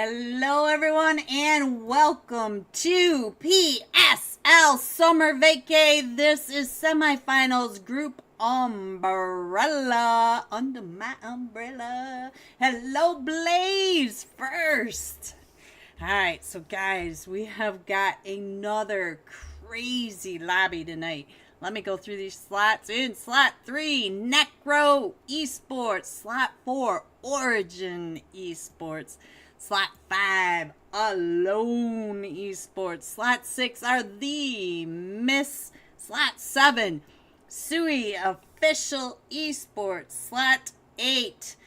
Hello, everyone, and welcome to PSL Summer Vacay. This is Semifinals Group Umbrella. Under my umbrella. Hello, Blaze, first. Alright, so guys, we have got another crazy lobby tonight. Let me go through these slots. In slot 3, Necro Esports. Slot 4, Origin Esports. Slot 5, Alone Esports. Slot 6 are The Miss. Slot 7, Sui Official Esports. Slot 8,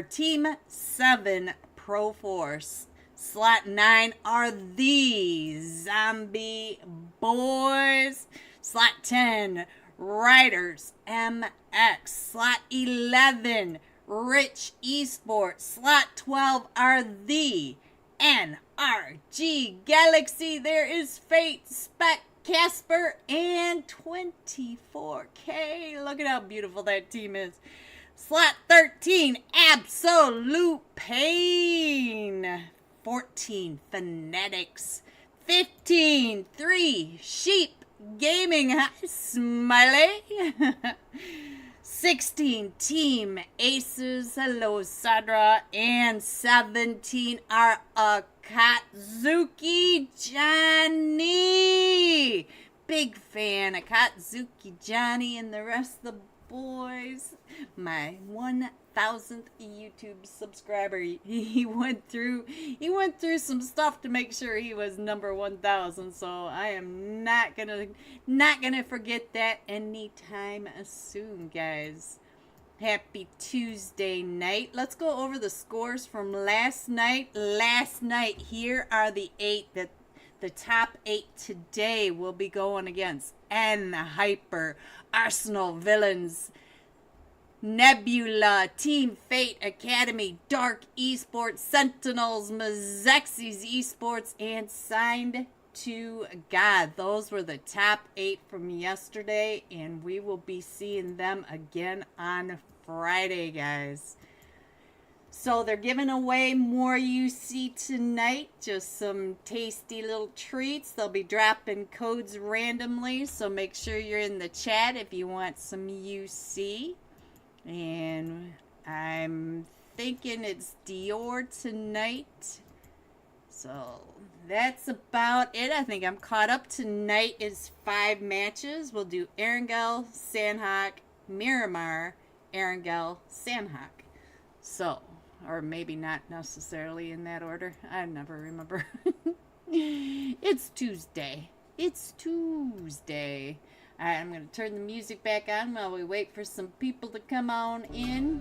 Team 7 Pro Force. Slot 9 are The Zombie Boys. Slot 10, Riders MX. Slot 11, Rich Esports. Slot 12 are The NRG Galaxy. There is Fate, Spec, Casper, and 24K. Look at how beautiful that team is. Slot 13, Absolute Pain. 14, Fanatics. 15, 3, Sheep Gaming. Hi, Smiley. 16, Team Aces. Hello, Sadra. And 17 are Akatsuki Johnny. Big fan of Akatsuki Johnny and the rest of the boys. My 1,000th YouTube subscriber. He went through some stuff to make sure he was number 1,000. So I am not gonna forget that anytime soon, guys. Happy Tuesday night. Let's go over the scores from last night. Here are the 8 that the top 8 today will be going against. N Hyper, Arsenal Villains, Nebula, Team Fate Academy, Dark Esports, Sentinels, Mazexis Esports, and Signed to God. Those were the top 8 from yesterday, and we will be seeing them again on Friday, guys. So they're giving away more UC tonight, just some tasty little treats. They'll be dropping codes randomly, so make sure you're in the chat if you want some UC. And I'm thinking it's Dior tonight. So that's about it. I think I'm caught up. Tonight is 5 matches. We'll do Erangel, Sandhawk, Miramar, Erangel, Sandhawk. So, or maybe not necessarily in that order. I never remember. It's Tuesday. Alright, I'm going to turn the music back on while we wait for some people to come on in.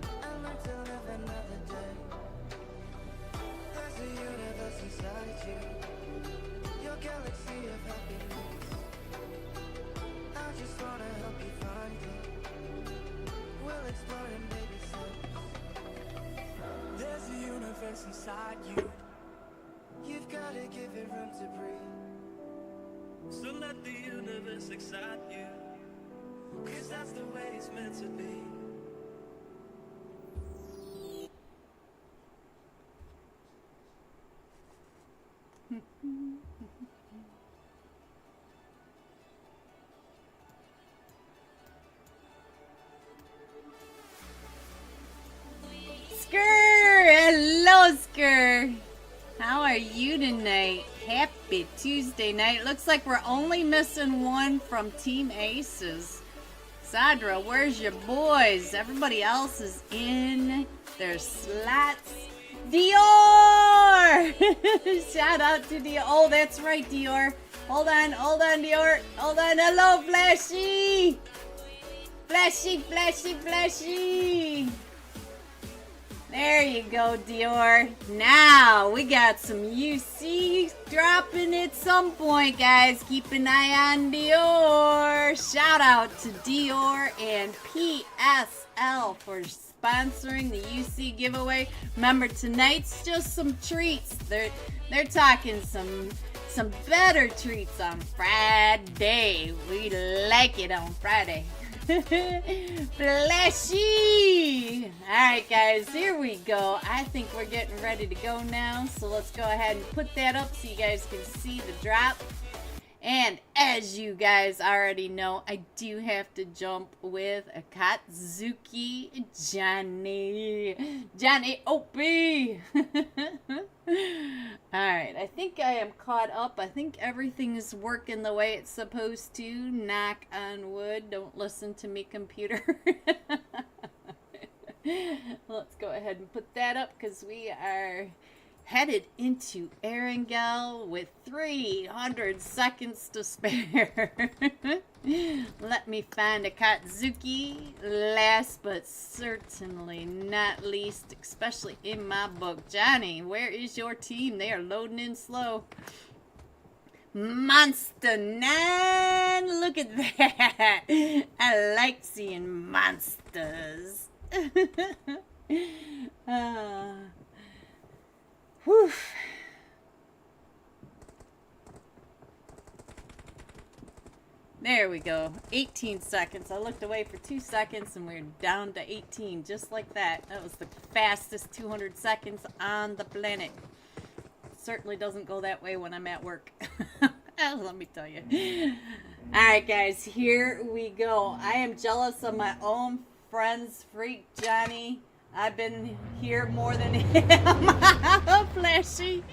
There's a universe inside you. You've got to give it room to breathe. So let the universe excite you, 'cause that's the way it's meant to be. Hello, Skur. How are you tonight? Happy Tuesday night. Looks like we're only missing one from Team Aces. Sadra, where's your boys? Everybody else is in their slots. Dior! Shout out to Dior. Oh, that's right, Dior. Hold on, Dior. Hold on. Hello, Flashy. Flashy. There you go, Dior. Now, we got some UC dropping at some point, guys. Keep an eye on Dior. Shout out to Dior and PSL for sponsoring the UC giveaway. Remember, tonight's just some treats. They're talking some better treats on Friday. We like it on Friday. Flashy! Alright guys, here we go. I think we're getting ready to go now. So let's go ahead and put that up so you guys can see the drop. And as you guys already know, I do have to jump with Akatsuki Johnny Opie. Alright, I think I am caught up. I think everything is working the way it's supposed to. Knock on wood. Don't listen to me, computer. Let's go ahead and put that up because we are headed into Erangel with 300 seconds to spare. Let me find Akatsuki. Last but certainly not least, especially in my book. Johnny, where is your team? They are loading in slow. Monster 9! Look at that! I like seeing monsters. Whew. There we go. 18 seconds. I looked away for 2 seconds and we're down to 18. Just like that. That was the fastest 200 seconds on the planet. Certainly doesn't go that way when I'm at work. Let me tell you. Alright guys, here we go. I am jealous of my own friend's freak Johnny. I've been here more than him. Oh, Flashy.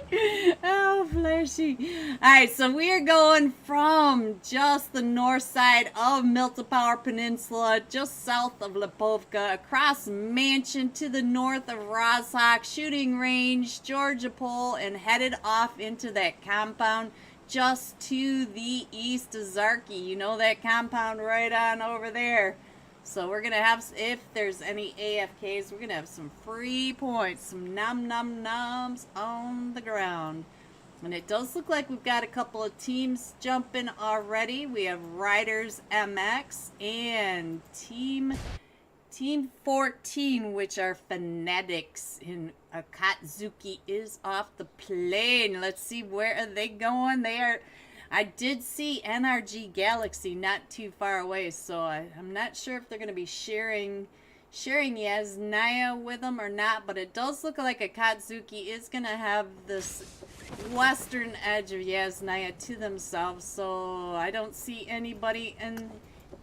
Oh, Flashy. Alright, so we are going from just the north side of Miltopower Peninsula, just south of Lipovka, across Mansion to the north of Rozhok, shooting range, Georgia Pole, and headed off into that compound just to the east of Zarky. You know that compound right on over there. So we're going to have, if there's any AFKs, we're going to have some free points, some nom-nom-noms on the ground. And it does look like we've got a couple of teams jumping already. We have Riders MX and Team 14, which are Fanatics. And Akatsuki is off the plane. Let's see, where are they going? They are... I did see NRG Galaxy not too far away, so I'm not sure if they're going to be sharing Yasnaya with them or not, but it does look like Akatsuki is going to have this western edge of Yasnaya to themselves, so I don't see anybody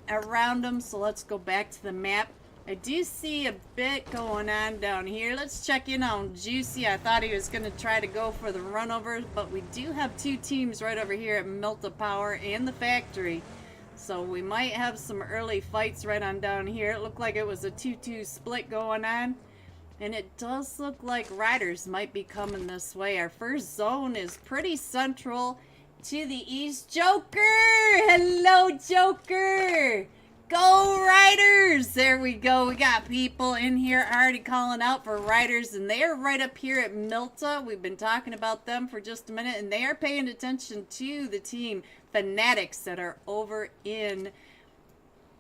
around them, so let's go back to the map. I do see a bit going on down here. Let's check in on Juicy. I thought he was going to try to go for the runover, but we do have two teams right over here at Miltopower and the factory. So we might have some early fights right on down here. It looked like it was a 2-2 split going on. And it does look like Riders might be coming this way. Our first zone is pretty central to the east. Joker! Hello, Joker! Go Riders! There we go. We got people in here already calling out for Riders, and they are right up here at Milta. We've been talking about them for just a minute, and they are paying attention to the team Fanatics that are over in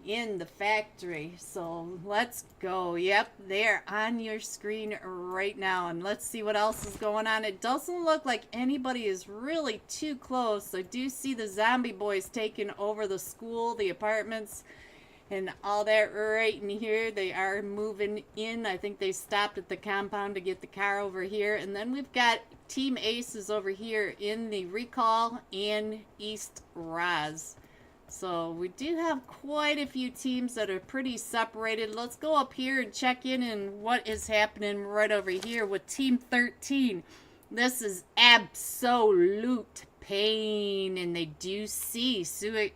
the factory. So let's go. Yep, they're on your screen right now, and let's see what else is going on. It doesn't look like anybody is really too close. I do see the zombie boys taking over the school, the apartments, and all that right in here. They are moving in. I think they stopped at the compound to get the car over here. And then we've got Team Aces over here in the Recall and East Raz. So we do have quite a few teams that are pretty separated. Let's go up here and check in on what is happening right over here with Team 13. This is absolute pain. And they do see Suic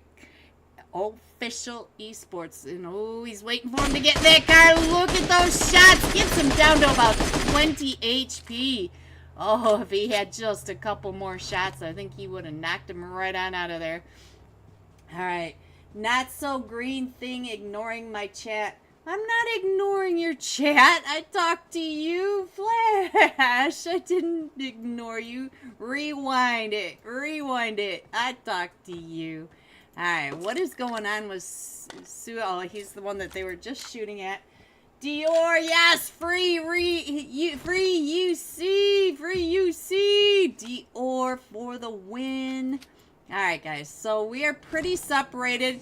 Official Esports, and oh, he's waiting for him to get that car. Look at those shots. Gets him down to about 20 HP. Oh, if he had just a couple more shots, I think he would have knocked him right on out of there. Alright, not so green thing ignoring my chat. I'm not ignoring your chat. I talked to you, Flash. I didn't ignore you. Rewind it. Rewind it. I talked to you. Alright, what is going on with Sue? Oh, he's the one that they were just shooting at. Dior, yes! Free UC! Free UC! Dior for the win. Alright, guys, so we are pretty separated.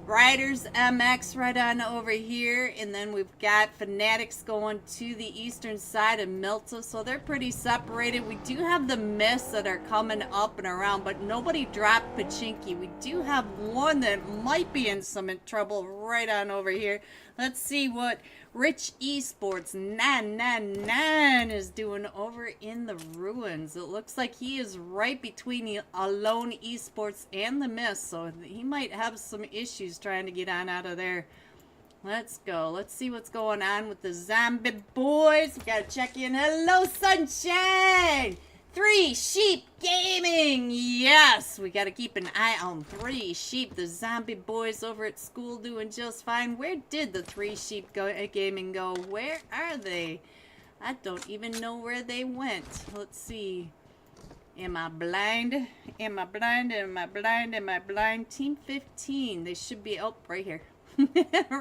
Riders MX right on over here, and then we've got Fanatics going to the eastern side of Milta, so they're pretty separated. We do have the Mists that are coming up and around, but nobody dropped Pachinki. We do have one that might be in some trouble right on over here. Let's see what Rich Esports 999 is doing over in the ruins. It looks like he is right between the Alone Esports and the Mist, so he might have some issues trying to get on out of there. Let's go. Let's see what's going on with the Zombie Boys. We gotta check in. Hello, Sunshine! 3 Sheep Gaming! Yes! We gotta keep an eye on 3 Sheep. The Zombie Boys over at school doing just fine. Where did the 3 Sheep Gaming go? Where are they? I don't even know where they went. Let's see. Am I blind? Am I blind? Am I blind? Am I blind? Team 15. They should be up right here.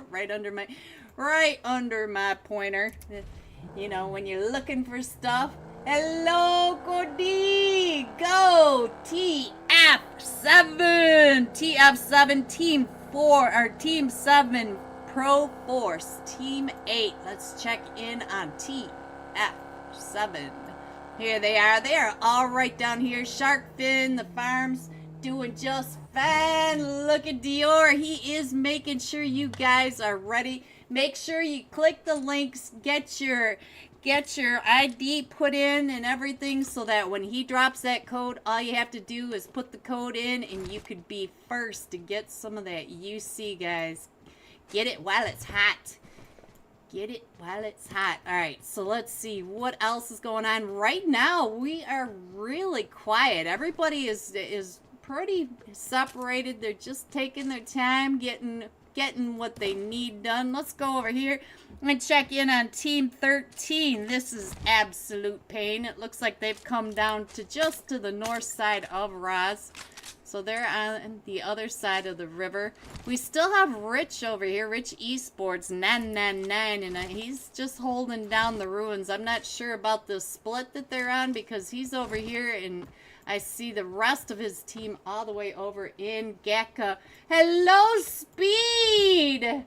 right under my pointer. You know, when you're looking for stuff. Hello, Cody! Go! TF7! TF7, Team 4, or Team 7, Pro Force, Team 8. Let's check in on TF7. Here they are. They are all right down here. Sharkfin, the farms, doing just fine. Look at Dior. He is making sure you guys are ready. Make sure you click the links, get your ID put in and everything, so that when he drops that code, all you have to do is put the code in and you could be first to get some of that UC, guys. Get it while it's hot. Get it while it's hot. Alright, so let's see what else is going on. Right now, we are really quiet. Everybody is pretty separated. They're just taking their time, getting what they need done. Let's go over here and check in on Team 13. This is absolute pain. It looks like they've come down to just to the north side of Roz. So they're on the other side of the river. We still have Rich over here, Rich Esports 999, and he's just holding down the ruins. I'm not sure about the split that they're on because he's over here and I see the rest of his team all the way over in Gakka. Hello, Speed!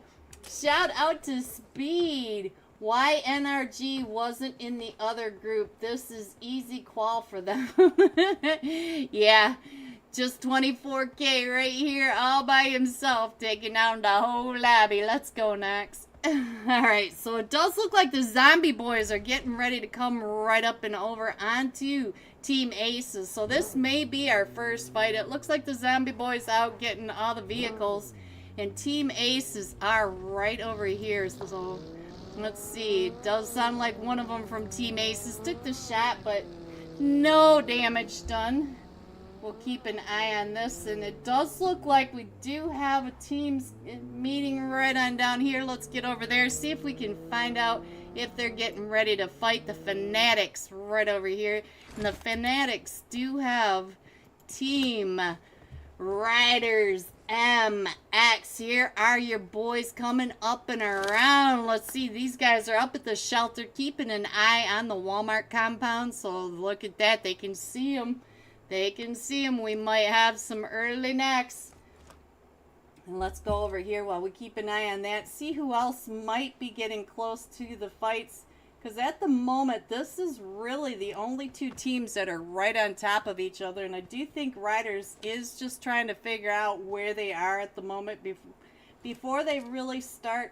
Shout out to Speed. Why NRG wasn't in the other group? This is easy qual for them. Yeah, just 24K right here all by himself, taking down the whole lobby. Let's go next. Alright, so it does look like the Zombie Boys are getting ready to come right up and over onto Team Aces. So this may be our first fight. It looks like the Zombie Boys out getting all the vehicles. And Team Aces are right over here. So let's see. It does sound like one of them from Team Aces took the shot, but no damage done. We'll keep an eye on this, and it does look like we do have a team's meeting right on down here. Let's get over there, see if we can find out if they're getting ready to fight the Fanatics right over here. And the Fanatics do have Team Riders MX. Here are your boys coming up and around. Let's see, these guys are up at the shelter, keeping an eye on the Walmart compound. So look at that, they can see them. They can see him. We might have some early necks. And let's go over here while we keep an eye on that. See who else might be getting close to the fights. Because at the moment, this is really the only two teams that are right on top of each other. And I do think Riders is just trying to figure out where they are at the moment before they really start.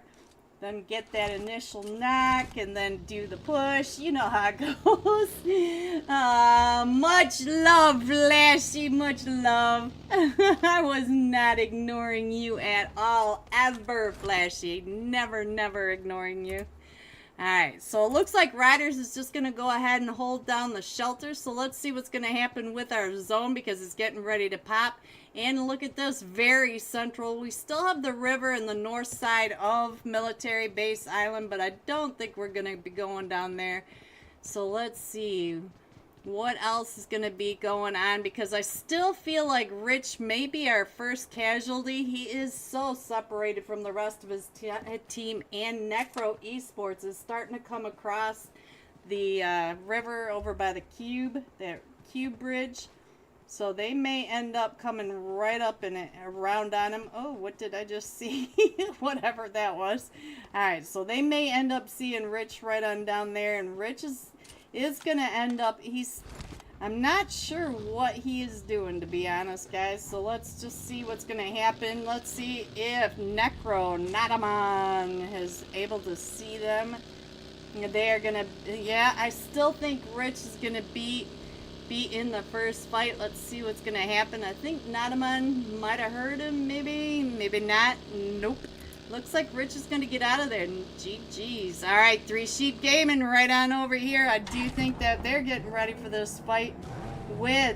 Then get that initial knock and then do the push. You know how it goes. Much love, Flashy. Much love. I was not ignoring you at all. Ever, Flashy. Never, never ignoring you. Alright, so it looks like Riders is just going to go ahead and hold down the shelter. So let's see what's going to happen with our zone because it's getting ready to pop. And look at this, very central. We still have the river in the north side of Military Base Island, but I don't think we're going to be going down there. So let's see what else is going to be going on because I still feel like Rich may be our first casualty. He is so separated from the rest of his team, and Necro Esports is starting to come across the river over by the Cube, that Cube Bridge. So they may end up coming right up and around on him. Oh, what did I just see? Whatever that was. All right, so they may end up seeing Rich right on down there, and Rich is gonna end up. I'm not sure what he is doing, to be honest, guys. So let's just see what's gonna happen. Let's see if Nataman is able to see them. They are gonna. Yeah, I still think Rich is gonna be in the first fight. Let's see what's gonna happen. I think Nataman might have heard him, maybe not. Nope. Looks like Rich is gonna get out of there. GG's. All right, Three Sheep Gaming right on over here. I do think that they're getting ready for this fight with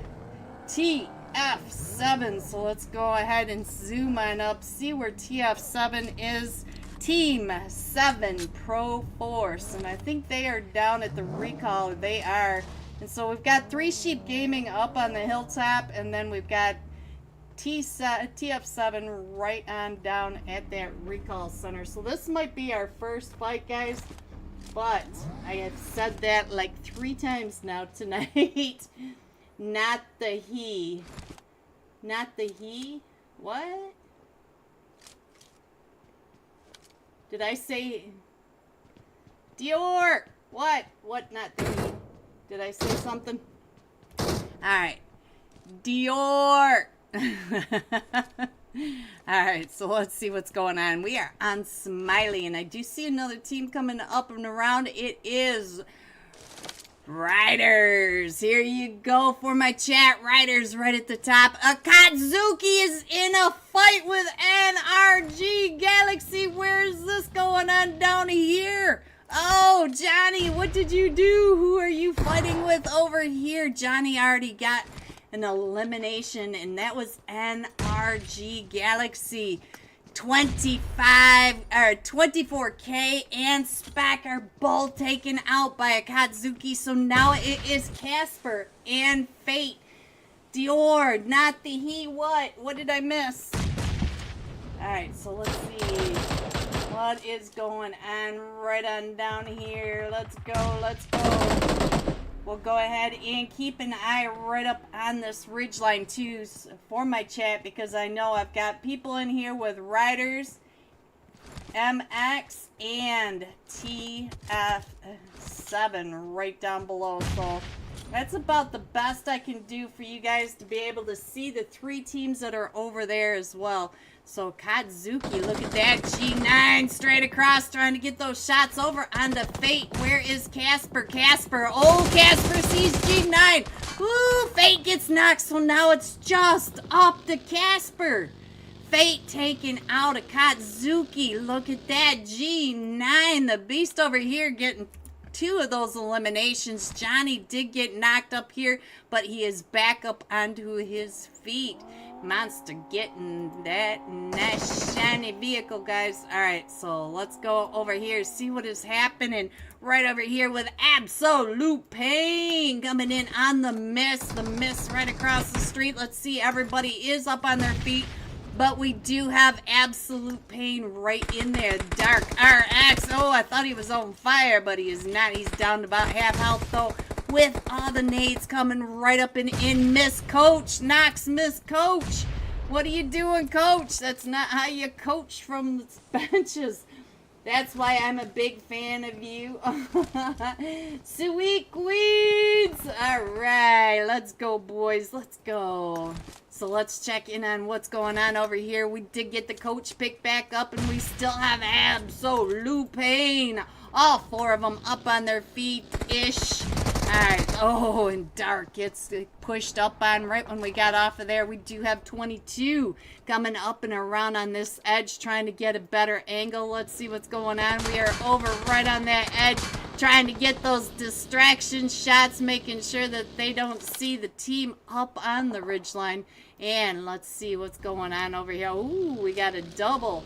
TF7. So let's go ahead and zoom on up, see where TF7 is. Team 7 Pro Force, and I think they are down at the recall. They are. And so we've got Three Sheep Gaming up on the hilltop, and then we've got TF7 right on down at that recall center. So this might be our first fight, guys, but I have said that like 3 times now tonight. Not the he. What? Did I say Dior? What? Not the he. Did I say something? Alright. Dior. Alright, so let's see what's going on. We are on Smiley, and I do see another team coming up and around. It is Riders. Here you go for my chat. Riders right at the top. Akatsuki is in a fight with NRG Galaxy. Where is this going on down here? Oh, Johnny, what did you do? Who are you fighting with over here? Johnny already got an elimination, and that was NRG Galaxy. 24K and Spec are both taken out by Akatsuki. So now it is Casper and Fate. Dior, not the he. What did I miss? Alright, so let's see what is going on right on down here. Let's go. We'll go ahead and keep an eye right up on this ridgeline too for my chat, because I know I've got people in here with Riders, MX, and TF7 right down below. So that's about the best I can do for you guys to be able to see the 3 teams that are over there as well. So Katsuki, look at that, G9 straight across, trying to get those shots over onto Fate. Where is Casper? Oh, Casper sees G9. Ooh, Fate gets knocked, so now it's just up to Casper. Fate taking out a Katsuki. Look at that, G9, the beast over here getting 2 of those eliminations. Johnny did get knocked up here, but he is back up onto his feet. Monster getting that nice shiny vehicle, guys. Alright, so let's go over here, see what is happening right over here with Absolute Pain coming in on the miss right across the street. Let's see, everybody is up on their feet, but we do have Absolute Pain right in there. Dark RX, oh, I thought he was on fire, but he is not. He's down to about half health though, with all the nades coming right up and in. Miss Coach, knocks Miss Coach. What are you doing, Coach? That's not how you coach from the benches. That's why I'm a big fan of you. Sweet Queens. All right, let's go, boys. Let's go. So let's check in on what's going on over here. We did get the coach pick back up, and we still have Absolute Pain. All 4 of them up on their feet-ish. Alright, oh, and Dark gets pushed up on right when we got off of there. We do have 22 coming up and around on this edge, trying to get a better angle. Let's see what's going on. We are over right on that edge, trying to get those distraction shots, making sure that they don't see the team up on the ridgeline. And let's see what's going on over here. Ooh, we got a double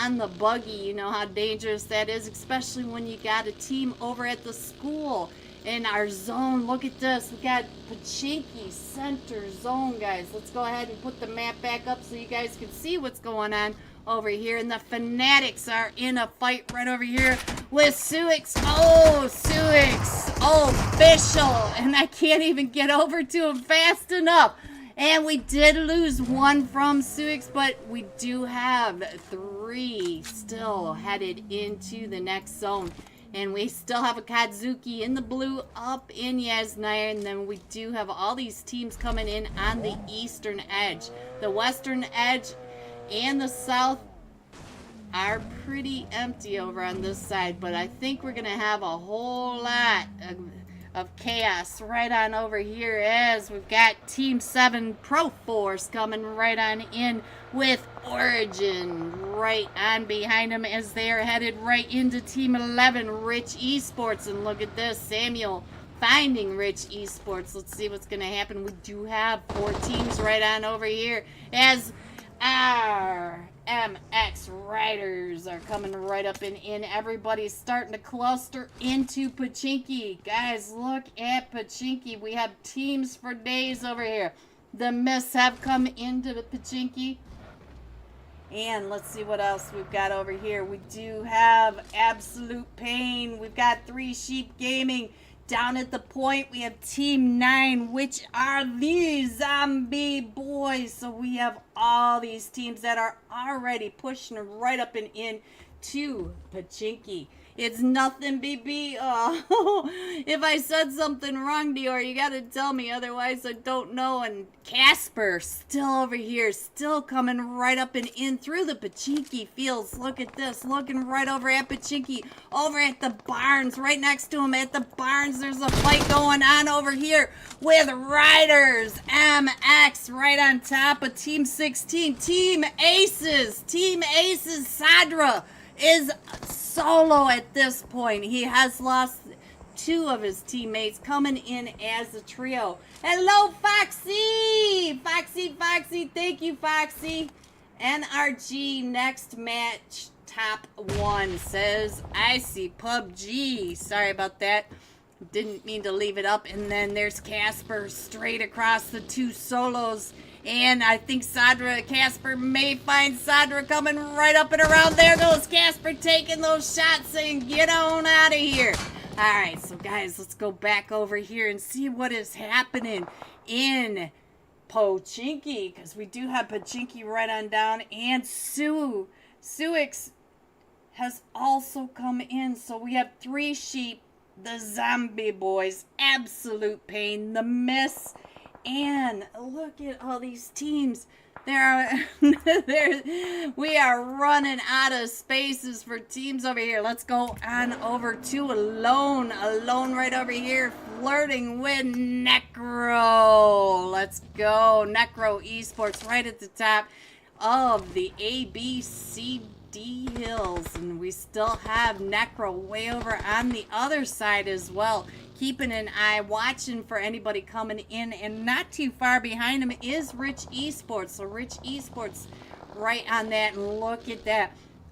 on the buggy. You know how dangerous that is, especially when you got a team over at the school. In our zone, look at this. We got Pachinki center zone, guys. Let's go ahead and put the map back up so you guys can see what's going on over here. And the Fanatics are in a fight right over here with Suix. Oh, Suix official. And I can't even get over to him fast enough. And we did lose one from Suix, but we do have 3 still headed into the next zone. And we still have a Katsuki in the blue up in Yasnaya. And then we do have all these teams coming in on the eastern edge. The western edge and the south are pretty empty over on this side. But I think we're going to have a whole lot of chaos right on over here, as we've got Team 7 Pro Force coming right on in with Origin right on behind them, as they are headed right into Team 11 Rich Esports. And look at this, Samuel finding Rich Esports. Let's see what's going to happen. We do have 4 teams right on over here, as our MX Riders are coming right up and in. Everybody's starting to cluster into Pachinki. Guys, look at Pachinki. We have teams for days over here. The Mists have come into the Pachinki. And let's see what else we've got over here. We do have Absolute Pain. We've got 3 Sheep Gaming. Down at the point, we have Team 9, which are the Zombie Boys. So we have all these teams that are already pushing right up and in to Pachinki. It's nothing, BB. Oh, if I said something wrong, Dior, you gotta tell me. Otherwise, I don't know. And Casper still over here, still coming right up and in through the Pachinki fields. Look at this, looking right over at Pachinki, over at the barns, right next to him at the barns. There's a fight going on over here with Riders MX right on top of Team 16. Team Aces, Sadra is solo at this point. He has lost 2 of his teammates, coming in as a trio. Hello, Foxy! Foxy, thank you, Foxy. NRG next match top 1 says, I see PUBG. Sorry about that. Didn't mean to leave it up. And then there's Casper straight across the 2 solos. And I think Casper may find Sadra coming right up and around. There goes Casper taking those shots, saying, get on out of here. All right, so guys, let's go back over here and see what is happening in Pachinki, because we do have Pachinki right on down. And Suix has also come in. So we have 3 Sheep, the Zombie Boys, Absolute Pain, the Mists. And look at all these teams. We are running out of spaces for teams over here. Let's go on over to Alone right over here, flirting with Necro. Let's go. Necro Esports right at the top of the ABCD hills. And we still have Necro way over on the other side as well. Keeping an eye, watching for anybody coming in, and not too far behind him is Rich Esports. So Rich Esports right on that, and look at that.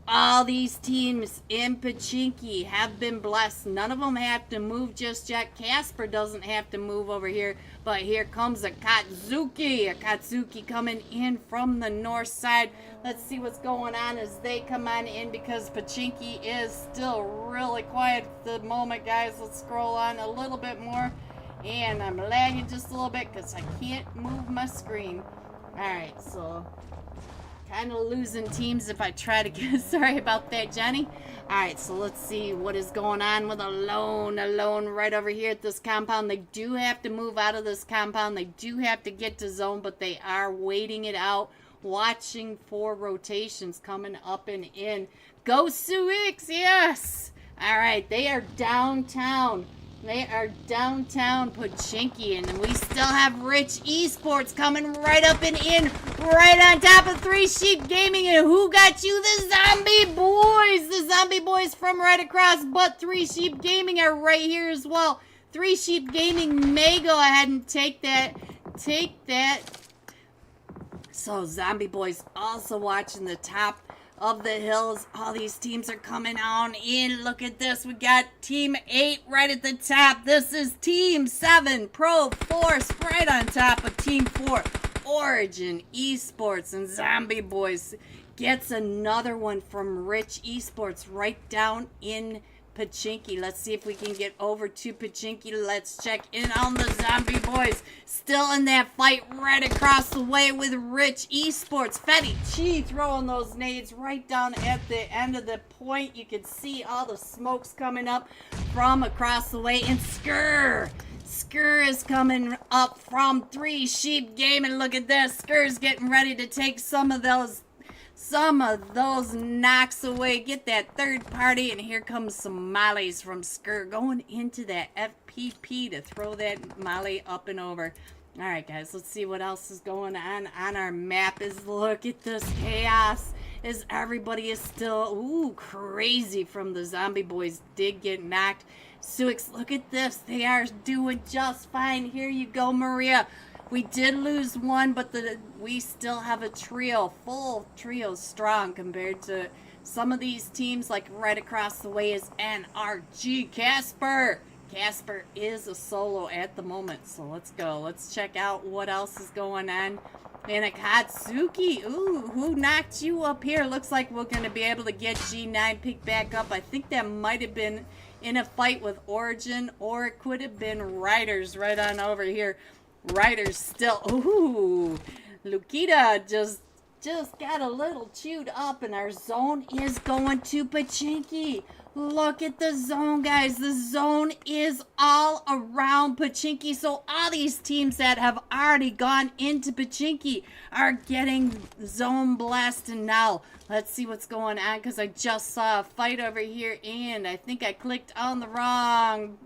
All these teams in Pachinki have been blessed. None of them have to move just yet. Casper doesn't have to move over here, but here comes a Katsuki coming in from the north side. Let's see what's going on as they come on in, because Pachinki is still really quiet at the moment, guys. Let's scroll on a little bit more, and I'm lagging just a little bit because I can't move my screen. Alright, so kind of losing teams if I try to get... Sorry about that, Johnny. Alright, so let's see what is going on with Alone right over here at this compound. They do have to move out of this compound. They do have to get to zone, but they are waiting it out, watching for rotations coming up and in. Go Suix, yes! Alright, they are downtown. They are downtown Pachinki, and we still have Rich Esports coming right up and in, right on top of 3 Sheep Gaming. And who got you? The Zombie Boys! The Zombie Boys from right across, but 3 Sheep Gaming are right here as well. 3 Sheep Gaming may go ahead and take that. So Zombie Boys also watching the top of the hills. All these teams are coming on in. Look at this. We got Team 8 right at the top. This is Team 7 Pro Force right on top of Team 4 Origin Esports. And Zombie Boys gets another one from Rich Esports right down in Pachinki. Let's see if we can get over to Pachinki. Let's check in on the Zombie Boys. Still in that fight right across the way with Rich Esports. Fetty Chi throwing those nades right down at the end of the point. You can see all the smokes coming up from across the way. And Skur is coming up from 3 Sheep Gaming. Look at this. Skur's getting ready to take some of those knocks away. Get that third party. And here comes some mollies from Skur going into that FPP to throw that molly up and over. All right, guys, let's see what else is going on our map. Look at this chaos as everybody is still crazy from the Zombie Boys did get knocked. Suix, look at this. They are doing just fine. Here you go, Maria. We did lose one, but we still have a trio, full trio strong compared to some of these teams. Like right across the way is NRG Casper. Casper is a solo at the moment, so let's go. Let's check out what else is going on. And Akatsuki, who knocked you up here? Looks like we're going to be able to get G9 picked back up. I think that might have been in a fight with Origin, or it could have been Riders right on over here. Riders still, Lukita just got a little chewed up, and our zone is going to Pachinki. Look at the zone, guys. The zone is all around Pachinki. So all these teams that have already gone into Pachinki are getting zone blasted now. Let's see what's going on, because I just saw a fight over here, and I think I clicked on the wrong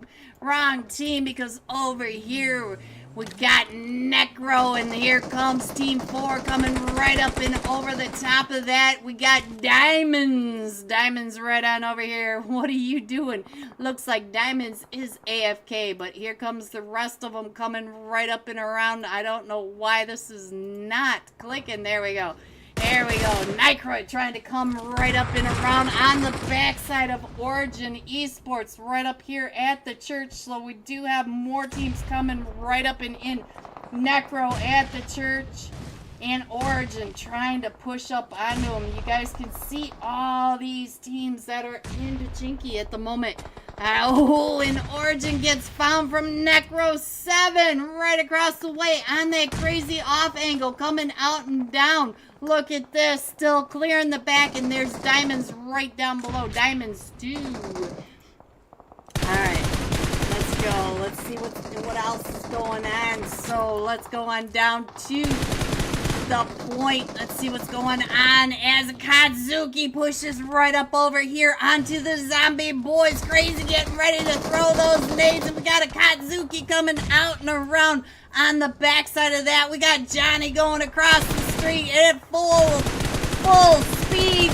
team, because over here we got Necro, and here comes Team 4 coming right up and over the top of that. We got Diamonds. Diamonds right on over here. What are you doing? Looks like Diamonds is AFK, but here comes the rest of them coming right up and around. I don't know why this is not clicking. There we go. There we go. Nycroid trying to come right up and around on the backside of Origin Esports right up here at the church. So we do have more teams coming right up and in. Necro at the church and Origin trying to push up onto them. You guys can see all these teams that are in Pachinki at the moment. And Origin gets found from Necro 7 right across the way on that crazy off angle coming out and down. Look at this, still clearing the back, and there's Diamonds right down below. Diamonds 2. Alright, let's go. Let's see what else is going on. So let's go on down to the point. Let's see what's going on as Katsuki pushes right up over here onto the Zombie Boys. Crazy getting ready to throw those nades, and we got a Katsuki coming out and around on the backside of that. We got Johnny going across the street at full speed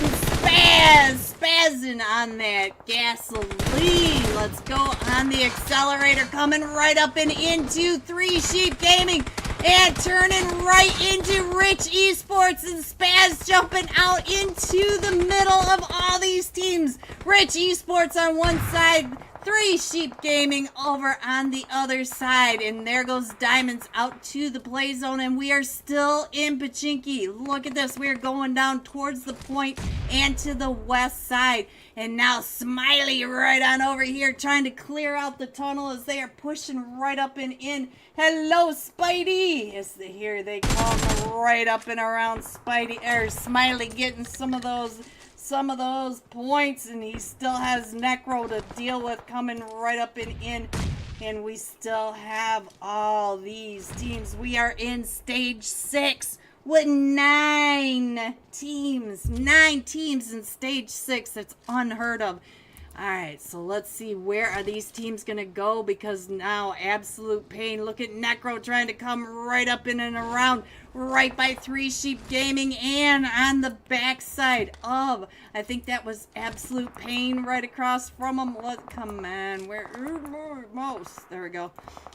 and spazzing on that gasoline. Let's go on the accelerator, coming right up and into 3 Sheep Gaming and turning right into Rich Esports, and Spaz jumping out into the middle of all these teams. Rich Esports on one side, 3 Sheep Gaming over on the other side. And there goes Diamonds out to the play zone, and we are still in Pachinki. Look at this. We are going down towards the point and to the west side. And now Smiley right on over here trying to clear out the tunnel as they are pushing right up and in. Hello, Spidey! Here they come right up and around Smiley getting some of those points, and he still has Necro to deal with coming right up and in. And we still have all these teams. We are in stage 6 with 9 teams. 9 teams in stage 6. That's unheard of. Alright, so let's see, where are these teams going to go? Because now, absolute pain. Look at Necro trying to come right up in and around, right by 3 Sheep Gaming, and on the backside of, I think that was absolute pain right across from him. Come on, where most? There we go.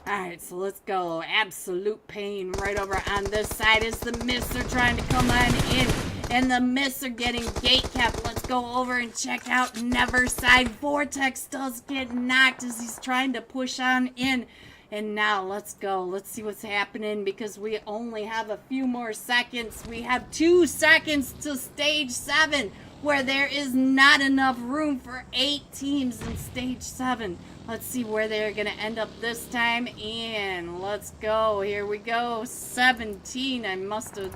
Alright, so let's go. Absolute pain right over on this side is the Mister trying to come on in. And the Mists are getting gate capped. Let's go over and check out Neverside. Vortex does get knocked as he's trying to push on in. And now let's go. Let's see what's happening, because we only have a few more seconds. We have 2 seconds to stage 7. where there is not enough room for 8 teams in stage 7. Let's see where they're going to end up this time. And let's go. Here we go. 17. I must have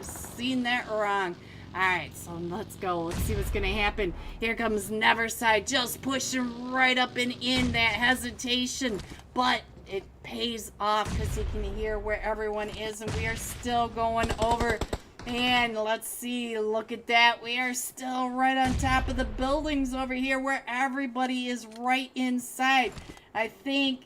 seen that wrong. Alright, so let's go. Let's see what's going to happen. Here comes Neverside just pushing right up and in that hesitation. But it pays off because he can hear where everyone is. And we are still going over. And let's see, look at that. We are still right on top of the buildings over here where everybody is right inside. I think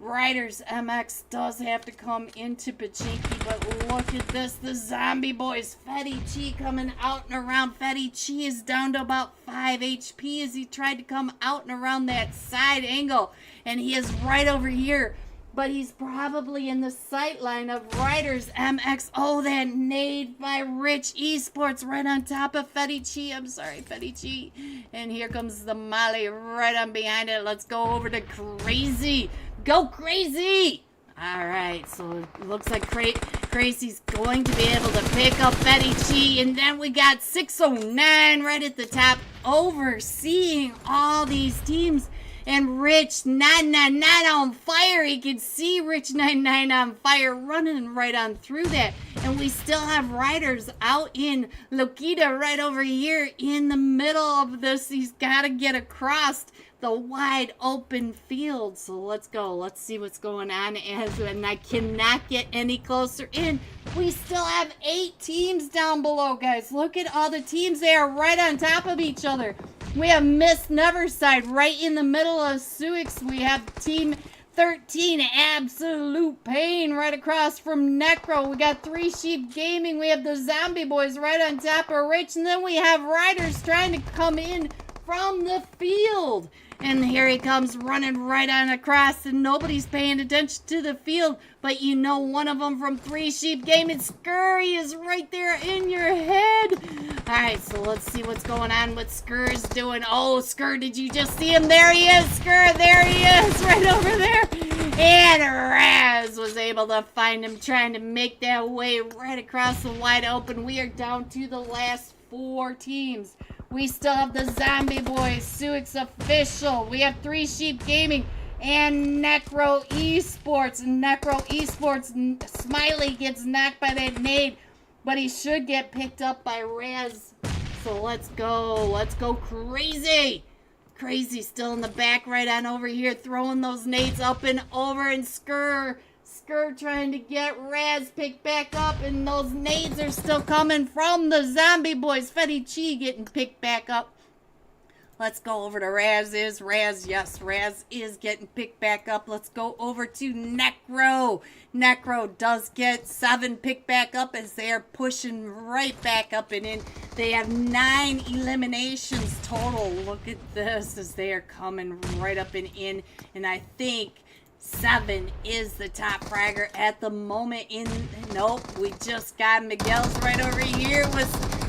Riders MX does have to come into Pachinki, but look at this. The zombie boys. Fetty Chi coming out and around. Fetty Chi is down to about 5 HP as he tried to come out and around that side angle. And he is right over here. But he's probably in the sight line of Riders MX. Oh, that nade by Rich Esports right on top of Fetty Chi. I'm sorry, Fetty Chi. And here comes the Molly right on behind it. Let's go over to Crazy. Go Crazy! All right, so it looks like Crazy's going to be able to pick up Fetty Chi. And then we got 609 right at the top, overseeing all these teams. And Rich 999 on fire. He can see Rich 99 on fire running right on through that. And we still have Riders out in Lokita right over here in the middle of this. He's got to get across the wide open field. So let's go. Let's see what's going on. And I cannot get any closer in. We still have 8 teams down below, guys. Look at all the teams. They are right on top of each other. We have Miss Neverside right in the middle of Suix. We have Team 13, Absolute Pain, right across from Necro. We got 3 Sheep Gaming. We have the Zombie Boys right on top of Rich. And then we have Riders trying to come in from the field. And here he comes running right on across, and nobody's paying attention to the field. But you know one of them from 3 Sheep Gaming, Scurry, is right there in your head. All right, so let's see what's going on, what Skur's doing. Oh, Skur, did you just see him? There he is, Skur, there he is, right over there. And Raz was able to find him, trying to make that way right across the wide open. We are down to the last 4 teams. We still have the Zombie Boys, Suix Official. We have 3 Sheep Gaming and Necro Esports. Necro Esports, Smiley gets knocked by that nade, but he should get picked up by Raz. So let's go. Let's go Crazy. Crazy still in the back right on over here, throwing those nades up and over, and Skur trying to get Raz picked back up, and those nades are still coming from the Zombie Boys. Fetty Chi getting picked back up. Let's go over to Raz. Yes, Raz is getting picked back up. Let's go over to Necro. Necro does get 7 picked back up as they are pushing right back up and in. They have 9 eliminations total. Look at this as they are coming right up and in. And I think 7 is the top fragger at the moment. Nope, we just got Miguel's right over here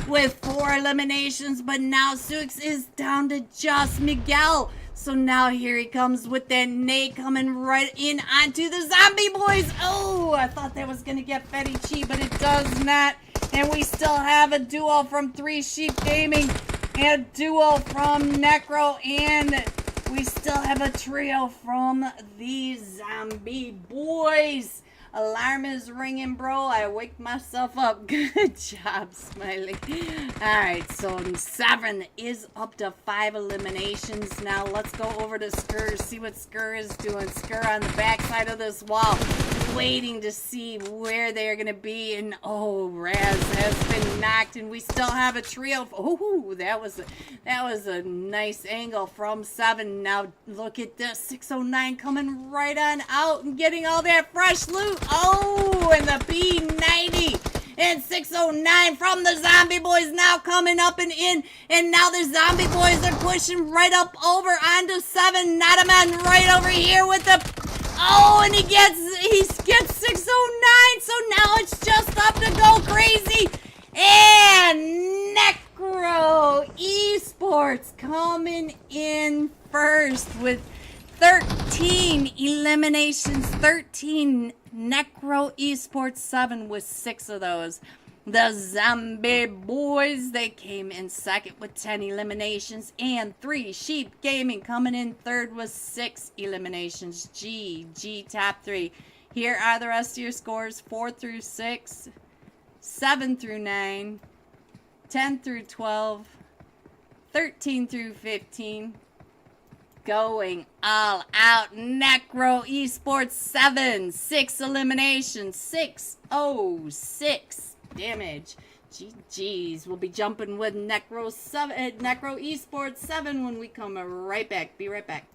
with 4 eliminations, but now Suix is down to just Miguel. So now here he comes with that nade coming right in onto the Zombie Boys. Oh, I thought that was going to get Fetty Chi, but it does not. And we still have a duo from 3 Sheep Gaming and a duo from Necro, and we still have a trio from the Zombie Boys. Alarm is ringing, bro. I wake myself up. Good job, Smiley. Alright, so 7 is up to 5 eliminations. Now let's go over to Skur, see what Skur is doing. Skur on the backside of this wall, waiting to see where they're going to be. And oh, Raz has been knocked, and we still have a trio. Oh, that was a nice angle from 7. Now look at this, 609 coming right on out and getting all that fresh loot. Oh, and the P90 and 609 from the Zombie Boys now coming up and in. And now the Zombie Boys are pushing right up over onto 7. Nataman right over here with the... Oh, and he gets 609. So now it's just up to go Crazy. And Necro Esports coming in first with 13 eliminations, 13. Necro Esports 7 with 6 of those. The Zombie Boys, they came in second with 10 eliminations, and 3 Sheep Gaming coming in third with 6 eliminations. G top 3. Here are the rest of your scores: 4 through 6, 7 through 9, 10 through 12, 13 through 15. Going all out, Necro Esports 7, 6 eliminations, 606 damage. GG's. We'll be jumping with Necro Esports 7 when we come right back. Be right back.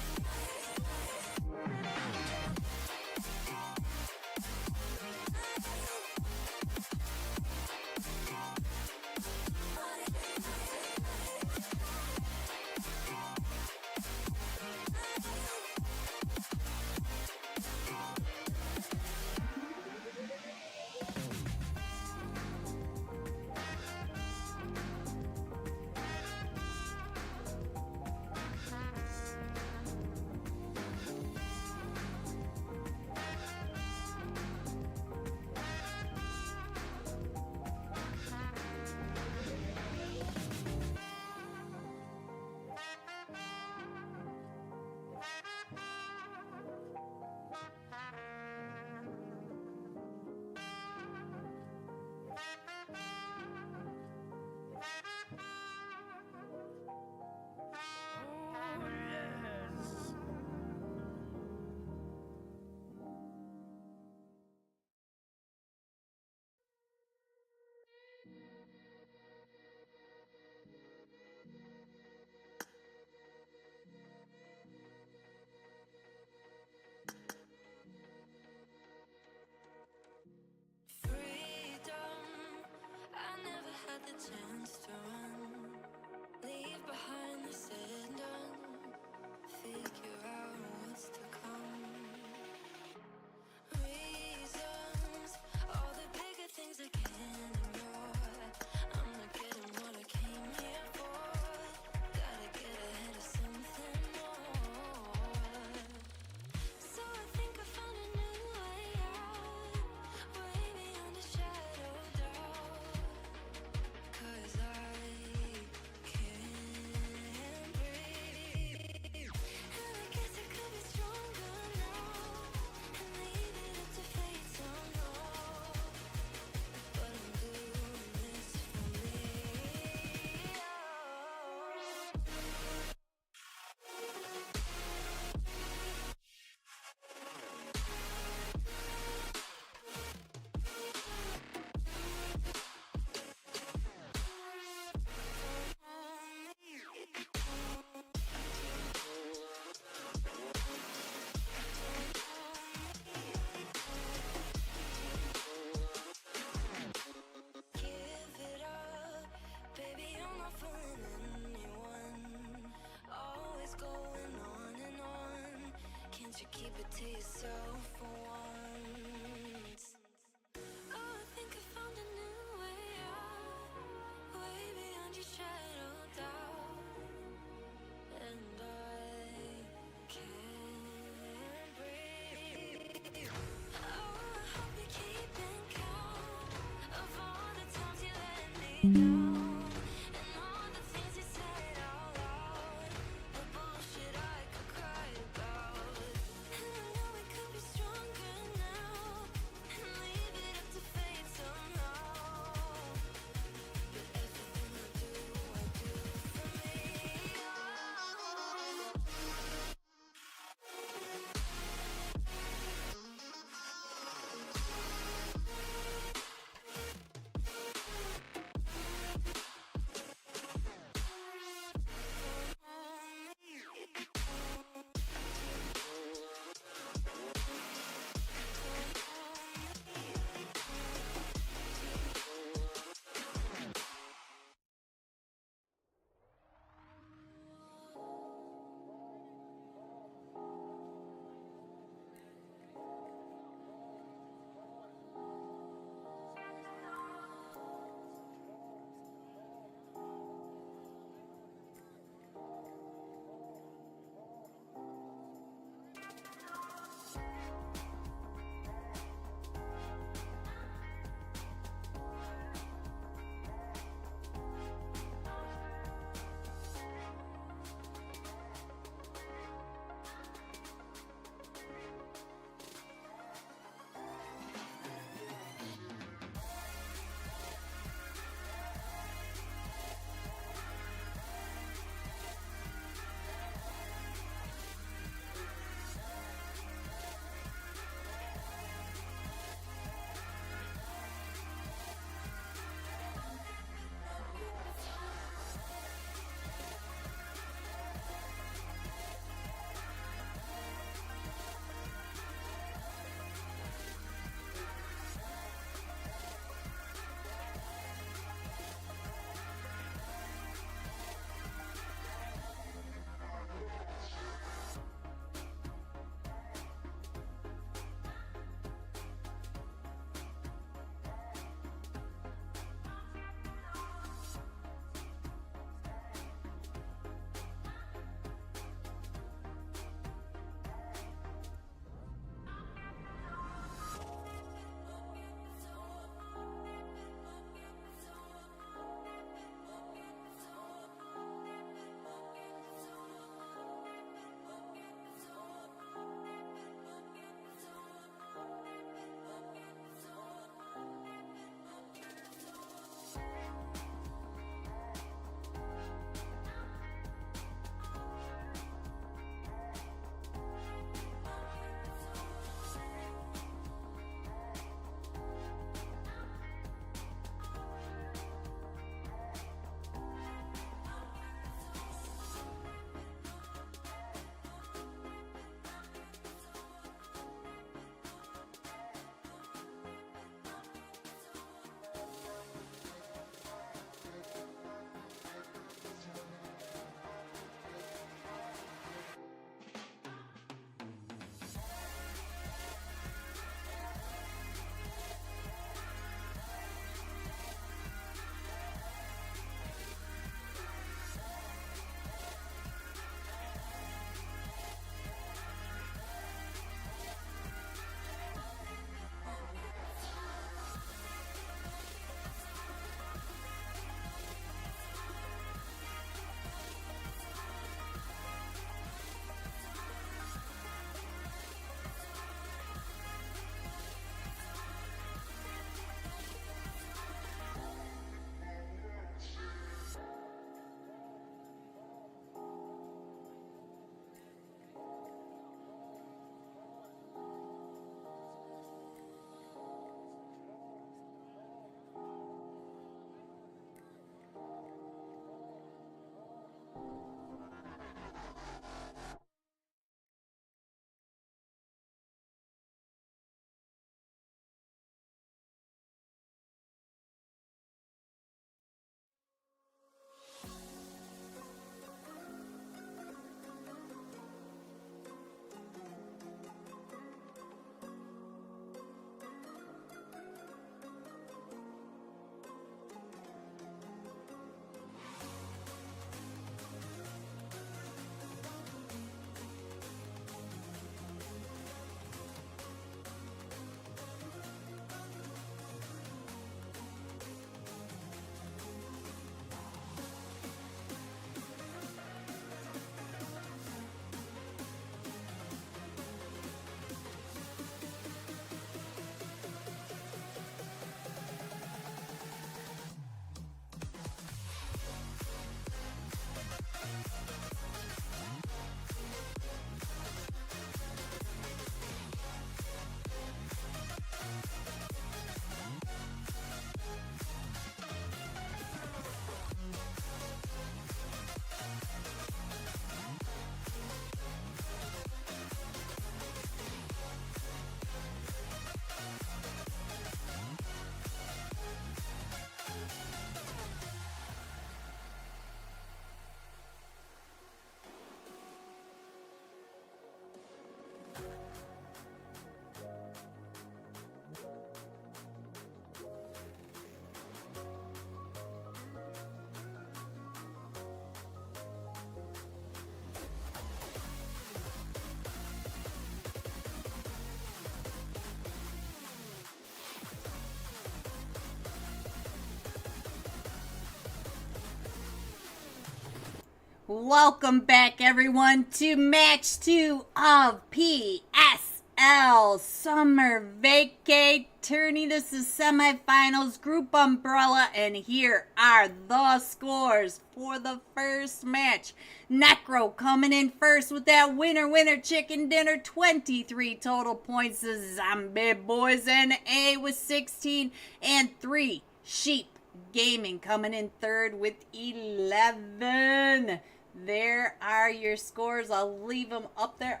Welcome back, everyone, to match 2 of PSL Summer Vacay Tourney. This is Semifinals Group Umbrella, and here are the scores for the first match. Necro coming in first with that winner chicken dinner, 23 total points. The Zombie Boys NA with 16, and 3 Sheep Gaming coming in third with 11. There are your scores. I'll leave them up there.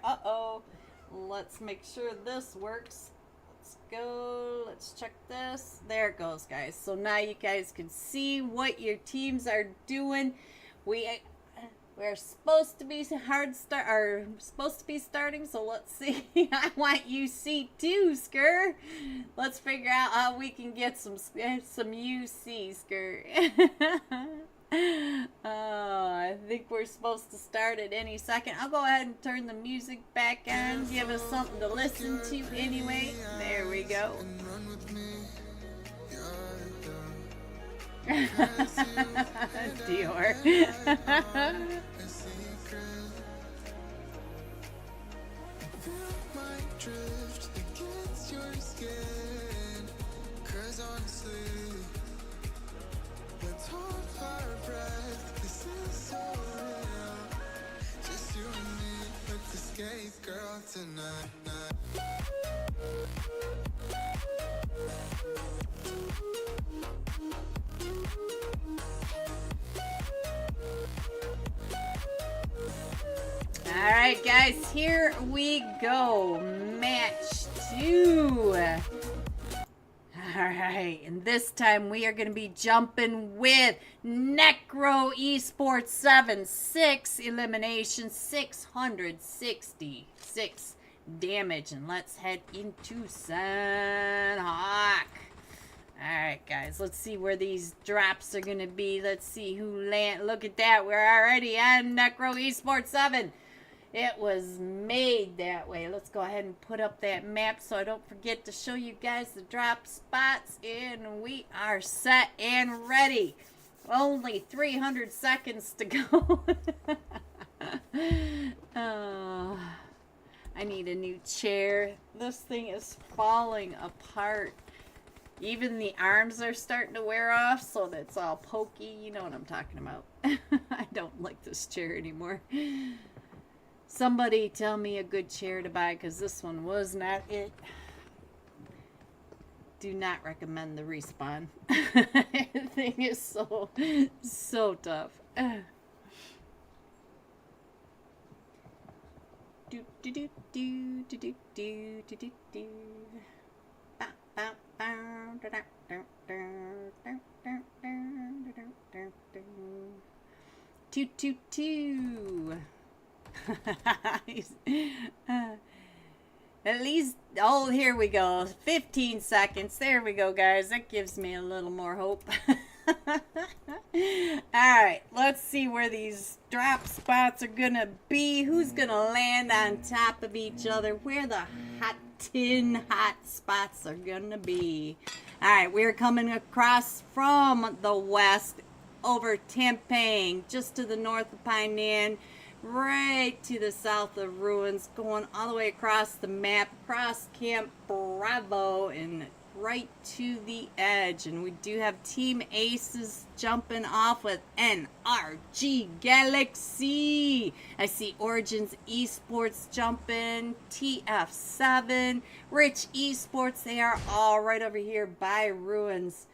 Let's make sure this works. Let's go. Let's check this. There it goes, guys. So now you guys can see what your teams are doing. We're supposed to be starting, so let's see. I want UC2, Skur. Let's figure out how we can get some UC, Skur. I think we're supposed to start at any second. I'll go ahead and turn the music back on, give us something to listen to anyway. There we go. Dior. Girl tonight. Alright, guys, here we go. Match 2. Alright, and this time we are going to be jumping with Necro Esports 7-6 elimination, 666 damage. And let's head into Sun Hawk. Alright, guys, let's see where these drops are going to be. Let's see who land. Look at that. We're already on Necro Esports 7. It was made that way. Let's go ahead and put up that map so I don't forget to show you guys the drop spots. And we are set and ready. Only 300 seconds to go. Oh, I need a new chair. This thing is falling apart. Even the arms are starting to wear off, so that's all pokey. You know what I'm talking about. I don't like this chair anymore. Somebody tell me a good chair to buy, because this one was not it. Do not recommend the Respawn. The thing is so tough. Do do do do do do do do do do. Toot toot toot. At least, oh, here we go. 15 seconds. There we go, guys. That gives me a little more hope. Alright, let's see where these drop spots are gonna be. Who's gonna land on top of each other? Where the hot spots are gonna be. Alright, we're coming across from the west over Tampang, just to the north of Painan, right to the south of Ruins, going all the way across the map, across Camp Bravo, and right to the edge. And we do have Team Aces jumping off with NRG Galaxy. I see Origins Esports jumping, TF7, Rich Esports. They are all right over here by Ruins.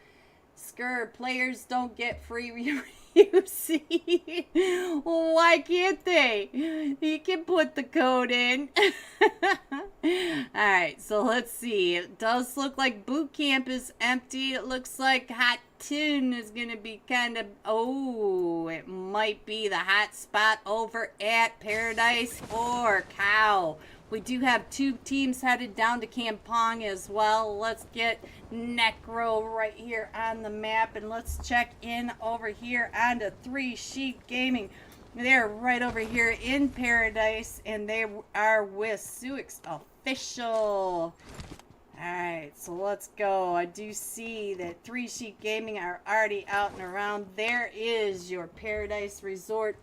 Skur, players don't get free UC. Why can't they? You can put the code in. Alright, so let's see. It does look like boot camp is empty. It looks like Hot Tune is going to be kind of... Oh, it might be the hot spot over at Paradise or Cow. We do have 2 teams headed down to Kampong as well. Let's get Necro right here on the map, and let's check in over here onto 3 Sheep Gaming. They're right over here in Paradise, and they are with Suix Official. Alright, so let's go. I do see that 3 Sheep Gaming are already out and around. There is your Paradise Resort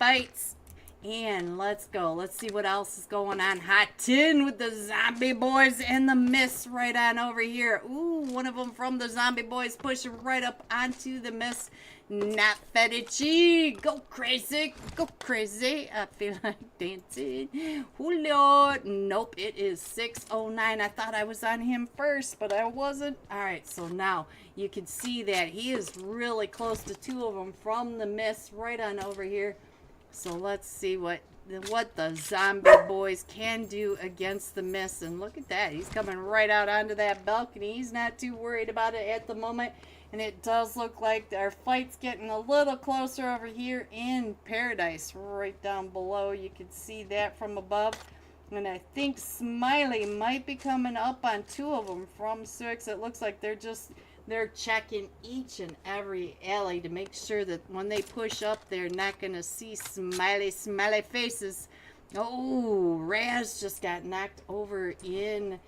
fights. And let's go. Let's see what else is going on. Hot 10 with the Zombie Boys and the Mist right on over here. Ooh, one of them from the Zombie Boys pushing right up onto the Mist. Not Fedici. Go crazy. Go crazy. I feel like dancing. Julio. Nope, it is 609. I thought I was on him first, but I wasn't. All right, so now you can see that he is really close to two of them from the Mist right on over here. So let's see what the Zombie Boys can do against the Mist. And look at that. He's coming right out onto that balcony. He's not too worried about it at the moment. And it does look like our fight's getting a little closer over here in Paradise. Right down below. You can see that from above. And I think Smiley might be coming up on two of them from 6. It looks like they're checking each and every alley to make sure that when they push up, they're not going to see smiley faces. Oh, Raz just got knocked over in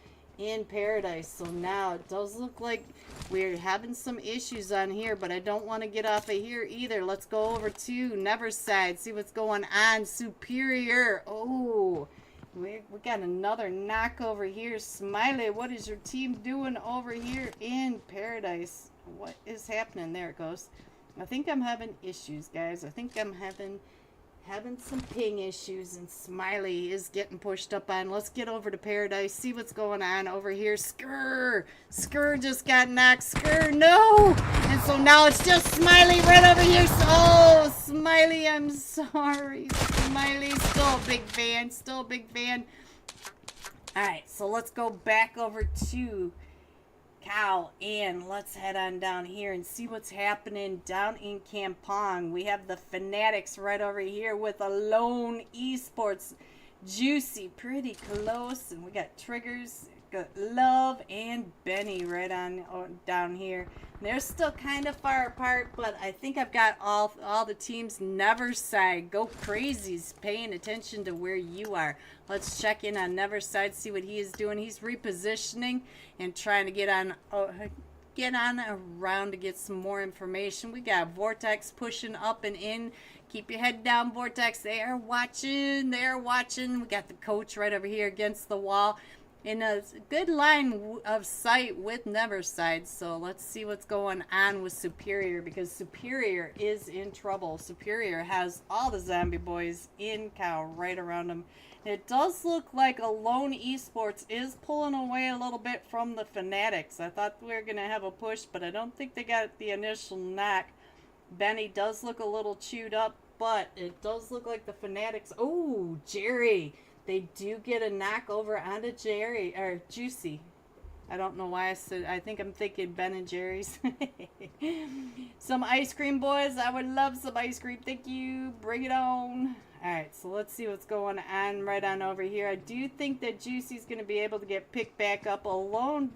Paradise. So now it does look like we're having some issues on here, but I don't want to get off of here either. Let's go over to Neverside, see what's going on. Superior. Oh, we got another knock over here. Smiley, what is your team doing over here in Paradise? What is happening? There it goes. I think I'm having issues, guys. I think I'm having some ping issues, and Smiley is getting pushed up on. Let's get over to Paradise, see what's going on over here. Skrr just got knocked. Skrr, no! And so now it's just Smiley right over here. Oh, Smiley, I'm sorry. Smiley, still a big fan. Alright, so let's go back over to Cal, and let's head on down here and see what's happening down in Kampong. We have the Fanatics right over here with Alone Esports. Juicy, pretty close, and we got Triggers, got Love, and Benny right on down here. They're still kind of far apart, but I think I've got all the teams. Neverside, go crazy's paying attention to where you are. Let's check in on Neverside, see what he is doing. He's repositioning and trying to get on around to get some more information. We got Vortex pushing up and in. Keep your head down, Vortex. They are watching. We got the coach right over here against the wall in a good line of sight with Neverside. So let's see what's going on with Superior, because Superior is in trouble. Superior has all the Zombie Boys in Cal right around them. It does look like Alone Esports is pulling away a little bit from the Fanatics. I thought we were going to have a push, but I don't think they got the initial knock. Benny does look a little chewed up, but it does look like the Fanatics. Oh, Jerry. They do get a knock over onto Jerry, or Juicy. I don't know why I think I'm thinking Ben and Jerry's. Some ice cream, boys. I would love some ice cream. Thank you. Bring it on. Alright, so let's see what's going on right on over here. I do think that Juicy's going to be able to get picked back up. Alone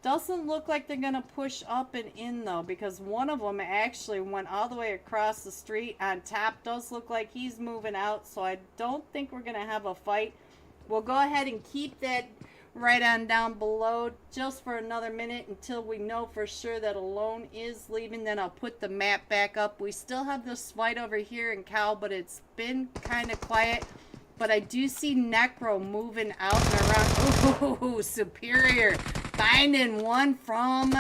doesn't look like they're going to push up and in, though, because one of them actually went all the way across the street on top. Does look like he's moving out, so I don't think we're going to have a fight. We'll go ahead and keep that right on down below just for another minute until we know for sure that Alone is leaving. Then I'll put the map back up. We still have this fight over here in Cal, but it's been kind of quiet. But I do see Necro moving out and around. Ooh, Superior finding one from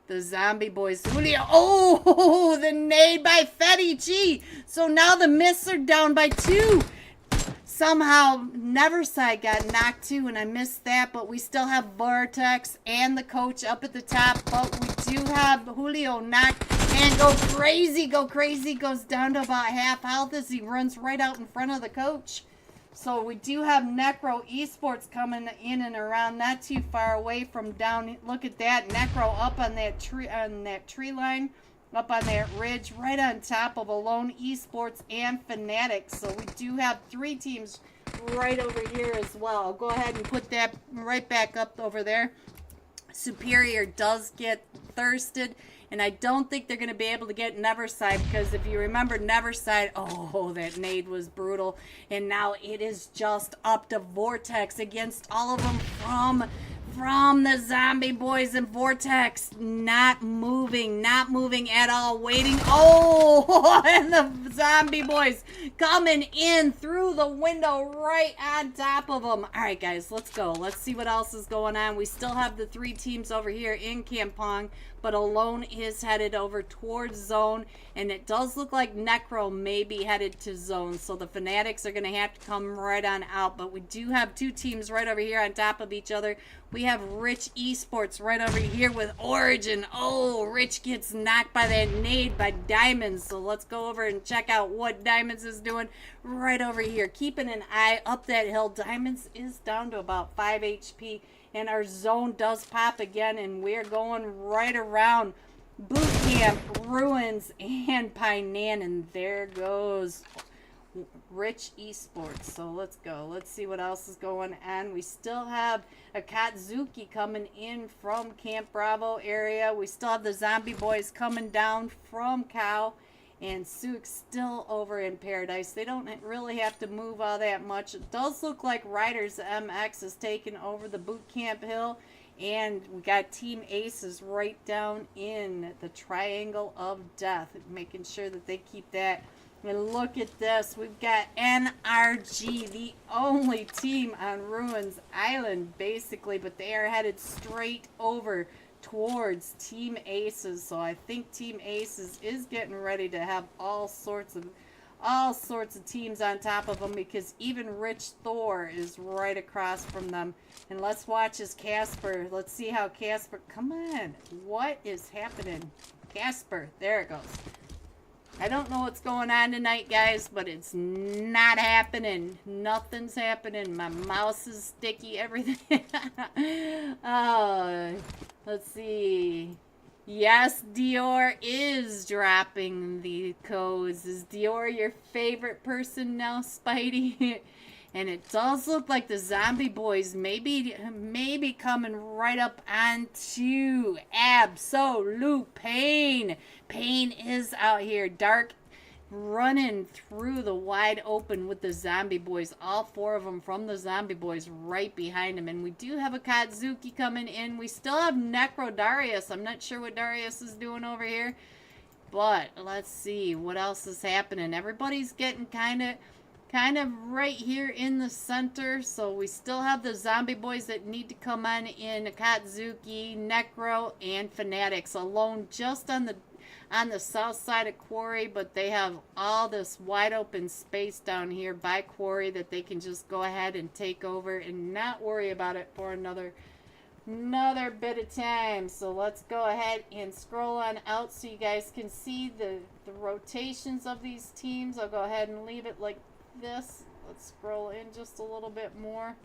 the Zombie Boys. Julio. Oh, the nade by Fedici. So now the Mists are down by 2. Somehow Neverside got knocked too, and I missed that, but we still have Vortex and the coach up at the top, but we do have Julio knocked, and go crazy, goes down to about half health as he runs right out in front of the coach. So we do have Necro Esports coming in and around, not too far away from down. Look at that, Necro up on that tree line. Up on that ridge, right on top of Alone Esports and Fanatics. So we do have 3 teams right over here as well. I'll go ahead and put that right back up over there. Superior does get thirsted, and I don't think they're going to be able to get Neverside, because if you remember Neverside, oh, that nade was brutal. And now it is just up to Vortex against all of them from the Zombie Boys, and Vortex not moving at all, waiting. Oh, and the Zombie Boys coming in through the window right on top of them. All right, guys, let's go. Let's see what else is going on. We still have the 3 teams over here in Kampong, but Alone is headed over towards Zone, and it does look like Necro may be headed to Zone, so the Fanatics are going to have to come right on out, but we do have 2 teams right over here on top of each other. We have Rich Esports right over here with Origin. Oh, Rich gets knocked by that nade by Diamonds, so let's go over and check out what Diamonds is doing right over here. Keeping an eye up that hill. Diamonds is down to about 5 HP. And our zone does pop again, and we're going right around Boot Camp, Ruins, and Painan, and there goes Rich Esports. So let's go. Let's see what else is going on. We still have a Katsuki coming in from Camp Bravo area. We still have the Zombie Boys coming down from Cow. And Sook's still over in Paradise. They don't really have to move all that much. It does look like Riders MX is taking over the Boot Camp Hill. And we got Team Aces right down in the Triangle of Death. Making sure that they keep that. And look at this. We've got NRG, the only team on Ruins Island, basically. But they are headed straight over towards Team Aces, so I think Team Aces is getting ready to have all sorts of teams on top of them, because even Rich Thor is right across from them. And let's watch as Casper. Let's see how Casper. Come on, what is happening? Casper, there it goes. I don't know what's going on tonight, guys, but it's not happening. Nothing's happening. My mouse is sticky, everything. Let's see. Yes, Dior is dropping the codes. Is Dior your favorite person now, Spidey? And it does look like the Zombie Boys maybe coming right up onto Absolute Pain. Pain is out here. Dark running through the wide open with the Zombie Boys. All 4 of them from the Zombie Boys right behind him. And we do have a Katsuki coming in. We still have Necro Darius. I'm not sure what Darius is doing over here. But let's see what else is happening. Everybody's getting kind of right here in the center. So we still have the Zombie Boys that need to come on in. Katsuki, Necro, and Fanatics. Alone just on the south side of Quarry, but they have all this wide open space down here by Quarry that they can just go ahead and take over and not worry about it for another bit of time. So let's go ahead and scroll on out so you guys can see the rotations of these teams. I'll go ahead and leave it like this. Let's scroll in just a little bit more.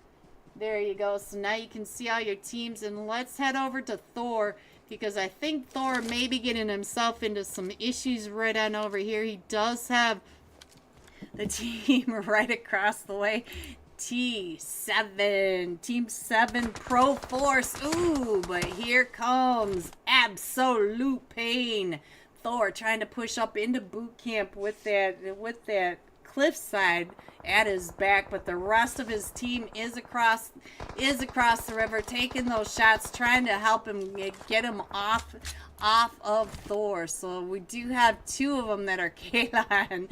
There you go. So now you can see all your teams, and let's head over to Thor, because I think Thor may be getting himself into some issues right on over here. He does have the team right across the way. T7, Team 7 Pro Force. Ooh, but here comes Absolute Pain. Thor trying to push up into boot camp with that cliffside at his back, but the rest of his team is across the river, taking those shots, trying to help him get him off of Thor. So we do have 2 of them that are Kalon.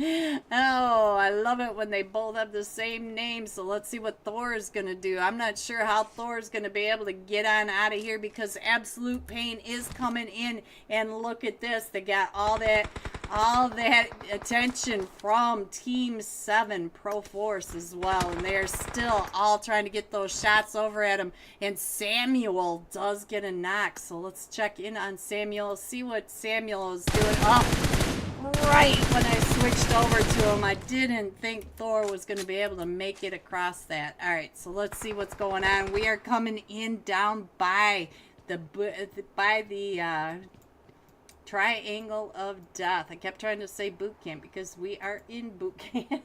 Oh, I love it when they both have the same name. So let's see what Thor is going to do. I'm not sure how Thor is going to be able to get on out of here, because Absolute Pain is coming in, and look at this. They got all that attention from Team 7 Pro Force as well, and they're still all trying to get those shots over at him. And Samuel does get a knock, so let's check in on Samuel, see what Samuel is doing. Oh, right when I switched over to him, I didn't think Thor was going to be able to make it across that. All right, so let's see what's going on. We are coming in down by the Triangle of Death. I kept trying to say boot camp because we are in boot camp.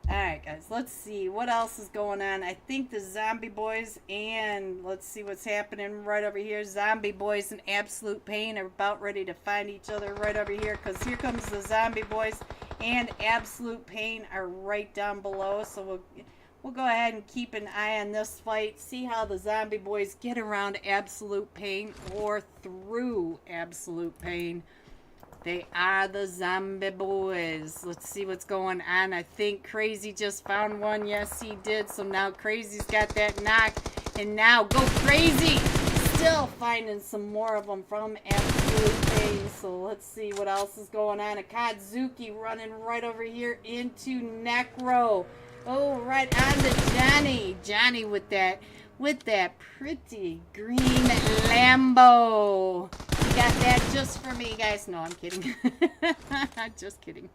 Alright, guys, let's see what else is going on. I think the Zombie Boys, and let's see what's happening right over here. Zombie Boys and Absolute Pain are about ready to find each other right over here, because here comes the Zombie Boys and Absolute Pain are right down below. So we'll go ahead and keep an eye on this fight, see how the Zombie Boys get around Absolute Pain or through Absolute Pain. They are the Zombie Boys. Let's see what's going on. I think Crazy just found one. Yes, he did. So now Crazy's got that knock. And now go Crazy. Still finding some more of them from Absolute Pain. So let's see what else is going on. Akatsuki running right over here into Necro. Oh, right on to Johnny. Johnny with that pretty green Lambo. You got that just for me, guys. No, I'm kidding. Just kidding.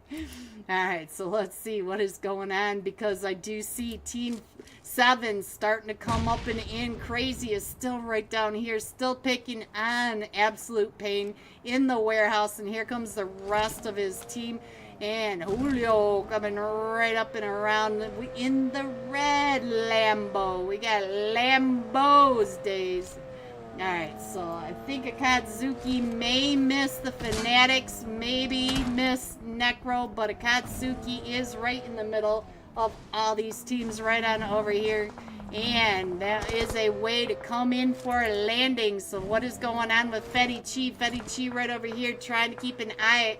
Alright, so let's see what is going on, because I do see Team 7 starting to come up and in. Crazy is still right down here, still picking on Absolute Pain in the warehouse, and here comes the rest of his team. And Julio coming right up and around in the red Lambo. We got Lambo's days. Alright, so I think Akatsuki may miss the Fanatics, maybe miss Necro, but Akatsuki is right in the middle of all these teams right on over here. And that is a way to come in for a landing. So what is going on with Fetty Chi? Fetty Chi right over here trying to keep an eye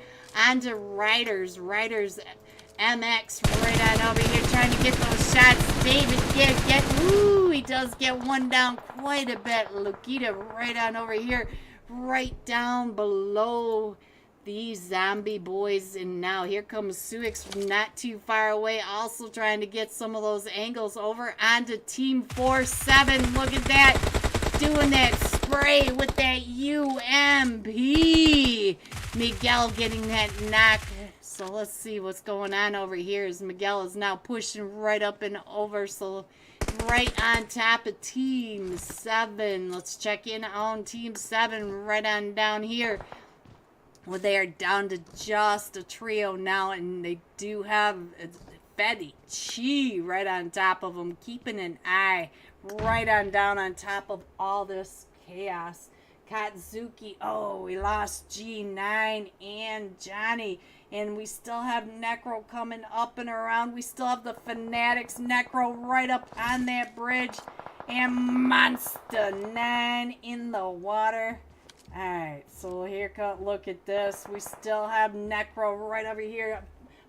onto Riders. Riders MX right on over here trying to get those shots. David ooh, he does get one down quite a bit. Lukita right on over here, right down below these Zombie Boys. And now here comes Suix from not too far away, also trying to get some of those angles over onto Team 4-7. Look at that, doing that spray with that UMP. Miguel getting that knock. So let's see what's going on over here, as Miguel is now pushing right up and over. So right on top of Team 7. Let's check in on Team 7 right on down here. Well, they are down to just a trio now, and they do have Fetty Chi right on top of them, keeping an eye right on down on top of all this chaos. Katsuki, oh, we lost G9 and Johnny, and we still have Necro coming up and around. We still have the Fanatics, Necro right up on that bridge, and Monster 9 in the water. Alright, so here, look at this. We still have Necro right over here,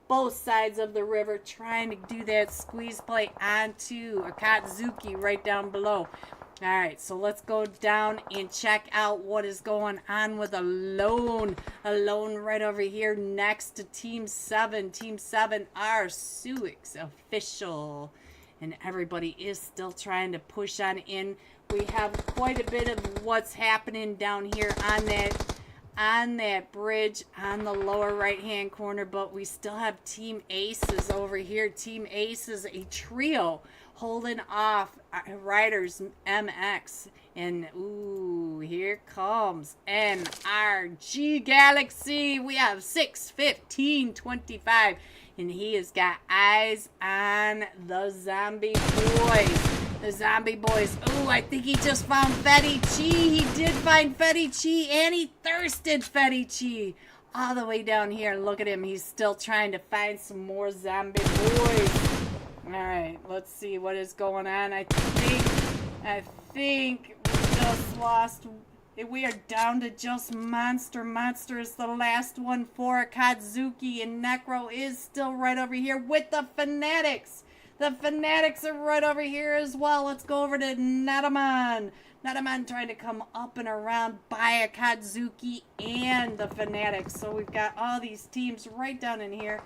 both sides of the river, trying to do that squeeze play onto Akatsuki right down below. Alright, so let's go down and check out what is going on with Alone. Alone right over here next to Team 7. Team 7 are Suix official. And everybody is still trying to push on in. We have quite a bit of what's happening down here on that bridge on the lower right hand corner, but we still have Team Aces over here. Team Aces, a trio holding off Riders MX. And ooh, here comes NRG Galaxy. We have 6-15-25. And he has got eyes on the Zombie Boys. The Zombie Boys. Ooh, I think he just found Fetty Chi. He did find Fetty Chi, and he thirsted Fetty Chi all the way down here. Look at him. He's still trying to find some more Zombie Boys. Alright, let's see what is going on. I think we just lost. We are down to just Monster. Monster is the last one for Akatsuki, and Necro is still right over here with the Fanatics. The Fanatics are right over here as well. Let's go over to Nataman. Nataman trying to come up and around by Akatsuki and the Fanatics. So we've got all these teams right down in here.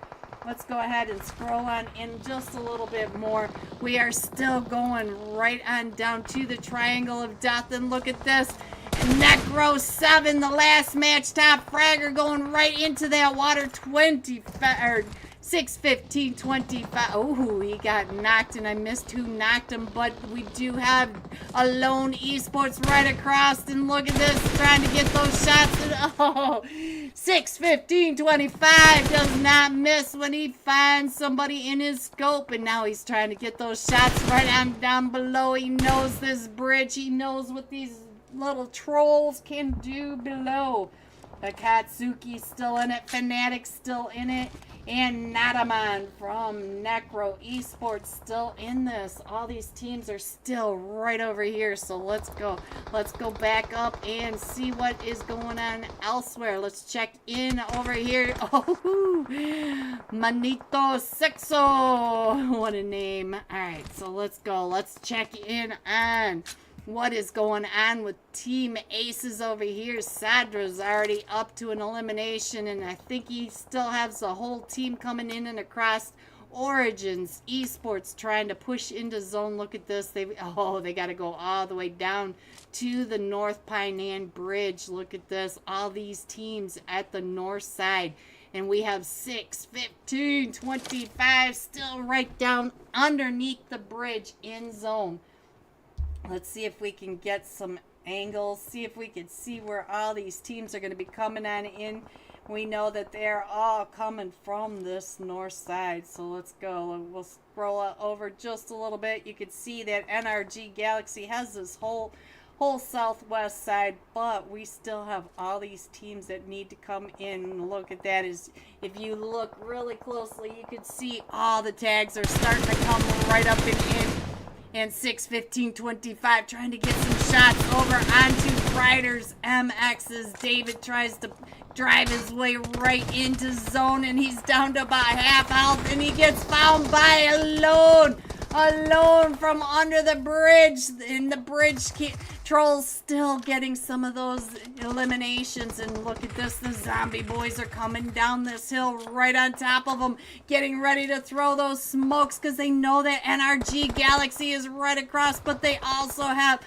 Let's go ahead and scroll on in just a little bit more. We are still going right on down to the Triangle of Death, and look at this. Necro 7, the last match, top fragger, going right into that water. 6-15-25. Oh, he got knocked, and I missed who knocked him, but we do have Alone Esports right across, and look at this, trying to get those shots. And, oh, 6-15-25 does not miss when he finds somebody in his scope, and now he's trying to get those shots right on down below. He knows this bridge. He knows what these little trolls can do below. Akatsuki still in it. Fnatic still in it. And Nataman from Necro Esports still in this. All these teams are still right over here. So let's go. Let's go back up and see what is going on elsewhere. Let's check in over here. Oh, Manito Sexo. What a name. All right, so let's go. Let's check in on what is going on with Team Aces over here. Sadra's already up to an elimination, and I think he still has the whole team coming in and across. Origins Esports trying to push into zone. Look at this. They got to go all the way down to the North Painan Bridge. Look at this. All these teams at the north side. And we have 6, 15, 25 still right down underneath the bridge in zone. Let's see if we can get some angles, see if we can see where all these teams are going to be coming on in. We know that they're all coming from this north side, so let's go. We'll scroll over just a little bit. You can see that NRG Galaxy has this whole southwest side, but we still have all these teams that need to come in. Look at that. If you look really closely, you can see all the tags are starting to come right up and in. And 6, 15, 25 trying to get some shots over onto Riders MX's. David tries to drive his way right into zone, and he's down to about half health, and he gets found by alone from under the bridge. And the bridge trolls still getting some of those eliminations. And look at this, the zombie boys are coming down this hill right on top of them, getting ready to throw those smokes because they know that NRG Galaxy is right across, but they also have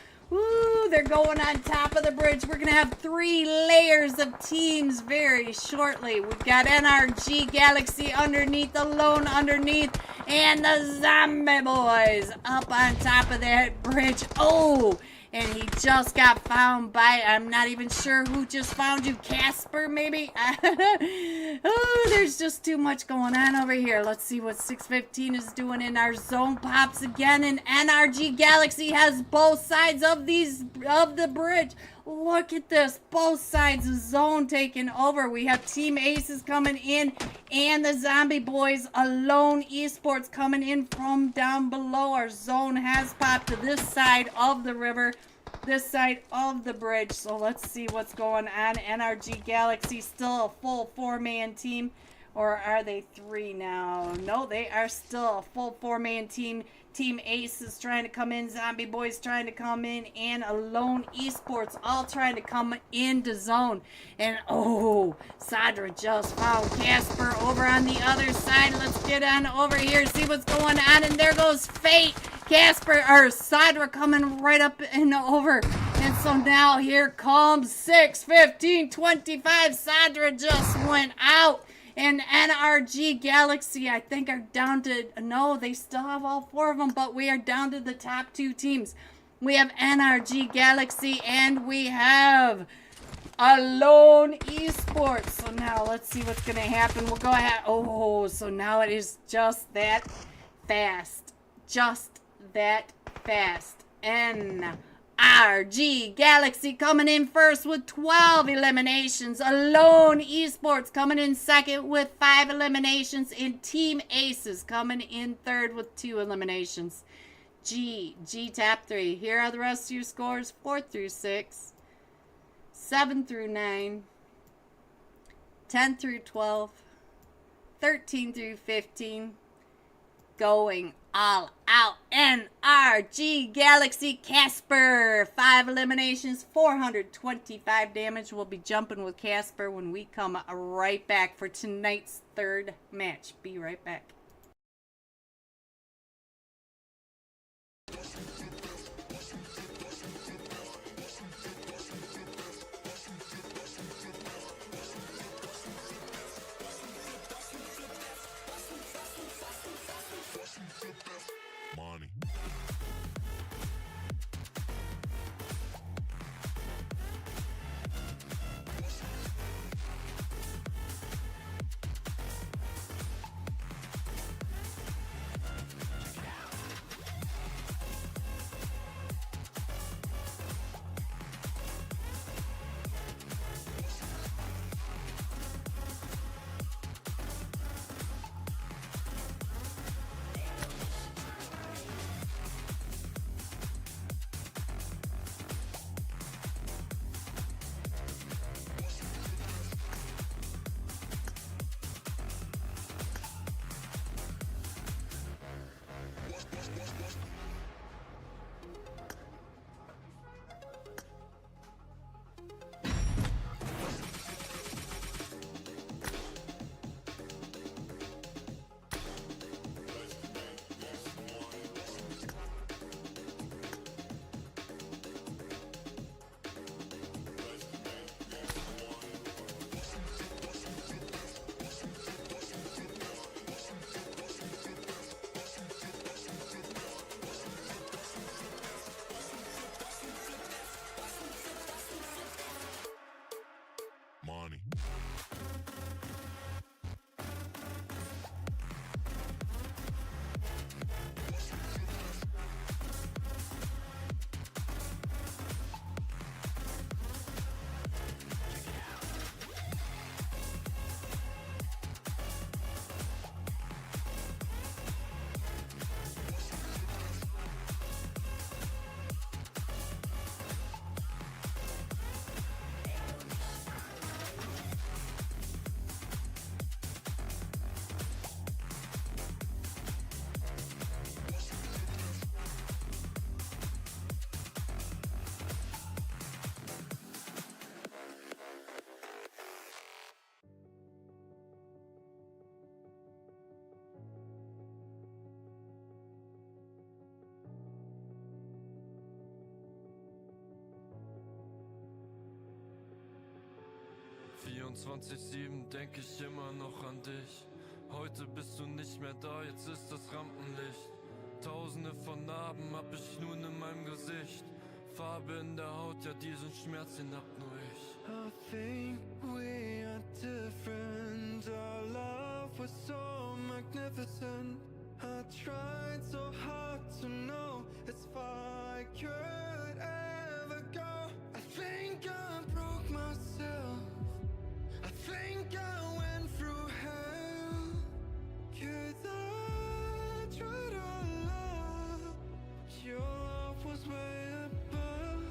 they're going on top of the bridge. We're going to have 3 layers of teams very shortly. We've got NRG Galaxy underneath, alone underneath, and the zombie boys up on top of that bridge. Oh, and he just got found by, I'm not even sure who just found you, Casper maybe? Oh, there's just too much going on over here. Let's see what 615 is doing in our zone. Pops again, and NRG Galaxy has both sides of the bridge. Look at this, both sides of zone taken over. We have Team Aces coming in, and the Zombie Boys Alone Esports coming in from down below. Our zone has popped to this side of the river, this side of the bridge. So let's see what's going on. NRG Galaxy still a full 4-man team, or are they 3 now? No, they are still a full 4-man team. Team Aces trying to come in, Zombie Boys trying to come in, and Alone Esports all trying to come into zone. And oh, Sadra just found Casper over on the other side. Let's get on over here, see what's going on. And there goes Fate. Sadra coming right up and over. And so now here comes 6, 15, 25. Sadra just went out. And NRG Galaxy, I think, are down to, no, they still have all 4 of them, but we are down to the top 2 teams. We have NRG Galaxy, and we have Alone Esports. So now let's see what's going to happen. We'll go ahead. Oh, so now it is just that fast. Just that fast. NRG Galaxy coming in first with 12 eliminations. Alone Esports coming in second with 5 eliminations. And Team Aces coming in third with 2 eliminations. G top 3. Here are the rest of your scores. 4 through 6. 7 through 9. 10 through 12. 13 through 15. Going all out. NRG Galaxy Casper. 5 eliminations, 425 damage. We'll be jumping with Casper when we come right back for tonight's 3rd match. Be right back. Money. 24/7 denk ich immer noch an dich. Heute bist du nicht mehr da, jetzt ist das Rampenlicht. Tausende von Narben hab ich nun in meinem Gesicht. Farbe in der Haut, ja diesen Schmerz, den hab nur ich. I think we are different. Our love was so magnificent. I tried so hard to know as far I could ever go. I think I broke myself. I think I went through hell. 'Cause I tried our love. Your love was way above.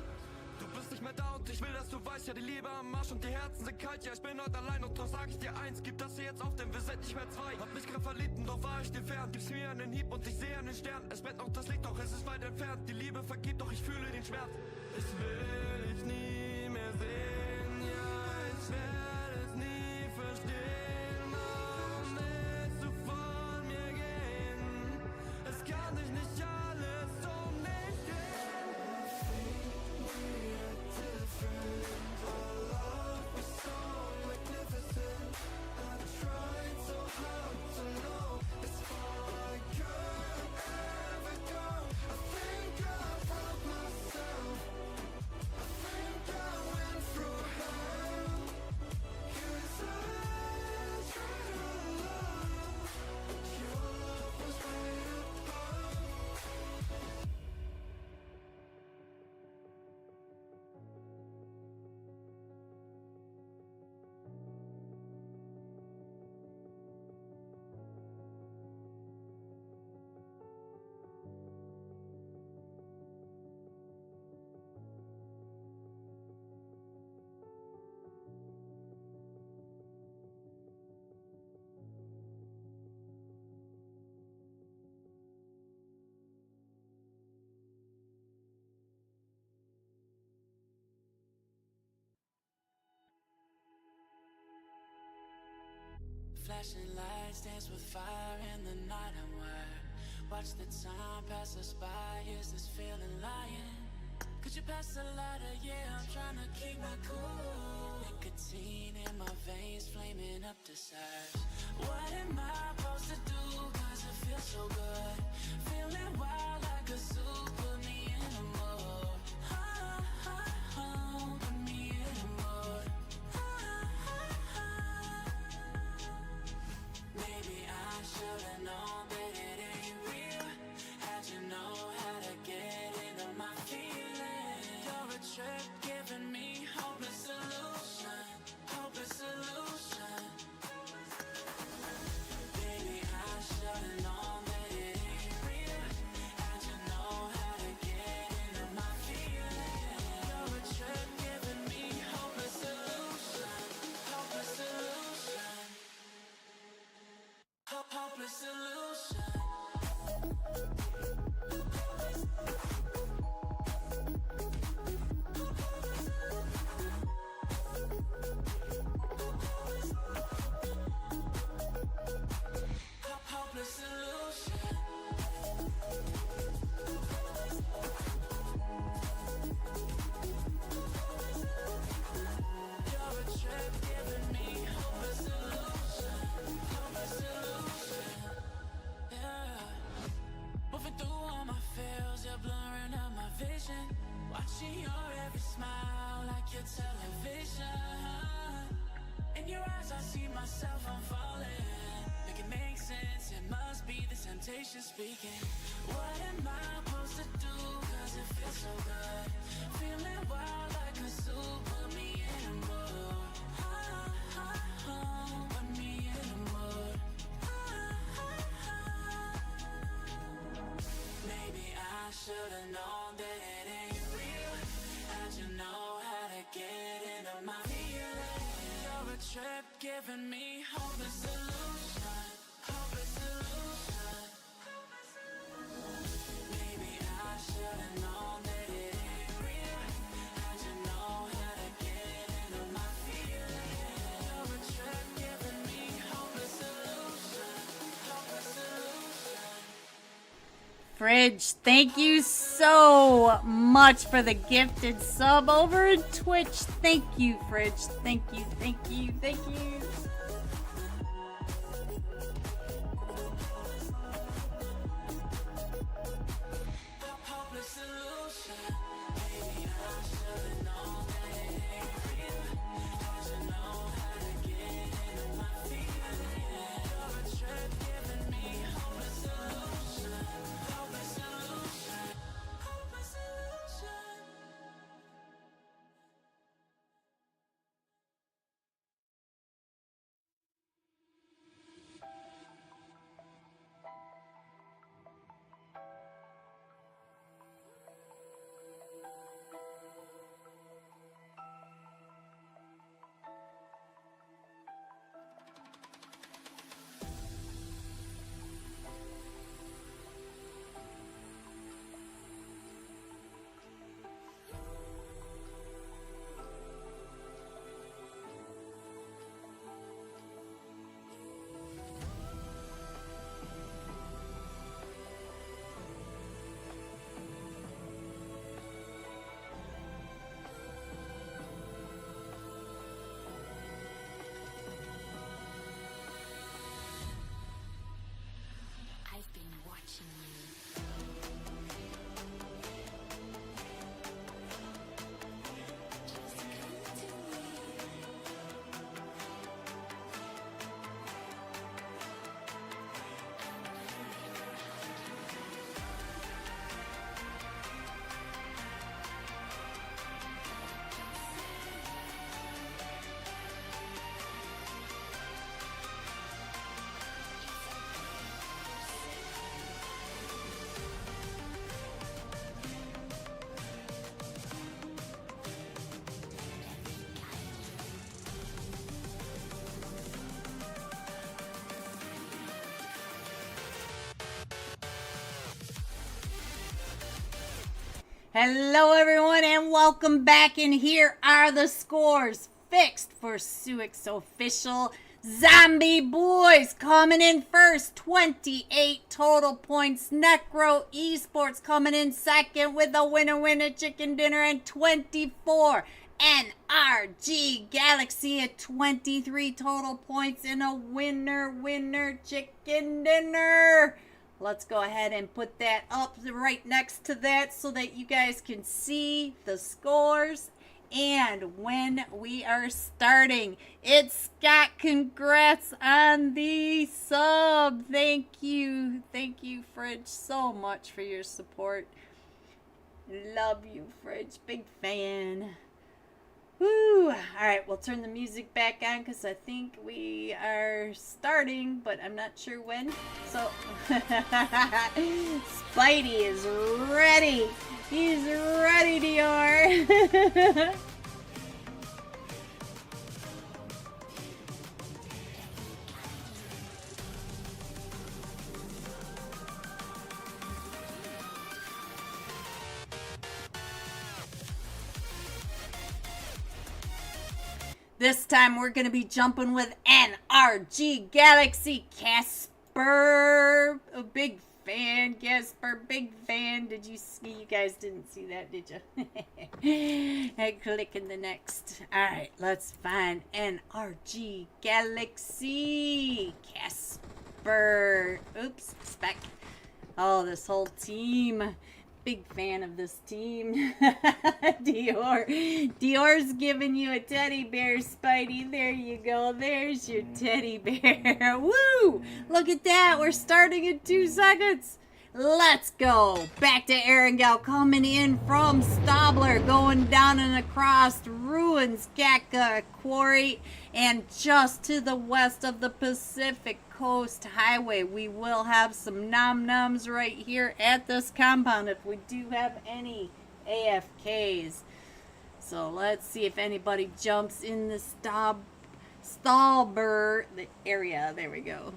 Du bist nicht mehr da und ich will, dass du weißt, ja die Liebe am Arsch und die Herzen sind kalt. Ja, ich bin heute allein und doch sag ich dir eins, gib das hier jetzt auf, denn wir sind nicht mehr zwei. Hab mich grad verliebt und doch war ich dir fern. Gib's mir einen Hieb und ich sehe einen Stern. Es brennt noch das Licht, doch es ist weit entfernt. Die Liebe vergibt, doch ich fühle den Schmerz. Ich will dich nie mehr sehen, ja, ich werde es nie verstehen. Warum willst du von mir gehen? Es kann dich nicht alles um mich gehen. We are different. Our love was so magnificent. I tried so hard to know as far I could ever go. I think I broke myself. I think I went through hell. 'Cause I tried our love. Your love was way above. Flashing lights dance with fire in the night and wire. Watch the time pass us by, is this feeling lying? Could you pass the lighter? Yeah, I'm trying to keep my cool. Nicotine in my veins, flaming up desires. What am I supposed to do? 'Cause it feels so good. Feeling wild like a zoo, put me in a mood. Put me in a mood. Maybe I should've known that it ain't real. How'd you know how to get into my feelings? You're a trip giving me hopeless solution. Hopeless solution. Baby, I should've known that it ain't real. How'd you know how to get into my feelings? You're a trip giving me hopeless solution. Hopeless solution. Hopeless solution. Hopeless solution. You're a trip giving me hopeless solution. Hopeless solution. Yeah. Moving through all my feels, you're blurring out my vision. Watching your every smile like your television. In your eyes I see myself, I'm falling. Make it make sense, it must be the temptation speaking. What am I supposed to do? 'Cause it feels so good. Feeling wild like a zoo, put me in a mood. Put me in a mood. Maybe I should've known that it ain't real. How'd you know how to get into my feelings? You're a trip giving me hopeless solution. Hopeless solution. Maybe I should've known that it ain't real. How'd you know how to get into my Fridge, thank you so much for the gifted sub over in Twitch. Thank you, Fridge. Thank you, thank you, thank you. Hopeless solution. Maybe I should've known that it ain't real. I should know how to get into my feelings. You're a trip giving me hopeless solution. Hopeless solution. Hopeless solution. I've been watching you. Just come to me. Hello, everyone, and welcome back. And here are the scores fixed for Suic's official. Zombie Boys coming in first, 28 total points. Necro Esports coming in second with a winner chicken dinner and 24. NRG Galaxy at 23 total points and a winner chicken dinner. Let's go ahead and put that up right next to that so that you guys can see the scores and when we are starting. It's Scott. Congrats on the sub. Thank you, Fridge, so much for your support. Love you, Fridge. Big fan. Woo! Alright, we'll turn the music back on because I think we are starting, but I'm not sure when. So, Spidey is ready. He's ready, Dior. This time we're going to be jumping with NRG Galaxy. Casper, a big fan. Casper, big fan. Did you see? You guys didn't see that, did you? I click in the next. All right, let's find NRG Galaxy. Casper. Oops, spec. Oh, this whole team. Big fan of this team. Dior's giving you a teddy bear, Spidey. There you go. There's your teddy bear. Woo! Look at that. We're starting in 2 seconds. Let's go. Back to Erangel coming in from Stabler, going down and across Ruins, Gaka Quarry, and just to the west of the Pacific Coast Highway. We will have some nom-noms right here at this compound if we do have any AFKs. So let's see if anybody jumps in the Stabler area. There we go.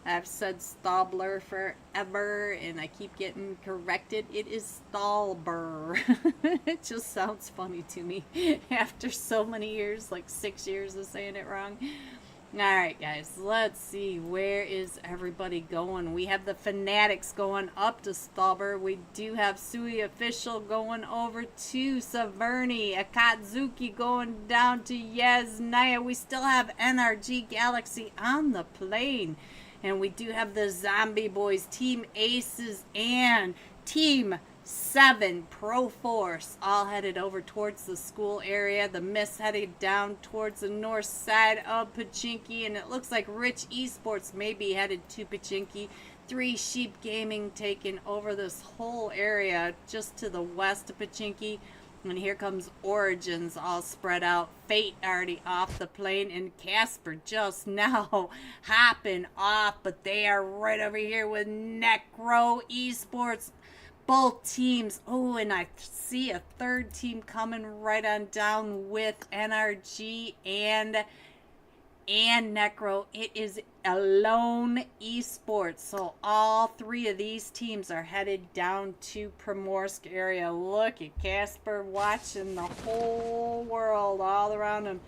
I've said Stabler forever, and I keep getting corrected. It is Stalber. It just sounds funny to me after so many years, like 6 years of saying it wrong. All right, guys, let's see. Where is everybody going? We have the Fanatics going up to Stubber. We do have Sui Official going over to Saverni. Akatsuki going down to Yasnaya. We still have NRG Galaxy on the plane. And we do have the Zombie Boys, Team Aces, and Team 7 Pro Force all headed over towards the school area. The Mist headed down towards the north side of Pachinki, and it looks like Rich Esports may be headed to Pachinki. 3 Sheep Gaming taking over this whole area just to the west of Pachinki. And here comes Origins all spread out. Fate already off the plane, and Casper just now hopping off, but they are right over here with Necro Esports. Both teams. Oh, and I see a third team coming right on down with NRG and Necro. It is Alone Esports. So all 3 of these teams are headed down to Primorsk area. Look at Casper watching the whole world all around him.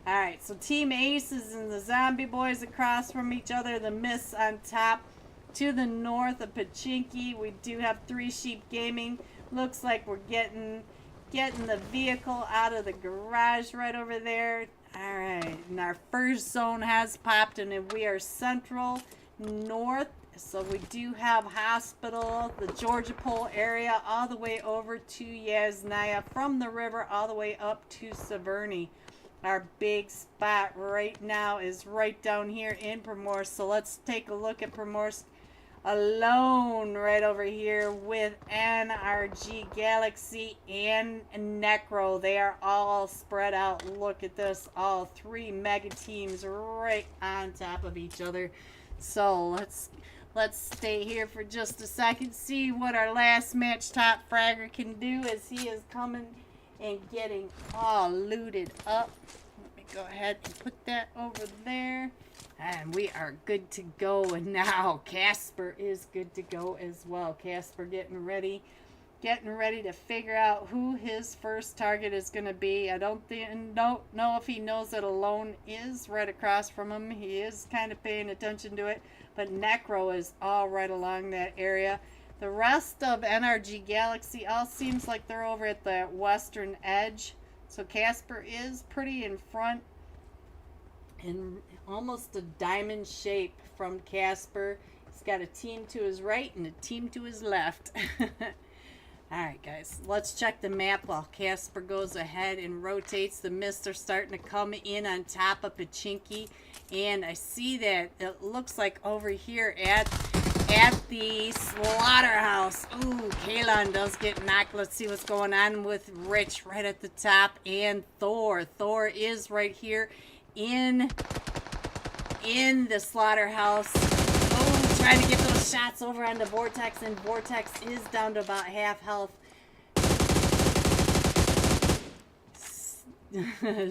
All right, so Team Aces and the Zombie Boys across from each other. The Mists on top. To the north of Pachinki, we do have 3 Sheep Gaming. Looks like we're getting the vehicle out of the garage right over there. All right, and our first zone has popped, and we are central north. So we do have Hospital, the Georgia Pole area, all the way over to Yasnaya, from the river all the way up to Saverni. Our big spot right now is right down here in Primorsk. So let's take a look at Primorsk. Alone right over here with NRG Galaxy and Necro. They are all spread out. Look at this. All 3 mega teams right on top of each other. So let's stay here for just a second. See what our last match top fragger can do as he is coming and getting all looted up. Let me go ahead and put that over there. And we are good to go. And now Casper is good to go as well. Casper getting ready to figure out who his first target is going to be. I don't know if he knows that Alone is right across from him. He is kind of paying attention to it. But Necro is all right along that area. The rest of NRG Galaxy all seems like they're over at the western edge. So Casper is pretty in front. In almost a diamond shape from Casper. He's got a team to his right and a team to his left. Alright guys, let's check the map while Casper goes ahead and rotates. The Mists are starting to come in on top of Pachinki. And I see that it looks like over here at the slaughterhouse. Ooh, Kalon does get knocked. Let's see what's going on with Rich right at the top. And Thor. Thor is right here in the slaughterhouse. Oh, trying to get those shots over onto Vortex, and Vortex is down to about half health.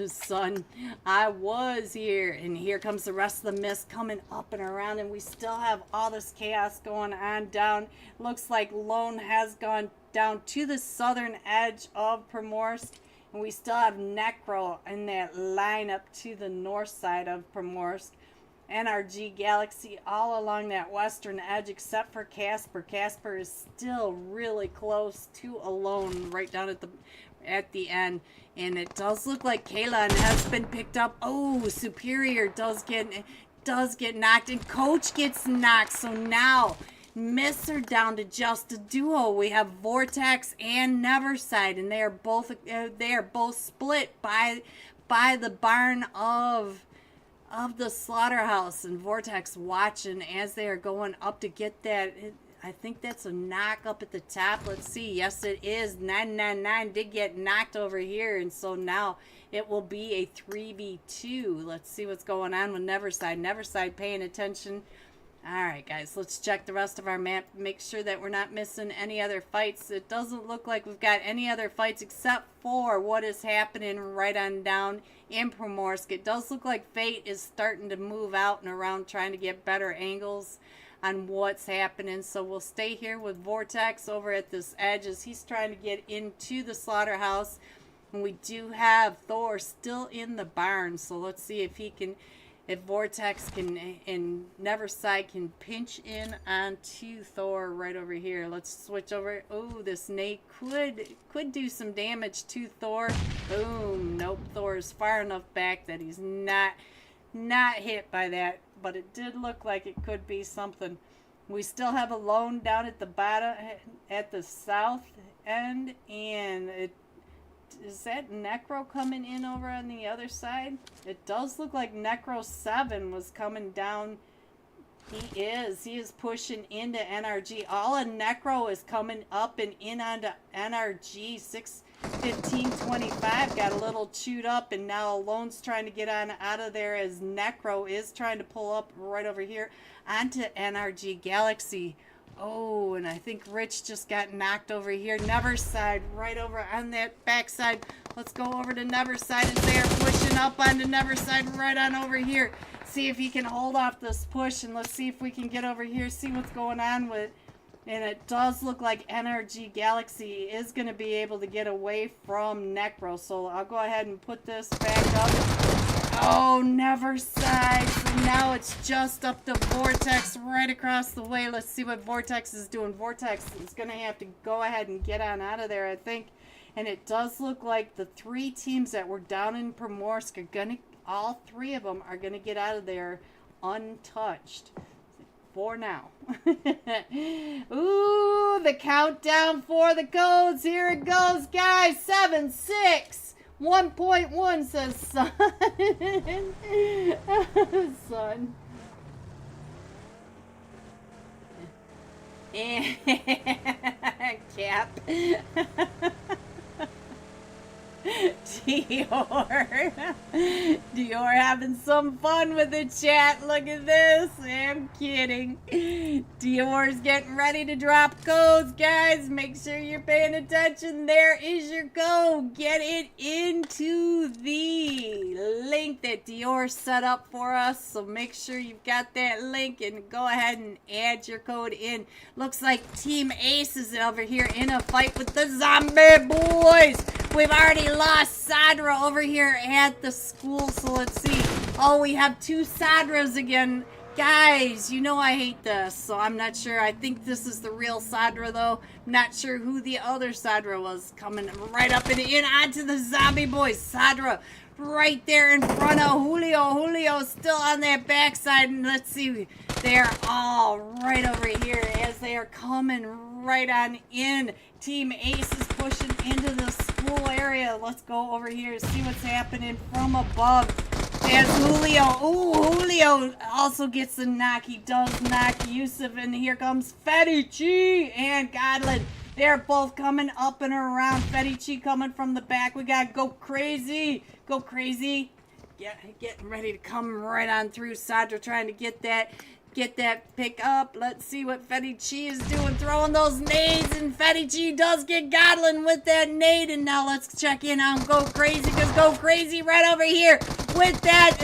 Son, I was here, and here comes the rest of the Mist coming up and around, and we still have all this chaos going on down. Looks like Lone has gone down to the southern edge of Primorsk. And we still have Necro in that line up to the north side of Primorsk. NRG Galaxy all along that western edge except for Casper. Casper is still really close to Alone right down at the end. And it does look like Kalon has been picked up. Oh, Superior does get knocked, and Coach gets knocked. So now Mists are down to just a duo. We have Vortex and Neverside, and they are both split by the barn of the slaughterhouse, and Vortex watching as they are going up to get that. I think that's a knock up at the top. Let's see. Yes, it is. 999 did get knocked over here, and so now it will be a 3v2. Let's see what's going on with Neverside. Neverside paying attention. Alright guys, let's check the rest of our map, make sure that we're not missing any other fights. It doesn't look like we've got any other fights except for what is happening right on down in Primorsk. It does look like Fate is starting to move out and around, trying to get better angles on what's happening. So we'll stay here with Vortex over at this edge as he's trying to get into the slaughterhouse. And we do have Thor still in the barn, so let's see if he can if Vortex can and Neverside can pinch in onto Thor right over here. Let's switch over. Oh, this nade could do some damage to Thor. Boom. Nope. Thor is far enough back that he's not hit by that, but it did look like it could be something. We still have a lone down at the bottom, at the south end, and is that Necro coming in over on the other side? It does look like Necro 7 was coming down. He is pushing into NRG. All of Necro is coming up and in onto NRG. 6:15:25 got a little chewed up, and now Alone's trying to get on out of there as Necro is trying to pull up right over here onto NRG Galaxy. Oh, and I think Rich just got knocked over here. Neverside right over on that backside. Let's go over to Neverside, and they are pushing up onto Neverside right on over here. See if he can hold off this push, and let's see if we can get over here, see what's going on with. And it does look like NRG Galaxy is going to be able to get away from Necro. So I'll go ahead and put this back up. Oh, Neverside. So now it's just up to Vortex right across the way. Let's see what Vortex is doing. Vortex is going to have to go ahead and get on out of there, I think. And it does look like the 3 teams that were down in Primorsk are going to, all 3 of them are going to get out of there untouched. For now. Ooh, the countdown for the codes. Here it goes, guys. 7, 6, 1.1 says Sun. Sun. And Cap. Dior having some fun with the chat. Look at this. I'm kidding. Dior's getting ready to drop codes, guys. Make sure you're paying attention. There is your code. Get it into the link that Dior set up for us. So make sure you've got that link and go ahead and add your code in. Looks like Team Ace is over here in a fight with the Zombie Boys. We've already lost Sadra over here at the school, so let's see. Oh, we have 2 Sadras again. Guys, you know I hate this, so I'm not sure. I think this is the real Sadra, though. I'm not sure who the other Sadra was coming right up and in onto the Zombie Boys. Sadra right there in front of Julio. Julio's still on that backside, and let's see. They're all right over here as they are coming right on in. Team Ace is pushing into the school area. Let's go over here and see what's happening from above. There's Julio. Ooh, Julio also gets the knock. He does knock Yusuf, and here comes Fedici and Godlin. They're both coming up and around. Fedici coming from the back. We got Go Crazy. Go Crazy. Getting ready to come right on through. Sadra trying to get that pick up. Let's see what Fedici is doing. Throwing those nades, and Fedici does get Godlin with that nade. And now let's check in on Go Crazy, because Go Crazy right over here with that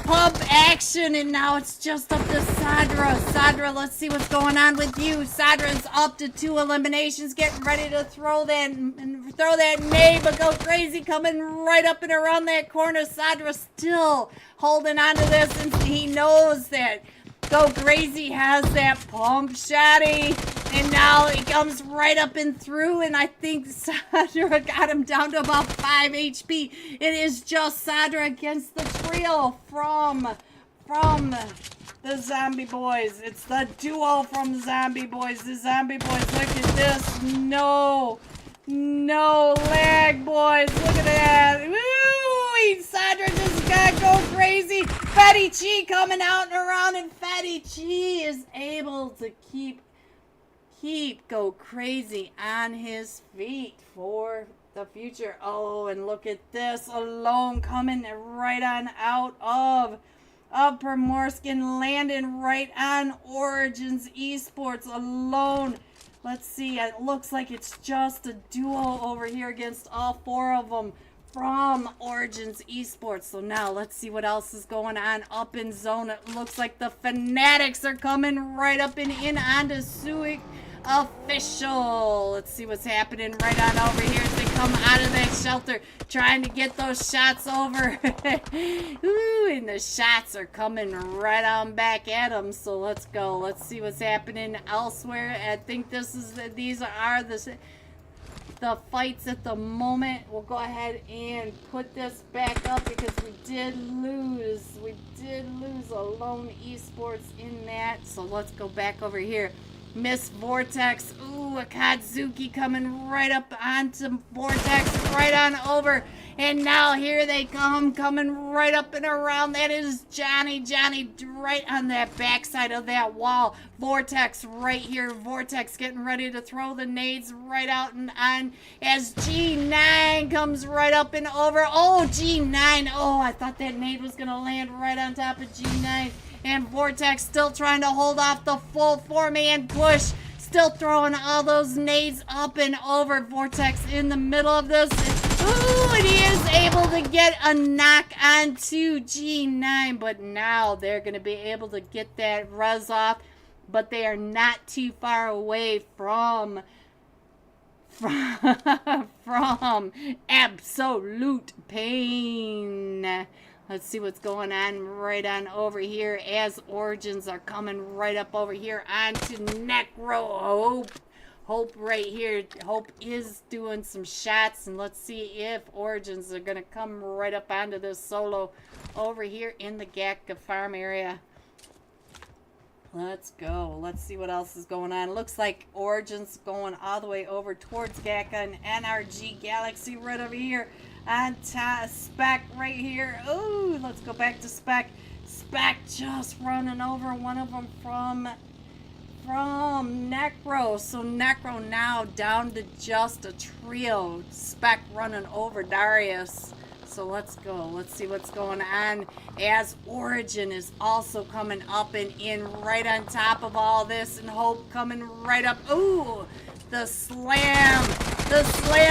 pump action. And now it's just up to Sadra. Sadra, let's see what's going on with you. Sadra's up to 2 eliminations, getting ready to throw that nade, but Go Crazy coming right up and around that corner. Sadra still holding on to this, and he knows that Go Crazy has that pump shotty, and now he comes right up and through, and I think Sadra got him down to about 5 HP. It is just Sadra against the trio from the Zombie Boys. It's the duo from Zombie Boys. The Zombie Boys, look at this. No lag, boys. Look at that. Woo! Sadra just got Go Crazy. Fedici coming out and around, and Fedici is able to keep Go Crazy on his feet for the future. Oh, and look at this. Alone coming right on out of Primorsk and landing right on Origins Esports. Alone. Let's see. It looks like it's just a duo over here against all 4 of them from Origins Esports. So now let's see what else is going on up in zone. It looks like the Fanatics are coming right up and in onto Suic Official. Let's see what's happening right on over here as they come out of that shelter, trying to get those shots over. Ooh, and the shots are coming right on back at them. So let's go. Let's see what's happening elsewhere. I think these are the fights at the moment. We'll go ahead and put this back up because we did lose. We did lose a lone esports in that. So let's go back over here. Miss Vortex. Ooh, Akatsuki coming right up onto Vortex, right on over. And now here they come, coming right up and around. That is Johnny. Johnny right on that backside of that wall. Vortex right here. Vortex getting ready to throw the nades right out and on as G9 comes right up and over. Oh, G9. Oh, I thought that nade was going to land right on top of G9. And Vortex still trying to hold off the full four-man push. Still throwing all those nades up and over. Vortex in the middle of this. Ooh, and he is able to get a knock onto G9. But now they're going to be able to get that res off. But they are not too far away from absolute pain. Let's see what's going on right on over here as Origins are coming right up over here onto Necro. Hope right here. Hope is doing some shots, and let's see if Origins are going to come right up onto this solo over here in the Gatka farm area. Let's go. Let's see what else is going on. Looks like Origins going all the way over towards Gatka and NRG Galaxy right over here. On top, Spec right here. Ooh, let's go back to Spec. Spec just running over one of them from Necro. So Necro now down to just a trio. Spec running over Darius. So let's go. Let's see what's going on as Origin is also coming up and in right on top of all this, and Hope coming right up. Ooh, the slam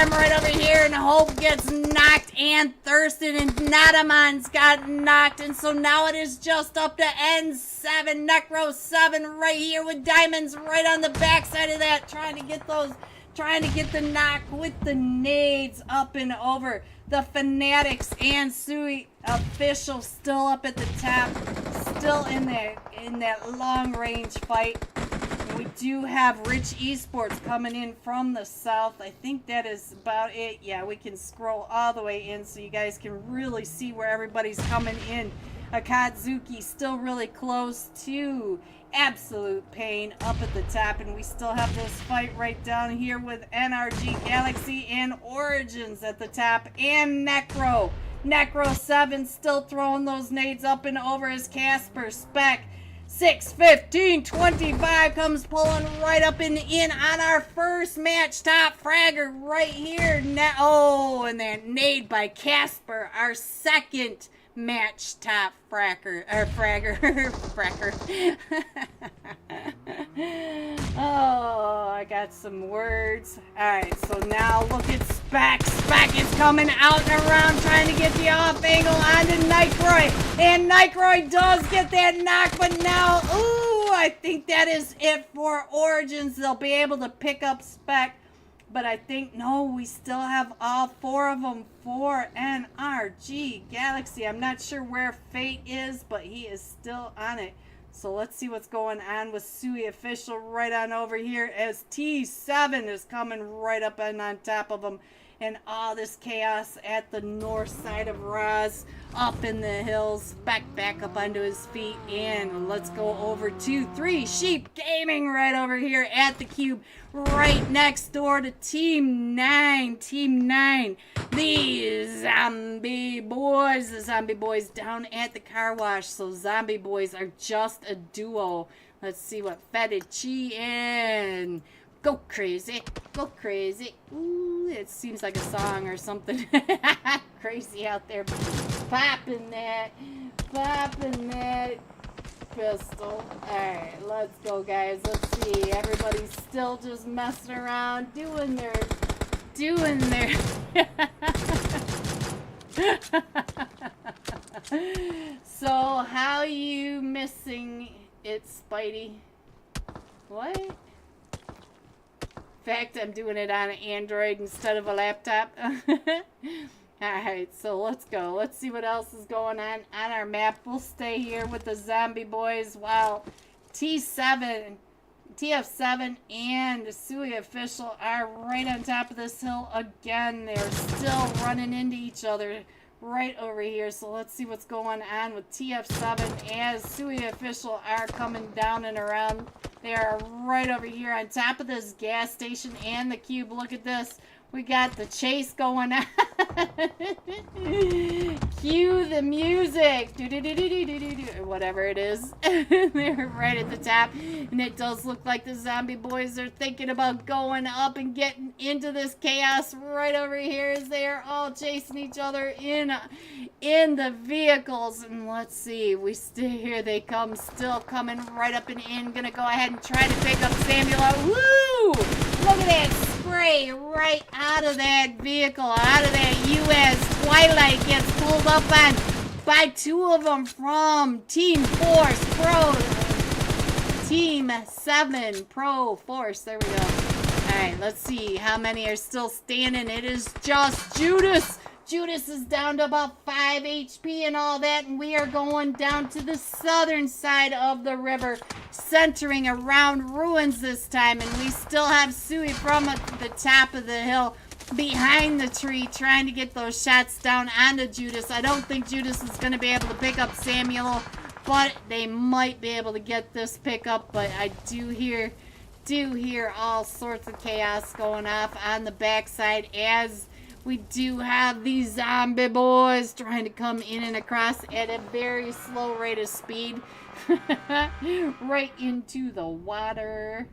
right over here, and Hope gets knocked, and Thurston and Nataman's got knocked, and so now it is just up to N7, Necro 7 right here with Diamonds right on the backside of that, trying to get the knock with the nades up and over. The Fanatics and Sui official still up at the top, still in that long range fight. We do have Rich Esports coming in from the south. I think that is about it. Yeah, we can scroll all the way in so you guys can really see where everybody's coming in. Akatsuki still really close to Absolute Pain up at the top, and we still have this fight right down here with NRG Galaxy and Origins at the top, and Necro 7 still throwing those nades up and over as Casper. Spec 6-15-25 comes pulling right up and in on our first match. Top fragger right here. Oh, and that nade by Casper, our second match top fragger. Oh, I got some words. Alright, so now look at Spec. Spec is coming out and around trying to get the off angle onto Nightcroy. And Nightcroy does get that knock, but now, ooh, I think that is it for Origins. They'll be able to pick up Spec. But I think, no, we still have all four of them for NRG Galaxy. I'm not sure where Fate is, but he is still on it. So let's see what's going on with Sui Official right on over here as T7 is coming right up and on top of him. And all this chaos at the north side of Raz, up in the hills, back up onto his feet, and let's go over to 3 Sheep Gaming right over here at the cube, right next door to Team 9. Team 9, the Zombie Boys down at the car wash. So Zombie Boys are just a duo. Let's see what Fettuccine and Go Crazy. Ooh, it seems like a song or something. Crazy out there. Popping that pistol. Alright, let's go, guys. Let's see. Everybody's still just messing around, doing their So, how you missing it, Spidey? What? fact, I'm doing it on an Android instead of a laptop. Alright, so let's go. Let's see what else is going on our map. We'll stay here with the zombie boys while TF7 and Sui Official are right on top of this hill again. They're still running into each other right over here. So let's see what's going on with TF7 as Sui Official are coming down and around. They are right over here on top of this gas station and the cube. Look at this. We got the chase going on. Cue the music. Whatever it is. They're right at the top. And it does look like the zombie boys are thinking about going up and getting into this chaos right over here as they are all chasing each other in the vehicles. And let's see. We stay here. They come. Still coming right up and in. Gonna go ahead and try to pick up Samuel. Woo! Look at that spray right out of that vehicle, out of that US Twilight gets pulled up on by two of them from Team Force Pro. Team 7 Pro Force. There we go. Alright, let's see how many are still standing. It is just Judas. Judas is down to about 5 HP and all that, and we are going down to the southern side of the river, centering around ruins this time, and we still have Sui from the top of the hill behind the tree trying to get those shots down onto Judas. I don't think Judas is going to be able to pick up Samuel, but they might be able to get this pickup. But I do hear all sorts of chaos going off on the backside as we do have these zombie boys trying to come in and across at a very slow rate of speed. Right into the water.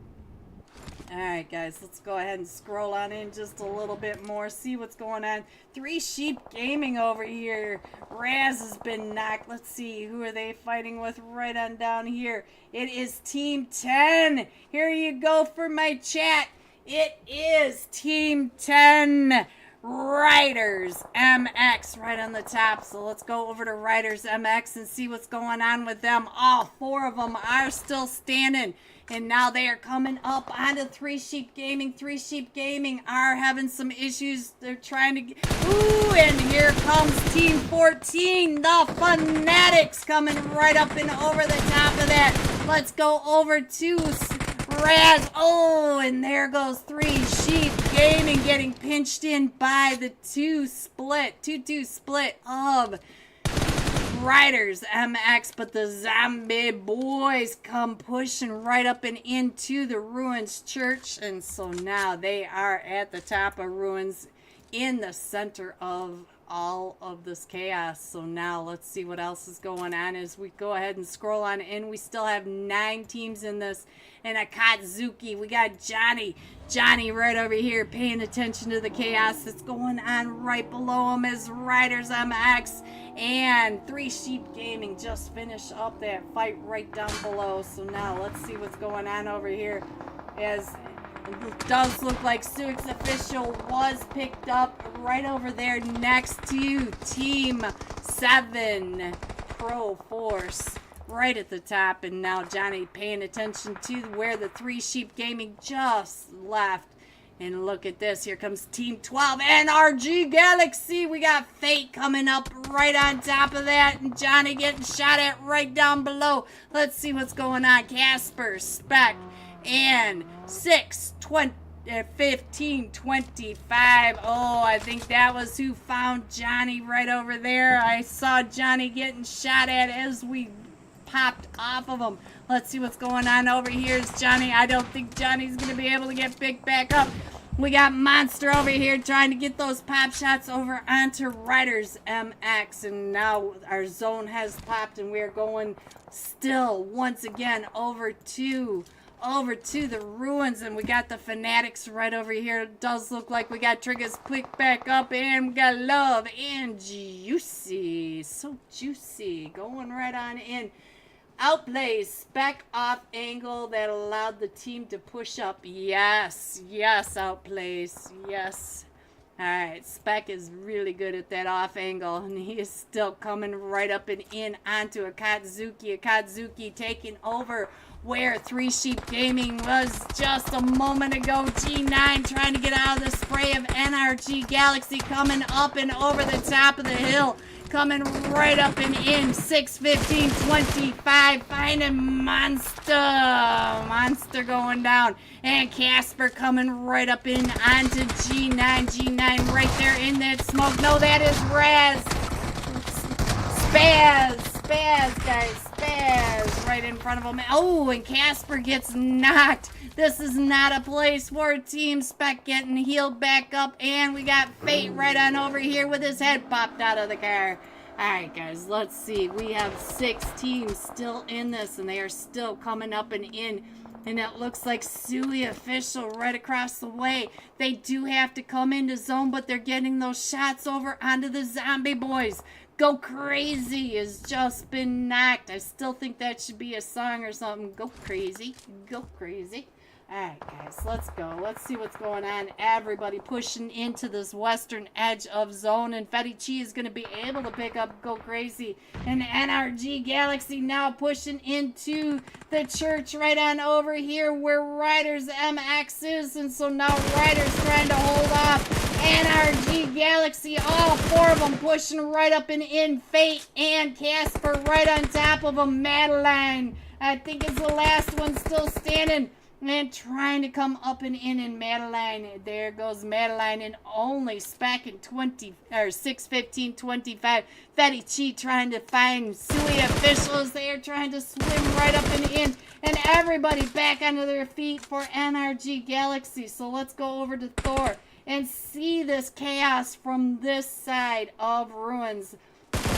Alright guys, let's go ahead and scroll on in just a little bit more. See what's going on. 3 Sheep Gaming over here. Raz has been knocked. Let's see, who are they fighting with right on down here? It is Team 10. Here you go for my chat. It is Team 10. Riders MX right on the top. So let's go over to Riders MX and see what's going on with them. All 4 of them are still standing. And now they are coming up onto 3 Sheep Gaming. 3 Sheep Gaming are having some issues. They're trying to get... Ooh, and here comes Team 14. The Fanatics coming right up and over the top of that. Let's go over to Raz. Oh, and there goes 3 Sheep Gaming getting pinched in by the 2-2 split of Riders MX, but the zombie boys come pushing right up and into the Ruins Church, and so now they are at the top of Ruins in the center of all of this chaos. So now let's see what else is going on as we go ahead and scroll on in. We still have 9 teams in this, and Akatsuki. We got Johnny right over here paying attention to the chaos that's going on right below him as Riders MX and 3 Sheep Gaming just finished up that fight right down below. So now let's see what's going on over here as it does look like Suix Official was picked up right over there next to Team 7 Pro Force right at the top. And now Johnny paying attention to where the 3 Sheep Gaming just left. And look at this. Here comes Team 12 and RG Galaxy. We got Fate coming up right on top of that. And Johnny getting shot at right down below. Let's see what's going on. Casper, Spec, and 1525. Oh, I think that was who found Johnny right over there. I saw Johnny getting shot at as we popped off of him. Let's see what's going on over here. Is Johnny? I don't think Johnny's going to be able to get picked back up. We got Monster over here trying to get those pop shots over onto Riders MX. And now our zone has popped and we're going still once again over to the Ruins, and we got the Fanatics right over here. It does look like we got Triggers picked back up, and we got Love and Juicy. So juicy. Going right on in. Outplays, Spec off angle that allowed the team to push up. Yes, outplays. Yes. All right, Speck is really good at that off angle, and he is still coming right up and in onto Akatsuki. Akatsuki taking over where Three Sheep Gaming was just a moment ago. G9 trying to get out of the spray of NRG Galaxy, coming up and over the top of the hill. Coming right up and in, 6:15:25, finding Monster going down, and Casper coming right up in onto G9, G9 right there in that smoke. No, that is Raz, Spaz, guys, Spaz, right in front of him. Oh, and Casper gets knocked. This is not a place for Team Spec getting healed back up. And we got Fate right on over here with his head popped out of the car. Alright, guys, let's see. We have 6 teams still in this, and they are still coming up and in. And it looks like Sui Official right across the way. They do have to come into zone, but they're getting those shots over onto the Zombie Boys. Go Crazy has just been knocked. I still think that should be a song or something. Go Crazy. Go Crazy. Alright, guys, let's go. Let's see what's going on. Everybody pushing into this western edge of zone. And Fetty is going to be able to pick up Go Crazy. And NRG Galaxy now pushing into the church right on over here where Riders MX is. And so now Riders trying to hold off NRG Galaxy. All 4 of them pushing right up and in. Fate and Casper right on top of them. Madeline, I think, is the last one still standing. And trying to come up and in, and Madeline, there goes Madeline, and only Spec in 6:15:25. Fetty Chi trying to find Sui Officials. They are trying to swim right up and in, and everybody back onto their feet for NRG Galaxy. So let's go over to Thor and see this chaos from this side of Ruins.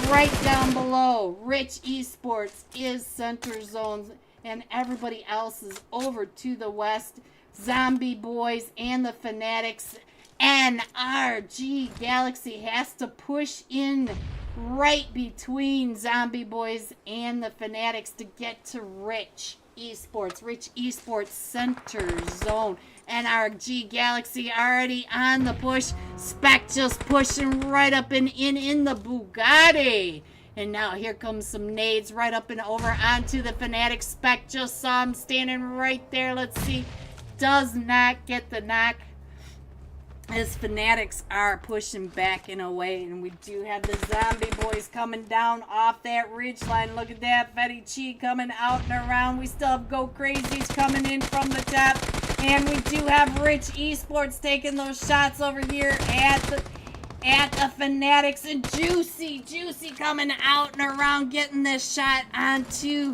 Right down below, Rich Esports is center zones, and everybody else is over to the west. Zombie Boys and the Fanatics. NRG Galaxy has to push in right between Zombie Boys and the Fanatics to get to Rich Esports center zone. NRG Galaxy already on the push. Spec just pushing right up and in the Bugatti. And now here comes some nades right up and over onto the Fanatic. Spec just saw him standing right there. Let's see. Does not get the knock. His Fanatics are pushing back and away. And we do have the Zombie Boys coming down off that ridge line. Look at that. Fetty Chi coming out and around. We still have Go Crazies coming in from the top. And we do have Rich Esports taking those shots over here at the Fanatics, and Juicy coming out and around getting this shot onto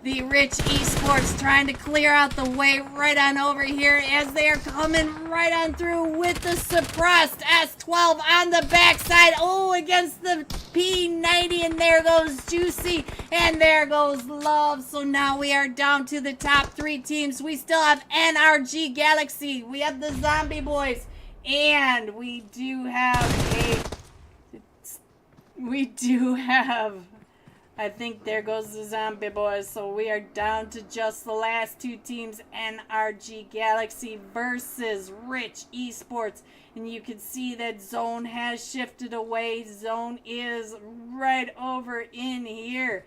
the Rich Esports, trying to clear out the way right on over here as they are coming right on through with the suppressed S12 on the backside. Oh, against the P90, and there goes Juicy, and there goes Love. So now we are down to the top 3 teams. We still have NRG Galaxy, we have the Zombie Boys, and we do have, I think there goes the Zombie Boys. So we are down to just the last 2 teams, NRG Galaxy versus Rich Esports. And you can see that Zone has shifted away. Zone is right over in here.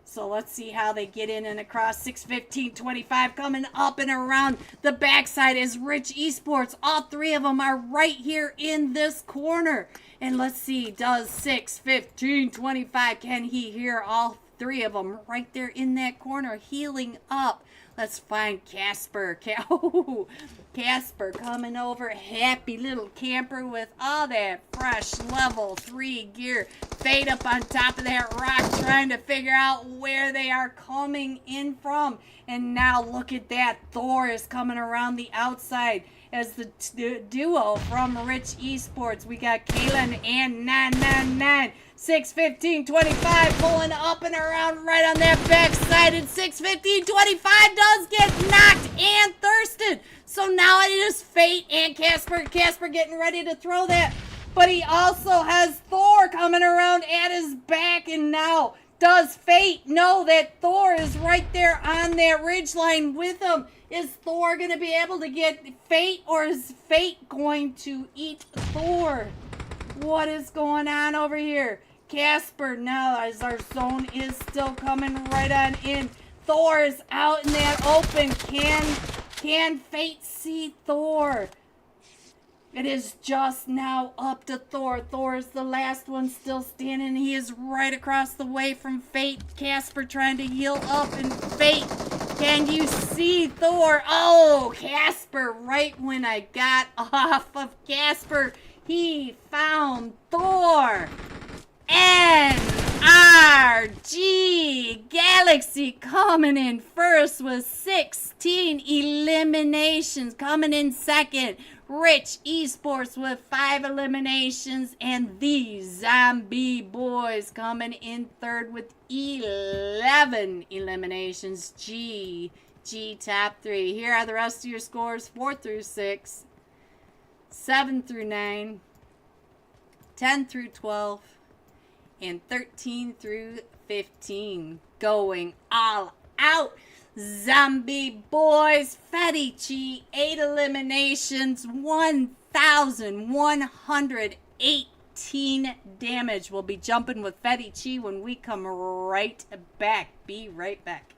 So let's see how they get in and across. 6:15:25 coming up and around the backside is Rich Esports. All 3 of them are right here in this corner. And let's see, does 6:15:25, can he hear all 3 of them right there in that corner healing up? Let's find Casper. Casper coming over, happy little camper with all that fresh level 3 gear. Fade up on top of that rock, trying to figure out where they are coming in from. And now look at that, Thor is coming around the outside as the duo from Rich Esports. We got Kaylin and 999. 6:15:25 pulling up and around right on that backside, and 6:15:25 does get knocked and thirsted. So now it is Fate and Casper. Casper getting ready to throw that, but he also has Thor coming around at his back, and now Does Fate know that Thor is right there on that ridgeline with him? Is Thor going to be able to get Fate, or is Fate going to eat Thor? What is going on over here? Casper, now as our zone is still coming right on in. Thor is out in that open. Can Fate see Thor? It is just now up to Thor. Thor is the last one still standing. He is right across the way from Fate. Casper trying to heal up, and Fate, can you see Thor? Oh, Casper, right when I got off of Casper, he found Thor. NRG Galaxy coming in first with 16 eliminations. Coming in second, Rich Esports with 5 eliminations. And the Zombie Boys coming in third with 11 eliminations. G top 3. Here are the rest of your scores: 4 through 6, 7 through 9, 10 through 12, and 13 through 15. Going all out. Zombie Boys, Fedici, 8 eliminations, 1,118 damage. We'll be jumping with Fedici when we come right back. Be right back.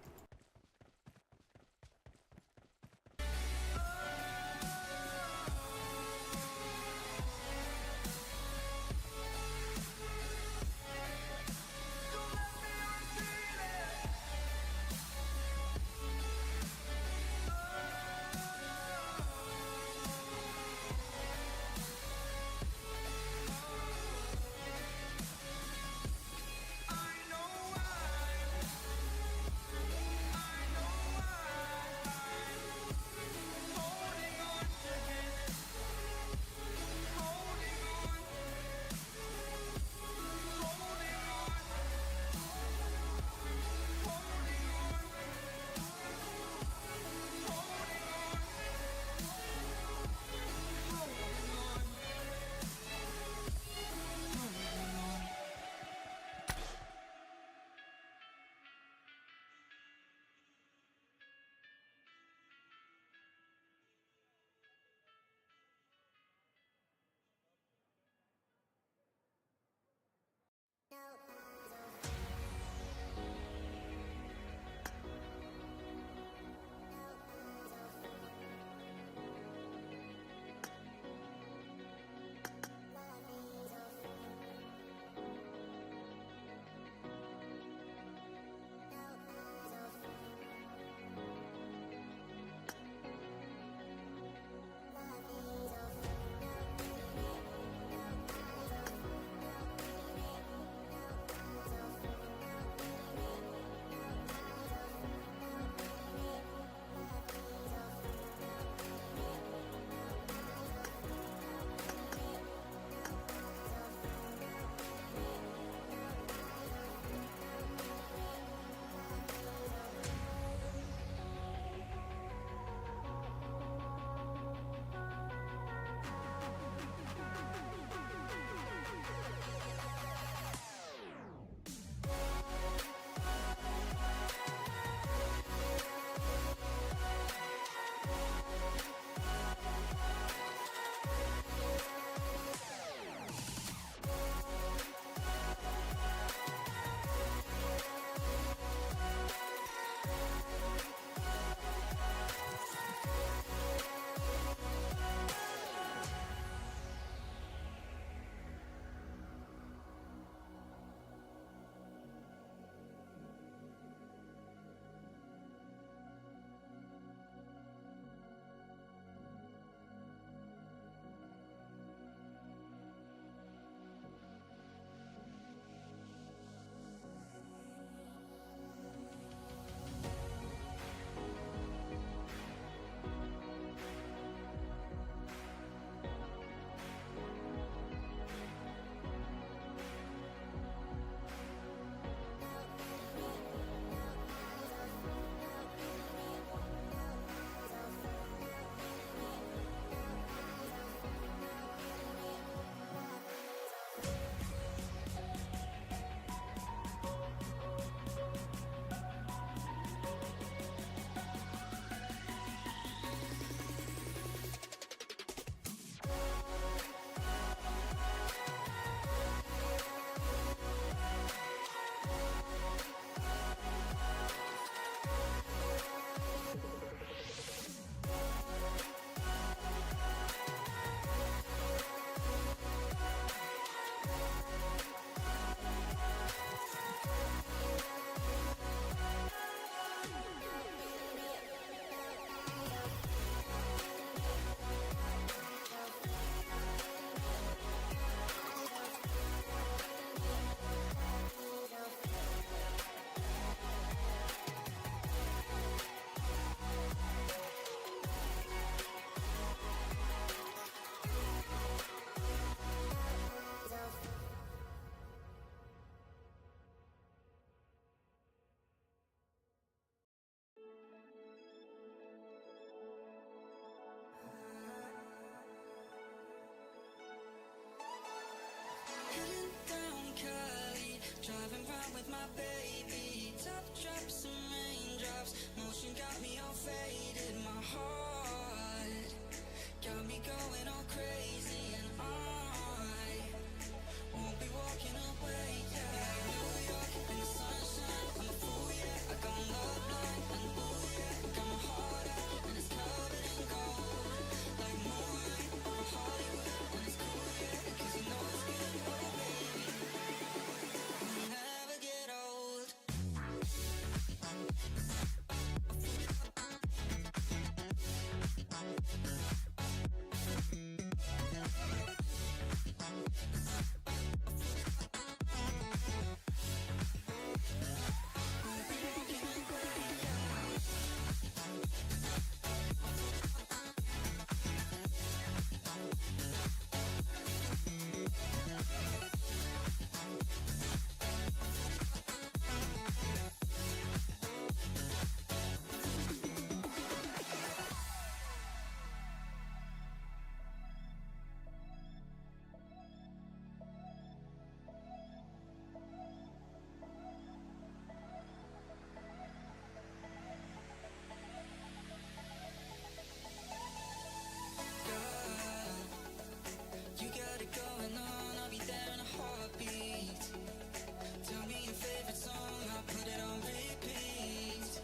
my baby. Top drops and raindrops, motion got me all faded. My heart got me going all crazy, and I won't be walking away. Yeah, New York in the sunshine, I'm a fool, yeah. I got love blind, and ooh yeah, got my heart out and it's covered in gold, like moonlight over Hollywood, and it's cool, yeah, 'cause you know it's good, oh baby, we'll never get old. You got it going on, I'll be there in a heartbeat. Tell me your favorite song, I'll put it on repeat.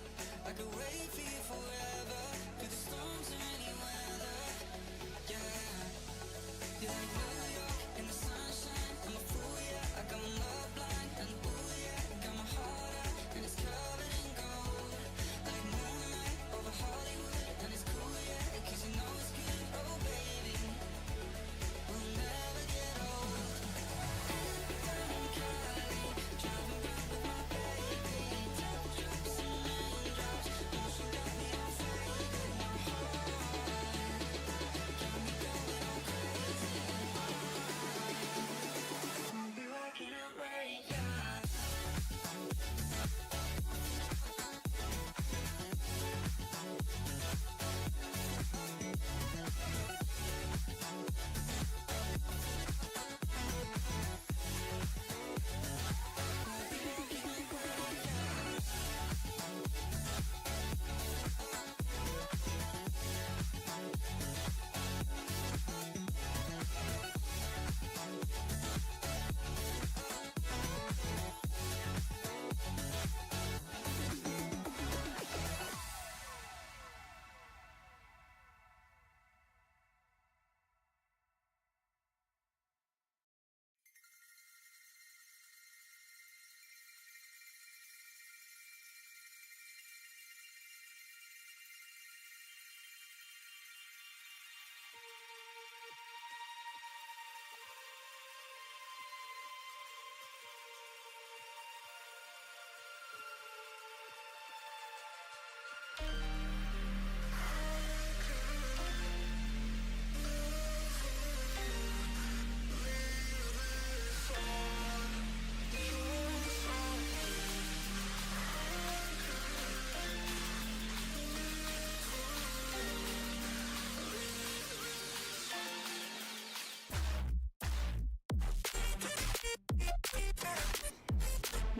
I could wait for you forever, through the storms or any weather. Yeah, you're like New York in the sunshine, I'm a fool, yeah. I got my love blind, and ooh yeah, got my heart out and it's covered in gold, like moonlight over Hollywood, and it's cool, yeah, 'cause you know it's good, oh baby, we'll never get old. Down in Cali, driving around with my baby. Top drops and raindrops, motion got me all faded. My heart got me going all crazy. Won't be walking away, yeah.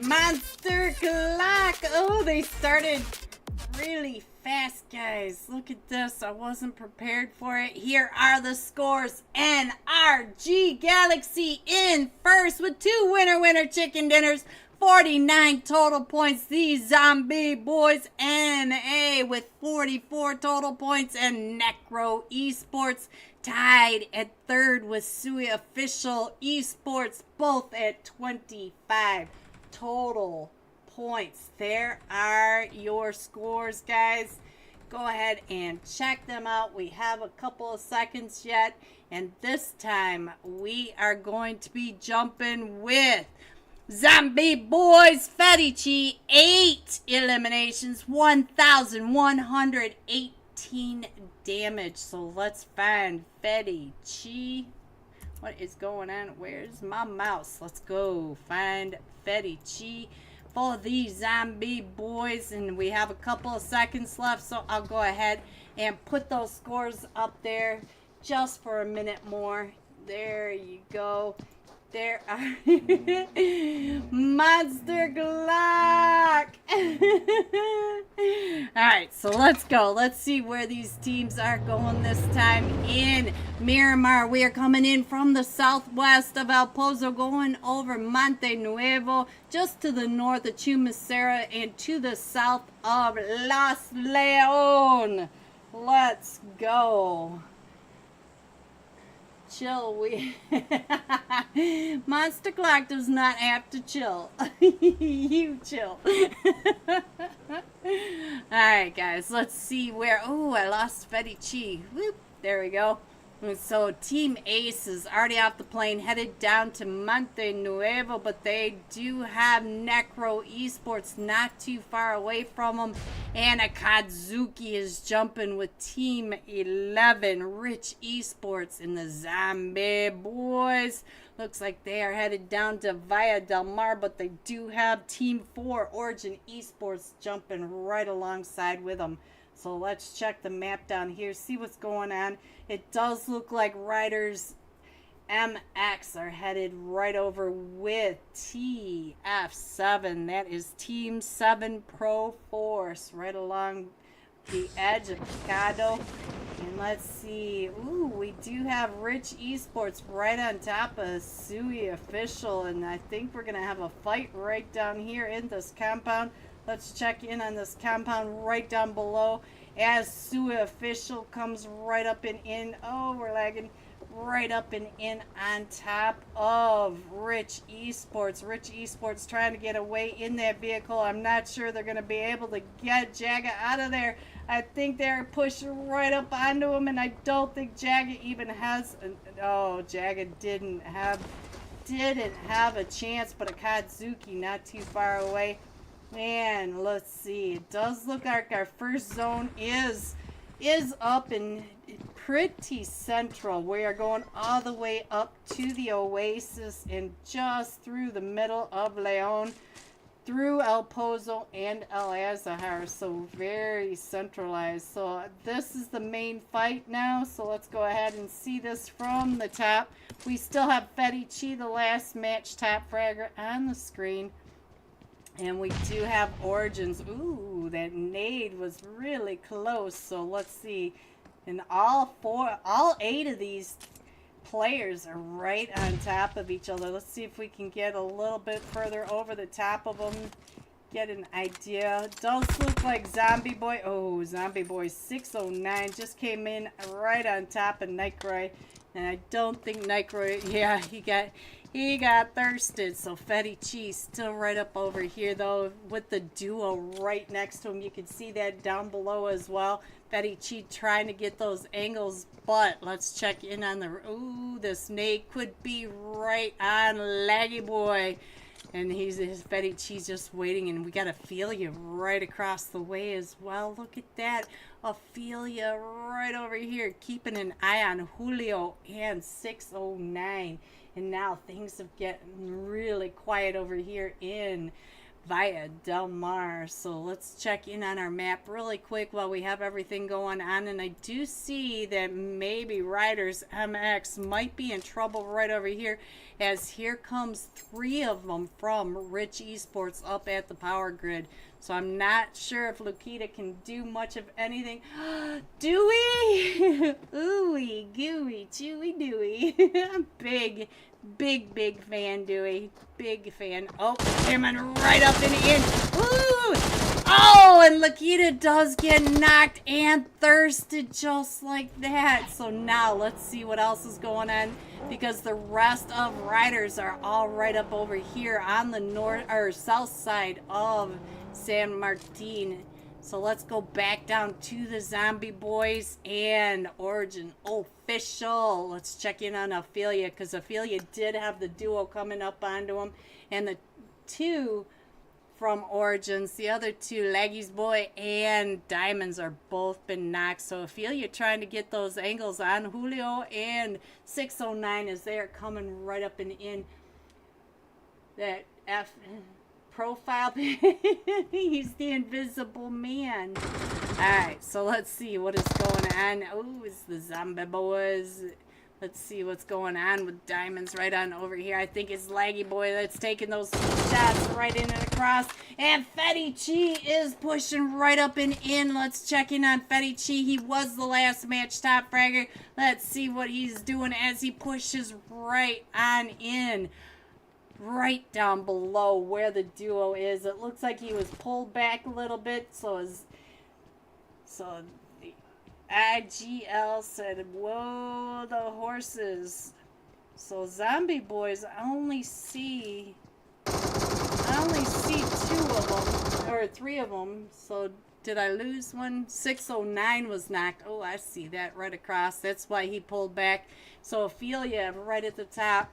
Monster clock. Oh, they started really fast, guys. Look at this. I wasn't prepared for it. Here are the scores. NRG Galaxy in first with 2 winner chicken dinners. 49 total points. The Zombie Boys NA with 44 total points. And Necro Esports tied at third with Sui Official Esports, both at 25 total points. There are your scores, guys. Go ahead and check them out. We have a couple of seconds yet, and this time we are going to be jumping with Zombie Boys Fedici, 8 eliminations, 1,118 damage. So let's find Fedici. What is going on? Where's my mouse? Let's go find Fedici for the Zombie Boys, and we have a couple of seconds left, so I'll go ahead and put those scores up there just for a minute more. There you go. There are Monster Glock. Alright, so let's go. Let's see where these teams are going this time in Miramar. We are coming in from the southwest of El Pozo, going over Monte Nuevo, just to the north of Chumacera, and to the south of Los Leon. Let's go. Chill, we Monster Clock does not have to chill. You chill. Alright guys, let's see where, oh, I lost Fetty Chi. Whoop, there we go. And so Team Ace is already off the plane, headed down to Monte Nuevo, but they do have Necro Esports not too far away from them. And Akadzuki is jumping with Team 11, Rich Esports and the Zombie Boys. Looks like they are headed down to Villa Del Mar, but they do have Team 4, Origin Esports, jumping right alongside with them. So let's check the map down here, see what's going on. It does look like Riders MX are headed right over with TF7. That is Team 7 Pro Force right along the edge of Picado. And let's see. Ooh, we do have Rich Esports right on top of Sui Official. And I think we're going to have a fight right down here in this compound. Let's check in on this compound right down below as Sui Official comes right up and in. Oh, we're lagging. Right up and in on top of Rich Esports. Rich Esports trying to get away in that vehicle. I'm not sure they're going to be able to get Jaga out of there. I think they're pushing right up onto him, and I don't think Jaga even has... Oh, Jaga didn't have a chance, but Akadzuki not too far away. Man, let's see. It does look like our first zone is up and pretty central. We are going all the way up to the Oasis and just through the middle of Leon, through El Pozo and El Azahar. So very centralized. So this is the main fight now. So let's go ahead and see this from the top. We still have Fetty Chi, the last match top fragger, on the screen. And we do have Origins. Ooh, that nade was really close. So let's see. And all 8 of these players are right on top of each other. Let's see if we can get a little bit further over the top of them. Get an idea. It does look like Zombie Boy. Oh, Zombie Boy 609 just came in right on top of Nightcroy. And I don't think Nightcroy, yeah, he got thirsted. So Fetty Chi still right up over here though, with the duo right next to him. You can see that down below as well. Fetty Chi trying to get those angles, but let's check in on the... Ooh, this nade could be right on Laggy Boy. And his Fetty Chi's just waiting, and we got Ophelia right across the way as well. Look at that. Ophelia right over here, keeping an eye on Julio and 609. And now things have gotten really quiet over here in Villa Del Mar. So let's check in on our map really quick while we have everything going on. And I do see that maybe Riders MX might be in trouble right over here, as here comes 3 of them from Rich Esports up at the power grid. So I'm not sure if Lukita can do much of anything. Dewey! Ooey, gooey, chewy Dewey. Big fan, Dewey. Big fan. Oh, coming right up and in. Ooh! Oh, and Lakita does get knocked and thirsted just like that. So now let's see what else is going on, because the rest of Riders are all right up over here on the north or south side of San Martin. So let's go back down to the Zombie Boys and Origin Official. Let's check in on Ophelia, because Ophelia did have the duo coming up onto him. And the 2 from Origins, the other 2, Laggy's Boy and Diamonds, are both been knocked. So Ophelia trying to get those angles on Julio and 609 as they are coming right up and in. That F... profile. He's the invisible man. Alright, so let's see what is going on. Oh, it's the Zombie Boys. Let's see what's going on with Diamonds right on over here. I think it's Laggy Boy that's taking those shots right in and across. And Fetty Chi is pushing right up and in. Let's check in on Fetty Chi. He was the last match top fragger. Let's see what he's doing as he pushes right on in. Right down below where the duo is. It looks like he was pulled back a little bit. So the IGL said, whoa, the horses. So Zombie Boys, I only see 2 of them, or 3 of them. So did I lose one? 609 was knocked. Oh, I see that right across. That's why he pulled back. So Ophelia right at the top.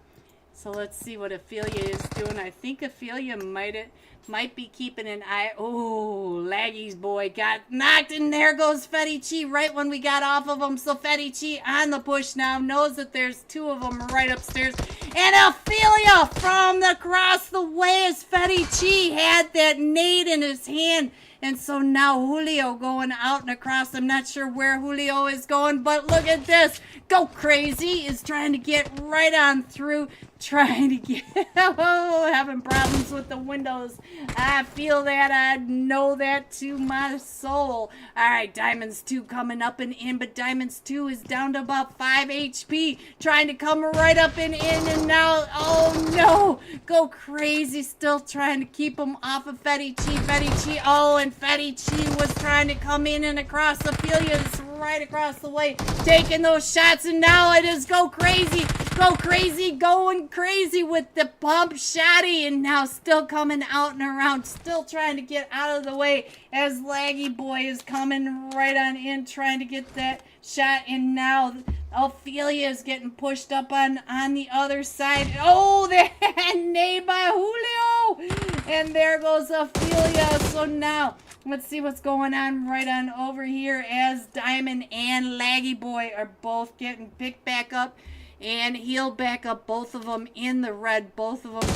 So let's see what Ophelia is doing. I think Ophelia might be keeping an eye. Oh, Laggy's boy got knocked, and there goes Fetty Chi right when we got off of him. So Fetty Chi on the push now, knows that there's 2 of them right upstairs. And Ophelia from across the way as Fetty Chi had that nade in his hand. And so now Julio going out and across. I'm not sure where Julio is going, but look at this. Go Crazy is trying to get right on through. Trying to get, having problems with the windows. I feel that. I know that to my soul. All right, Diamonds 2 coming up and in, but Diamonds 2 is down to about 5 HP. Trying to come right up and in, and now, oh no. Go Crazy, still trying to keep him off of Fetty Chi. Fetty Chi, oh, and Fetty Chi was trying to come in and across. Ophelia's right across the way, taking those shots, and now it is Go Crazy. Go Crazy, going crazy with the pump shotty, and now still coming out and around, still trying to get out of the way as Laggy Boy is coming right on in, trying to get that shot, and now Ophelia is getting pushed up on the other side. Oh, that nade by Julio, and there goes Ophelia. So now let's see what's going on right on over here as Diamond and Laggy Boy are both getting picked back up. And he'll back up both of them in the red. Both of them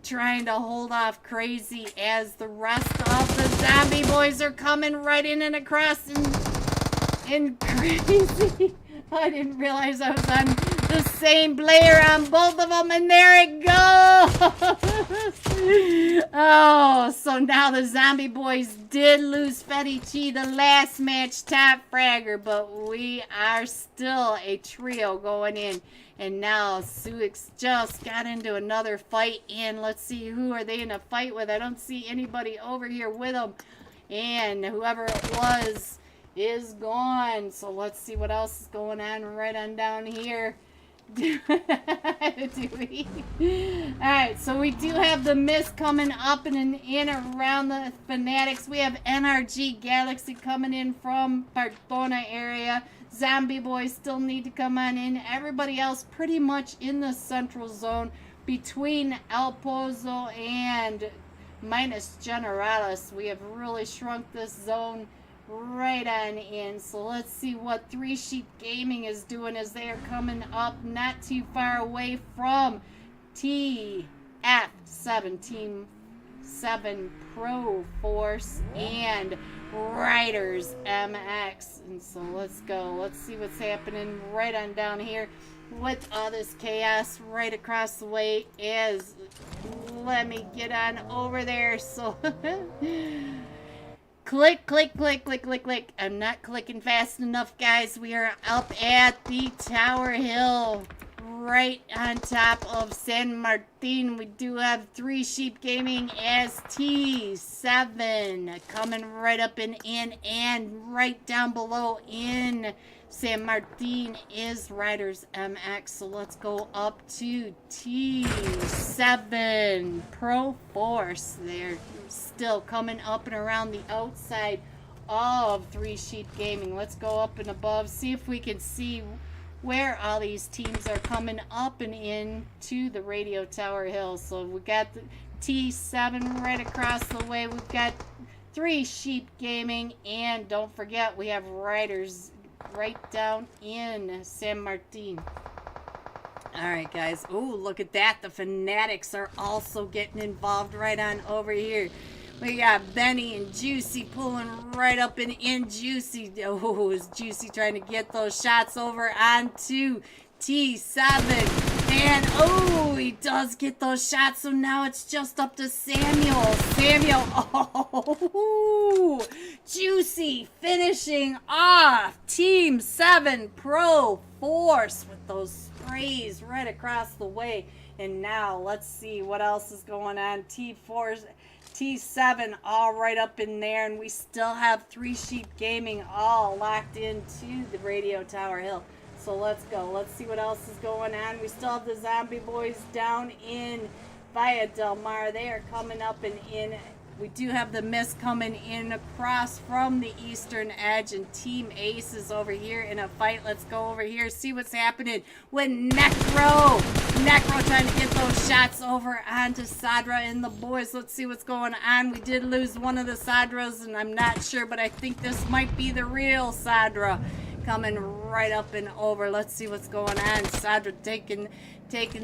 trying to hold off Crazy as the rest of the Zombie Boys are coming right in and across. And Crazy. I didn't realize I was on the same player on both of them. And there it goes. Oh, so now the Zombie Boys did lose Fetty Chi the last match top fragger, but we are still a trio going in. And now Suix just got into another fight, and let's see, who are they in a fight with? I don't see anybody over here with them, and whoever it was is gone. So let's see what else is going on right on down here. Alright, so we do have the Mist coming up and in around the Fanatics. We have NRG Galaxy coming in from Partona area. Zombie Boys still need to come on in. Everybody else pretty much in the central zone between El Pozo and minus Generalis. We have really shrunk this zone right on in. So let's see what 3 Sheep Gaming is doing as they are coming up not too far away from TF17 Team 7 Pro Force and Riders MX. And so let's go. Let's see what's happening right on down here with all this chaos right across the way as let me get on over there. So click, click, click, click, click, click. I'm not clicking fast enough, guys. We are up at the Tower Hill, right on top of San Martin. We do have 3 Sheep Gaming as T7 coming right up and in, and right down below in San Martin is Riders MX. So let's go up to T7 Pro Force. They're still coming up and around the outside of 3 Sheep Gaming. Let's go up and above, see if we can see where all these teams are coming up and in to the Radio Tower Hill. So we got the T7 right across the way. We've got 3 Sheep Gaming, and don't forget we have Riders right down in San Martin. Alright, guys. Oh, look at that. The Fanatics are also getting involved right on over here. We got Benny and Juicy pulling right up and in. Juicy. Oh, is Juicy trying to get those shots over onto T7. And, oh, he does get those shots. So now it's just up to Samuel. Samuel, oh, Juicy finishing off Team 7 Pro Force with those sprays right across the way. And now let's see what else is going on. T7 all right up in there. And we still have Three Sheep Gaming all locked into the Radio Tower Hill. So let's go. Let's see what else is going on. We still have the Zombie Boys down in Via Del Mar. They are coming up and in. We do have the Mist coming in across from the eastern edge, and Team Ace is over here in a fight. Let's go over here, see what's happening with Necro. Necro trying to get those shots over onto Sadra and the boys. Let's see what's going on. We did lose one of the Sadras, and I'm not sure, but I think this might be the real Sadra coming right up and over. Let's see what's going on. Sadra taking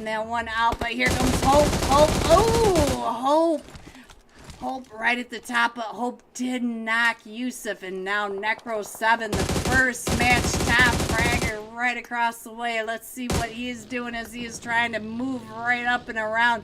that one out, but here comes Hope. Hope right at the top, but Hope did knock Yusuf, and now Necro 7, the first match top fragger right across the way. Let's see what he is doing as he is trying to move right up and around.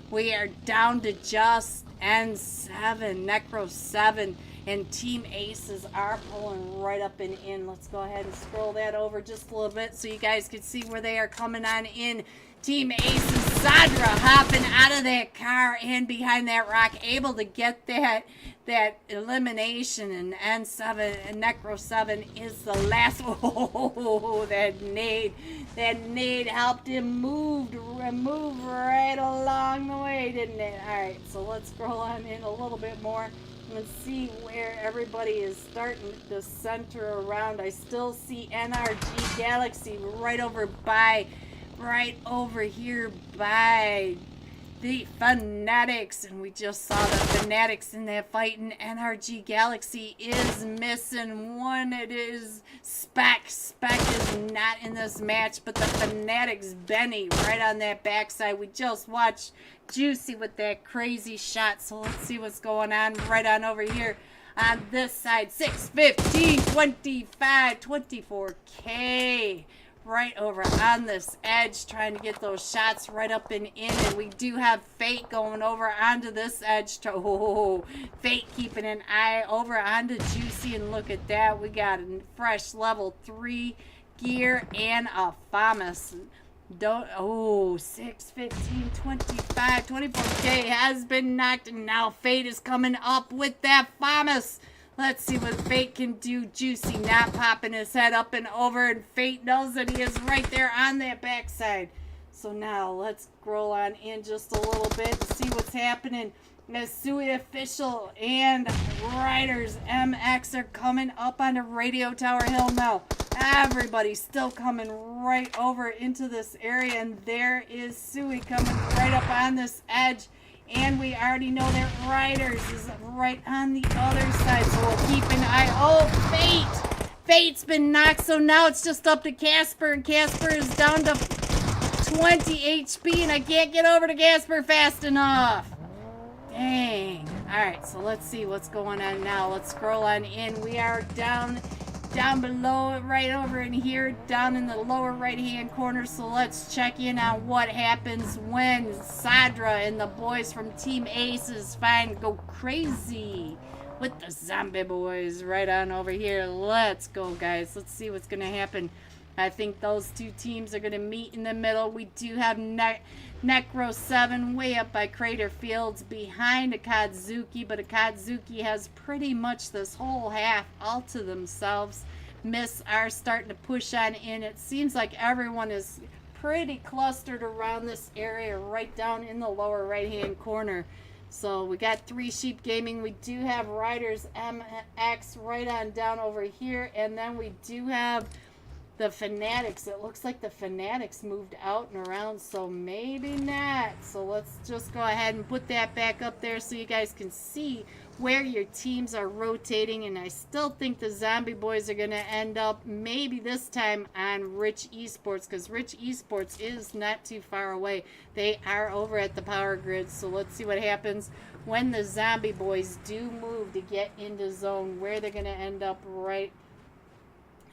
We are down to just N7, Necro 7, and Team Aces are pulling right up and in. Let's go ahead and scroll that over just a little bit so you guys can see where they are coming on in. Team Aces, Sadra hopping out of that car and behind that rock, able to get that elimination. And N7 and Necro 7 is the last. Oh, that nade helped him move right along the way, didn't it? All right, so let's scroll on in a little bit more and see where everybody is starting to center around. I still see NRG Galaxy right over here by the Fanatics, and we just saw the Fanatics in that fight, and NRG Galaxy is missing one. It is Spec is not in this match, but the Fanatics Benny right on that backside. We just watched Juicy with that crazy shot, so let's see what's going on right on over here on this side. 6-15, 25, 24K. Right over on this edge, trying to get those shots right up and in. And we do have Fate going over onto this edge. Fate keeping an eye over onto Juicy. And look at that. We got a fresh level 3 gear and a FAMAS. 6, 15, 25, 24K has been knocked. And now Fate is coming up with that FAMAS. Let's see what Fate can do. Juicy not popping his head up and over, and Fate knows that he is right there on that backside. So now let's scroll on in just a little bit and see what's happening. Sui Official and Riders MX are coming up on the Radio Tower Hill now. Everybody's still coming right over into this area, and there is Sui coming right up on this edge. And we already know that Riders is right on the other side, so we'll keep an eye. Oh, Fate's been knocked, so now it's just up to Casper, and Casper is down to 20 HP, and I can't get over to Casper fast enough. Dang. Alright, so let's see what's going on now. Let's scroll on in. We are down below, right over in here, down in the lower right hand corner. So let's check in on what happens when Sadra and the boys from Team Aces go crazy with the Zombie Boys right on over here. Let's go, guys. Let's see what's gonna happen. I think those two teams are gonna meet in the middle. We do have Necro 7 way up by Crater Fields behind Akadzuki, but Akadzuki has pretty much this whole half all to themselves. Miss are starting to push on in. It seems like everyone is pretty clustered around this area right down in the lower right hand corner. So we got Three Sheep Gaming. We do have Riders MX right on down over here, and then we do have the Fanatics. It looks like the Fanatics moved out and around, so maybe not. So let's just go ahead and put that back up there so you guys can see where your teams are rotating. And I still think the Zombie Boys are going to end up maybe this time on Rich Esports, because Rich Esports is not too far away. They are over at the Power Grid. So let's see what happens when the Zombie Boys do move to get into zone, where they're going to end up right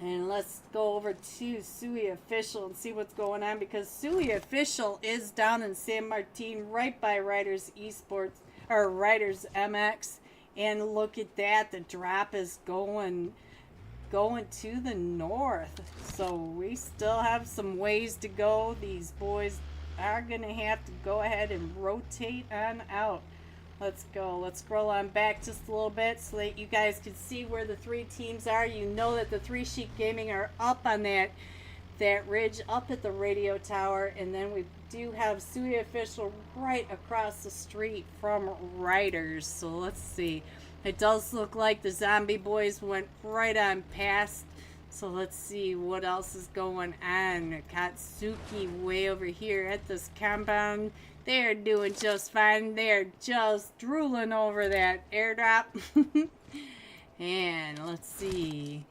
And let's go over to Sui Official and see what's going on, because Sui Official is down in San Martin right by Riders Esports, or Riders MX. And look at that, the drop is going to the north. So we still have some ways to go. These boys are going to have to go ahead and rotate on out. Let's go. Let's scroll on back just a little bit so that you guys can see where the three teams are. You know that the Three Sheep Gaming are up on that ridge up at the radio tower. And then we do have Sui Official right across the street from Riders. So let's see. It does look like the Zombie Boys went right on past. So let's see what else is going on. Katsuki way over here at this compound. They're doing just fine. They're just drooling over that airdrop. And let's see.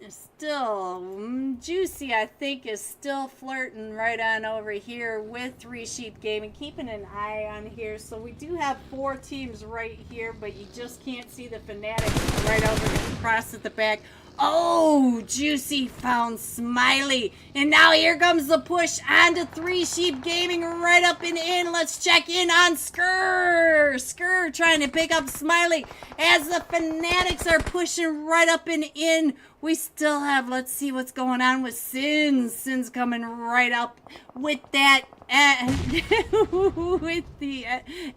Still, Juicy, I think, is still flirting right on over here with Three Sheep Gaming, keeping an eye on here. So we do have 4 teams right here, but you just can't see the Fanatics right over across at the back. Oh, Juicy found Smiley. And now here comes the push onto Three Sheep Gaming right up and in. Let's check in on Skrr. Skrr trying to pick up Smiley as the Fanatics are pushing right up and in. We still have, let's see what's going on with Sins. Sins coming right up with that, with the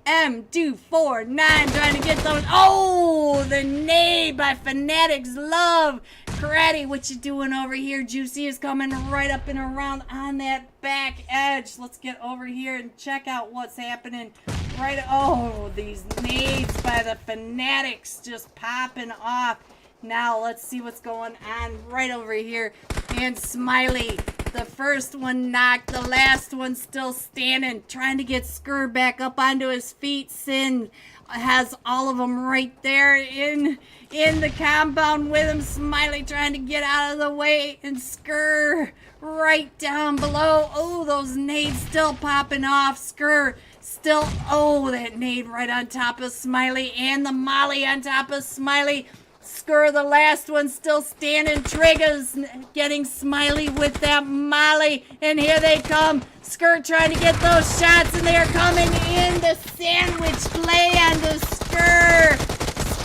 M249 trying to get those. Oh, the nade by Fanatics Love. Karate, what you doing over here? Juicy is coming right up and around on that back edge. Let's get over here and check out what's happening. Right, oh, these nades by the Fanatics just popping off. Now let's see what's going on right over here. And Smiley, the first one knocked, the last one still standing, trying to get Skrr back up onto his feet. Sin has all of them right there in the compound with him. Smiley trying to get out of the way, and Skrr right down below. Oh, those nades still popping off. Skrr still, oh, that nade right on top of Smiley, and the molly on top of Smiley. Skrr, the last one, still standing. Triggers getting Smiley with that molly. And here they come. Skrr trying to get those shots, and they're coming in. The sandwich play on the Skrr.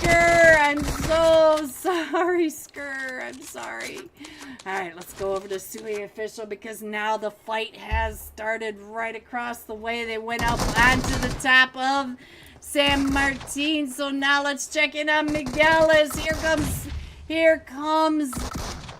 Skrr, I'm so sorry, Skrr. I'm sorry. All right, let's go over to Sui Official, because now the fight has started right across the way. They went up onto the top of San Martin. So now let's check in on Migueles. Here comes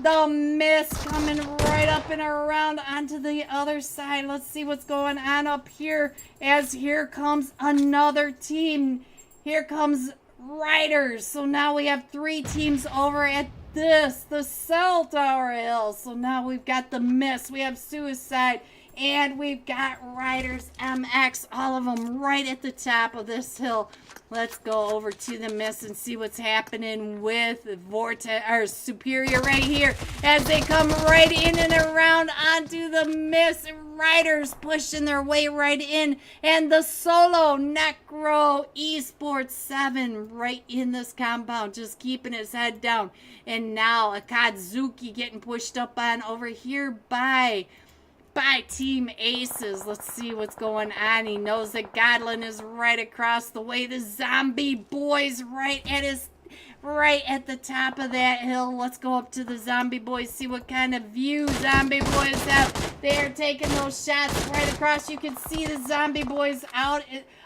the mist coming right up and around onto the other side. Let's see what's going on up here, as here comes another team. Here comes Riders. So now we have 3 teams over at the Cell Tower Hill. So now we've got the mist, we have Suicide, and we've got Riders MX, all of them right at the top of this hill. Let's go over to the mist and see what's happening with Vortex or Superior right here, as they come right in and around onto the mist. Riders pushing their way right in, and the solo Necro Esports 7 right in this compound, just keeping his head down. And now Akatsuki getting pushed up on over here by Team Aces. Let's see what's going on. He knows that Godlin is right across the way. The Zombie Boys right at the top of that hill. Let's go up to the Zombie Boys, see what kind of view Zombie Boys have. They're taking those shots right across. You can see the Zombie Boys out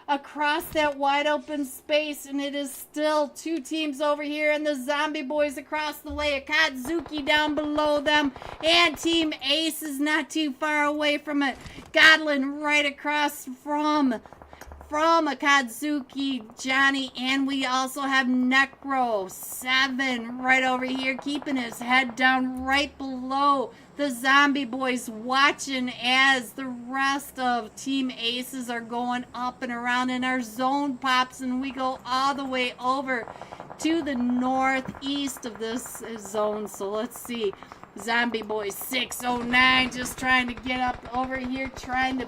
across that wide open space, and it is still 2 teams over here, and the Zombie Boys across the way. Akatsuki down below them, and Team Ace is not too far away from it. Godlin right across from Akatsuki, Johnny, and we also have Necro 7 right over here, keeping his head down right below the Zombie Boys, watching as the rest of Team Aces are going up and around, and our zone pops, and we go all the way over to the northeast of this zone. So let's see. Zombie Boy 609 just trying to get up over here, trying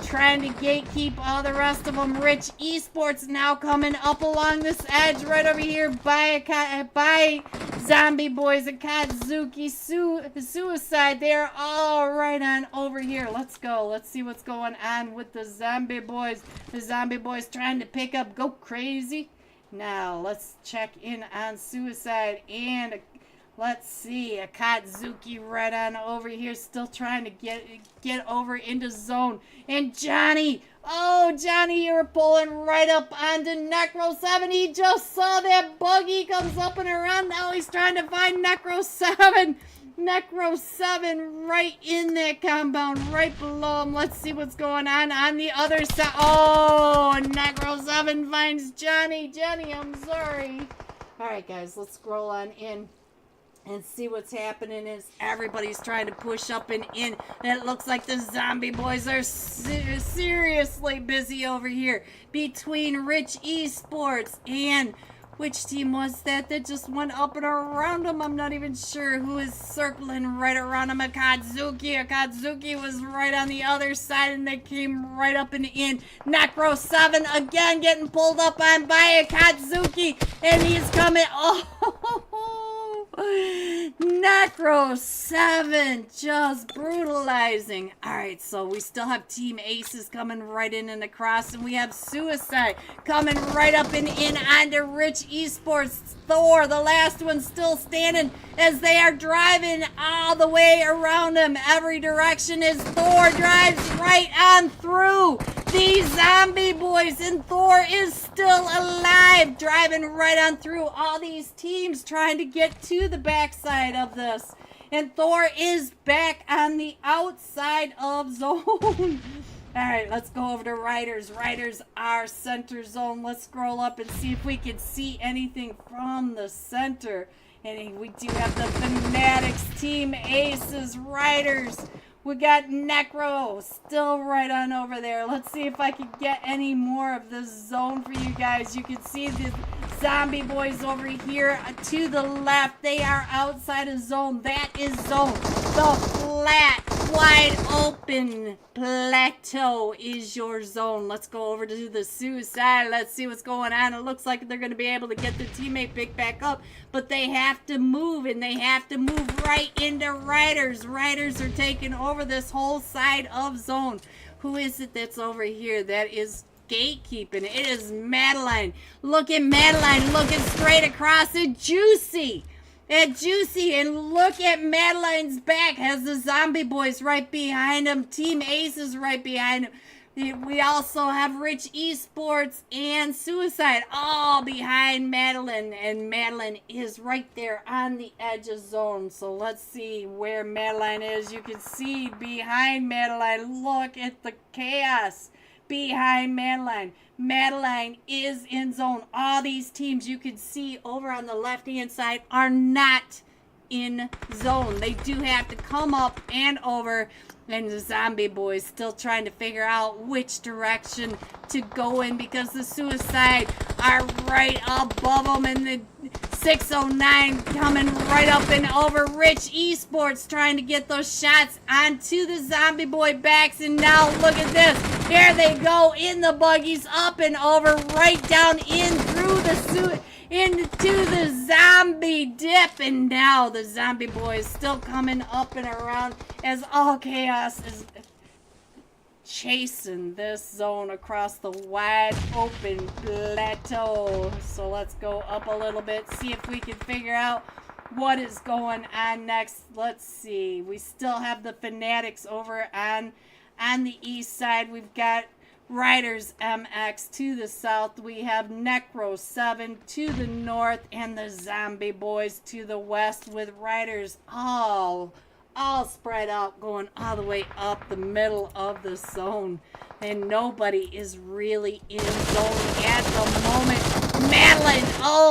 trying to gatekeep all the rest of them. Rich Esports now coming up along this edge right over here by Zombie Boys, Akatsuki, Suicide. They're all right on over here. Let's go. Let's see what's going on with the Zombie Boys. The Zombie Boys trying to pick up Go Crazy. Now, let's check in on Suicide and let's see, Akatsuki right on over here, still trying to get over into zone. And Johnny, oh, Johnny, you're pulling right up onto Necro 7. He just saw that buggy comes up and around. Now he's trying to find Necro 7. Necro 7 right in that compound, right below him. Let's see what's going on the other side. Oh, Necro 7 finds Johnny. Johnny, I'm sorry. All right, guys, let's scroll on in and see what's happening as everybody's trying to push up and in. And it looks like the Zombie Boys are seriously busy over here between Rich Esports and which team was that just went up and around him? I'm not even sure who is circling right around him. Akatsuki was right on the other side and they came right up and in. Necro 7 again getting pulled up on by Akatsuki and he's coming. Oh, Necro 7 just brutalizing. Alright, so we still have Team Aces coming right in and across, and we have Suicide coming right up and in onto Rich Esports. Thor, the last one, still standing as they are driving all the way around him. Every direction as Thor drives right on through these Zombie Boys, and Thor is still alive, driving right on through all these teams trying to get to the backside of this. And Thor is back on the outside of zone. Alright, let's go over to Riders. Riders are center zone. Let's scroll up and see if we can see anything from the center. And we do have the Fanatics, Team Aces, Riders. We got Necro still right on over there. Let's see if I can get any more of this zone for you guys. You can see the Zombie Boys over here to the left. They are outside of zone. That is zone. The flat, wide open plateau is your zone. Let's go over to the Suicide. Let's see what's going on. It looks like they're going to be able to get the teammate pick back up, but they have to move, and they have to move right into Riders. Riders are taking over this whole side of zone. Who is it that's over here? That is gatekeeping. It is Madeline. Look at Madeline looking straight across at Juicy. And look at Madeline's back. Has the Zombie Boys right behind him. Team Aces right behind him. We also have Rich Esports and Suicide all behind Madeline. And Madeline is right there on the edge of zone. So let's see where Madeline is. You can see behind Madeline. Look at the chaos behind Madeline. Madeline is in zone. All these teams you can see over on the left-hand side are not in zone. They do have to come up and over, and the Zombie Boys still trying to figure out which direction to go in because the Suicide are right above them, and the 609 coming right up and over. Rich Esports trying to get those shots onto the Zombie Boy backs, and now look at this. Here they go in the buggies, up and over, right down in through the into the zombie dip, and now the Zombie Boys still coming up and around as all chaos is chasing this zone across the wide open plateau. So let's go up a little bit, see if we can figure out what is going on next. Let's see. We still have the Fanatics over on the east side. We've got Riders MX to the south. We have Necro 7 to the north and the Zombie Boys to the west, with Riders all spread out going all the way up the middle of the zone. And nobody is really in zone at the moment.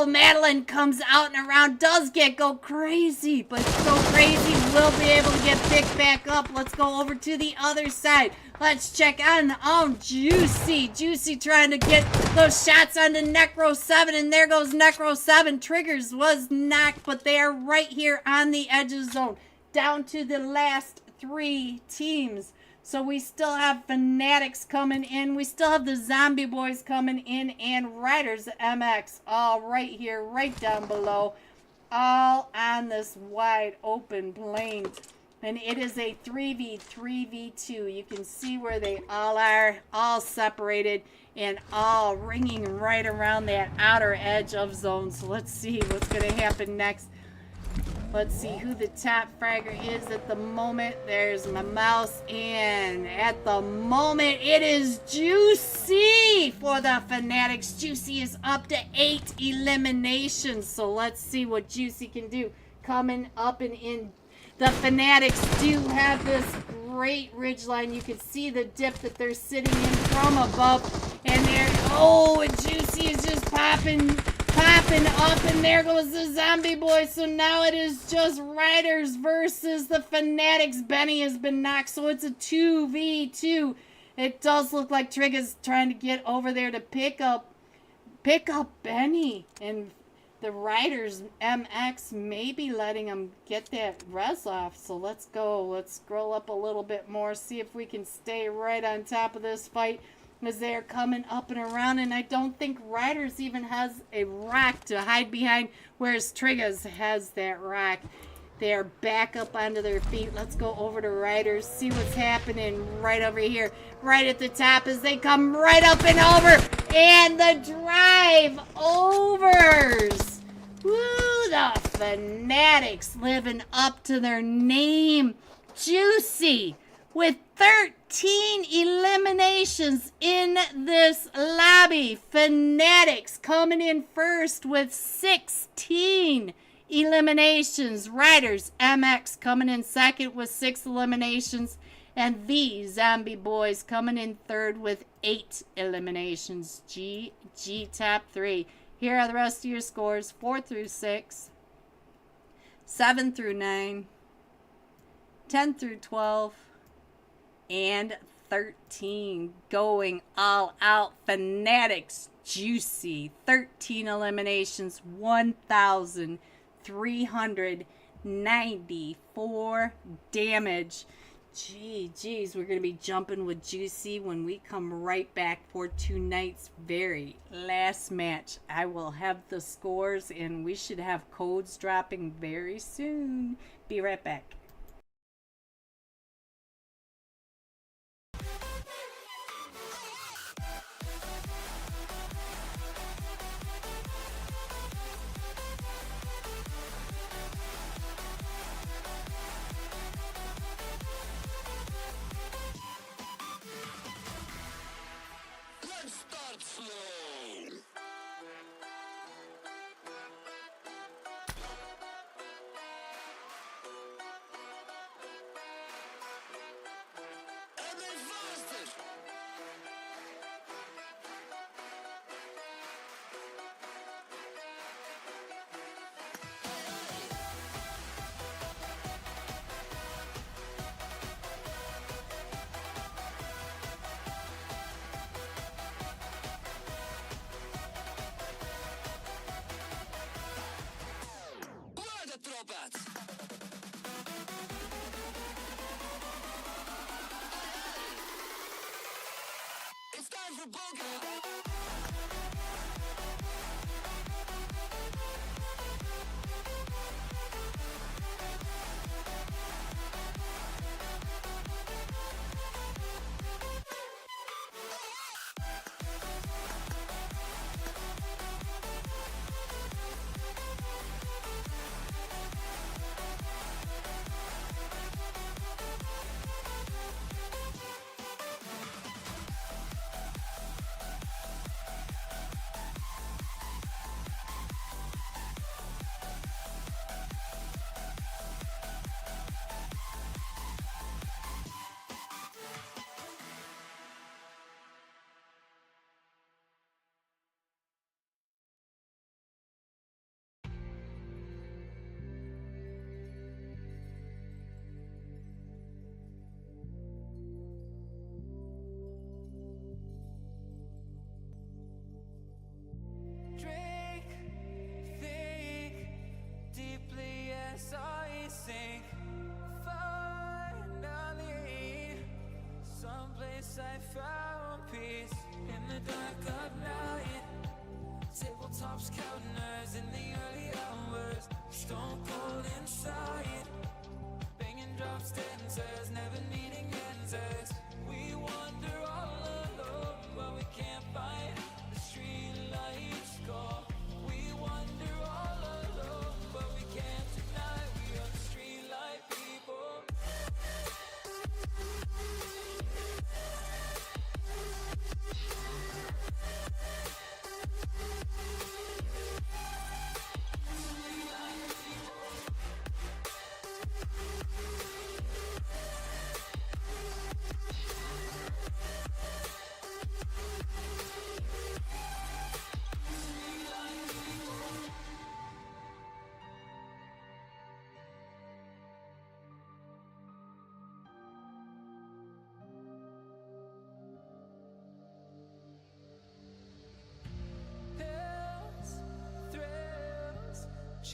Madeline comes out and around, does go crazy, but Go Crazy will be able to get picked back up. Let's go over to the other side. Let's check on Juicy trying to get those shots onto Necro 7, and there goes Necro 7. Triggers was knocked, but they are right here on the edge of zone. Down to the last three teams. So we still have Fanatics coming in. We still have the Zombie Boys coming in and Riders MX all right here, right down below. All on this wide open plane. And it is a 3v3v2. You can see where they all are, all separated and all ringing right around that outer edge of zone. So let's see what's going to happen next. Let's see who the top fragger is at the moment. There's my mouse. And at the moment, it is Juicy for the Fanatics. Juicy is up to 8 eliminations. So let's see what Juicy can do. Coming up and in. The Fanatics do have this great ridgeline. You can see the dip that they're sitting in from above. And there, oh, and Juicy is just popping up, and there goes the Zombie Boy. So now it is just Riders versus the Fanatics. Benny has been knocked, so it's a 2v2. It does look like Trigger's trying to get over there to pick up Benny, and the Riders MX may be letting him get that res off. So let's go. Let's scroll up a little bit more, see if we can stay right on top of this fight as they're coming up and around. And I don't think Riders even has a rock to hide behind, whereas Triggers has that rock. They're back up onto their feet. Let's go over to Riders, see what's happening right over here, right at the top as they come right up and over. And the drive overs. Woo, the Fanatics living up to their name. Juicy with 13 eliminations in this lobby. Fanatics coming in first with 16 eliminations. Riders MX coming in second with 6 eliminations. And the Zombie Boys coming in third with 8 eliminations. GG top 3. Here are the rest of your scores. 4 through 6. 7 through 9. 10 through 12. And 13. Going all out. Fanatics Juicy. 13 eliminations. 1,394 damage. Geez, we're going to be jumping with Juicy when we come right back for tonight's very last match. I will have the scores, and we should have codes dropping very soon. Be right back.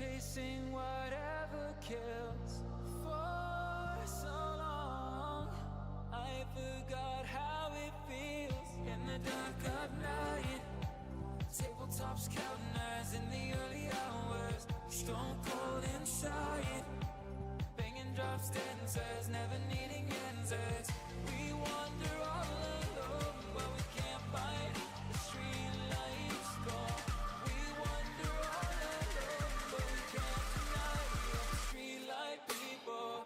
chasing whatever kills. For so long, I forgot how it feels in the dark of night. Tabletops counting eyes in the early hours. Stone cold inside. Banging drops, dancers, never needing answers. We wander all alone, but we can't find the street lights gone. We wander all alone, but we can't deny the street light people.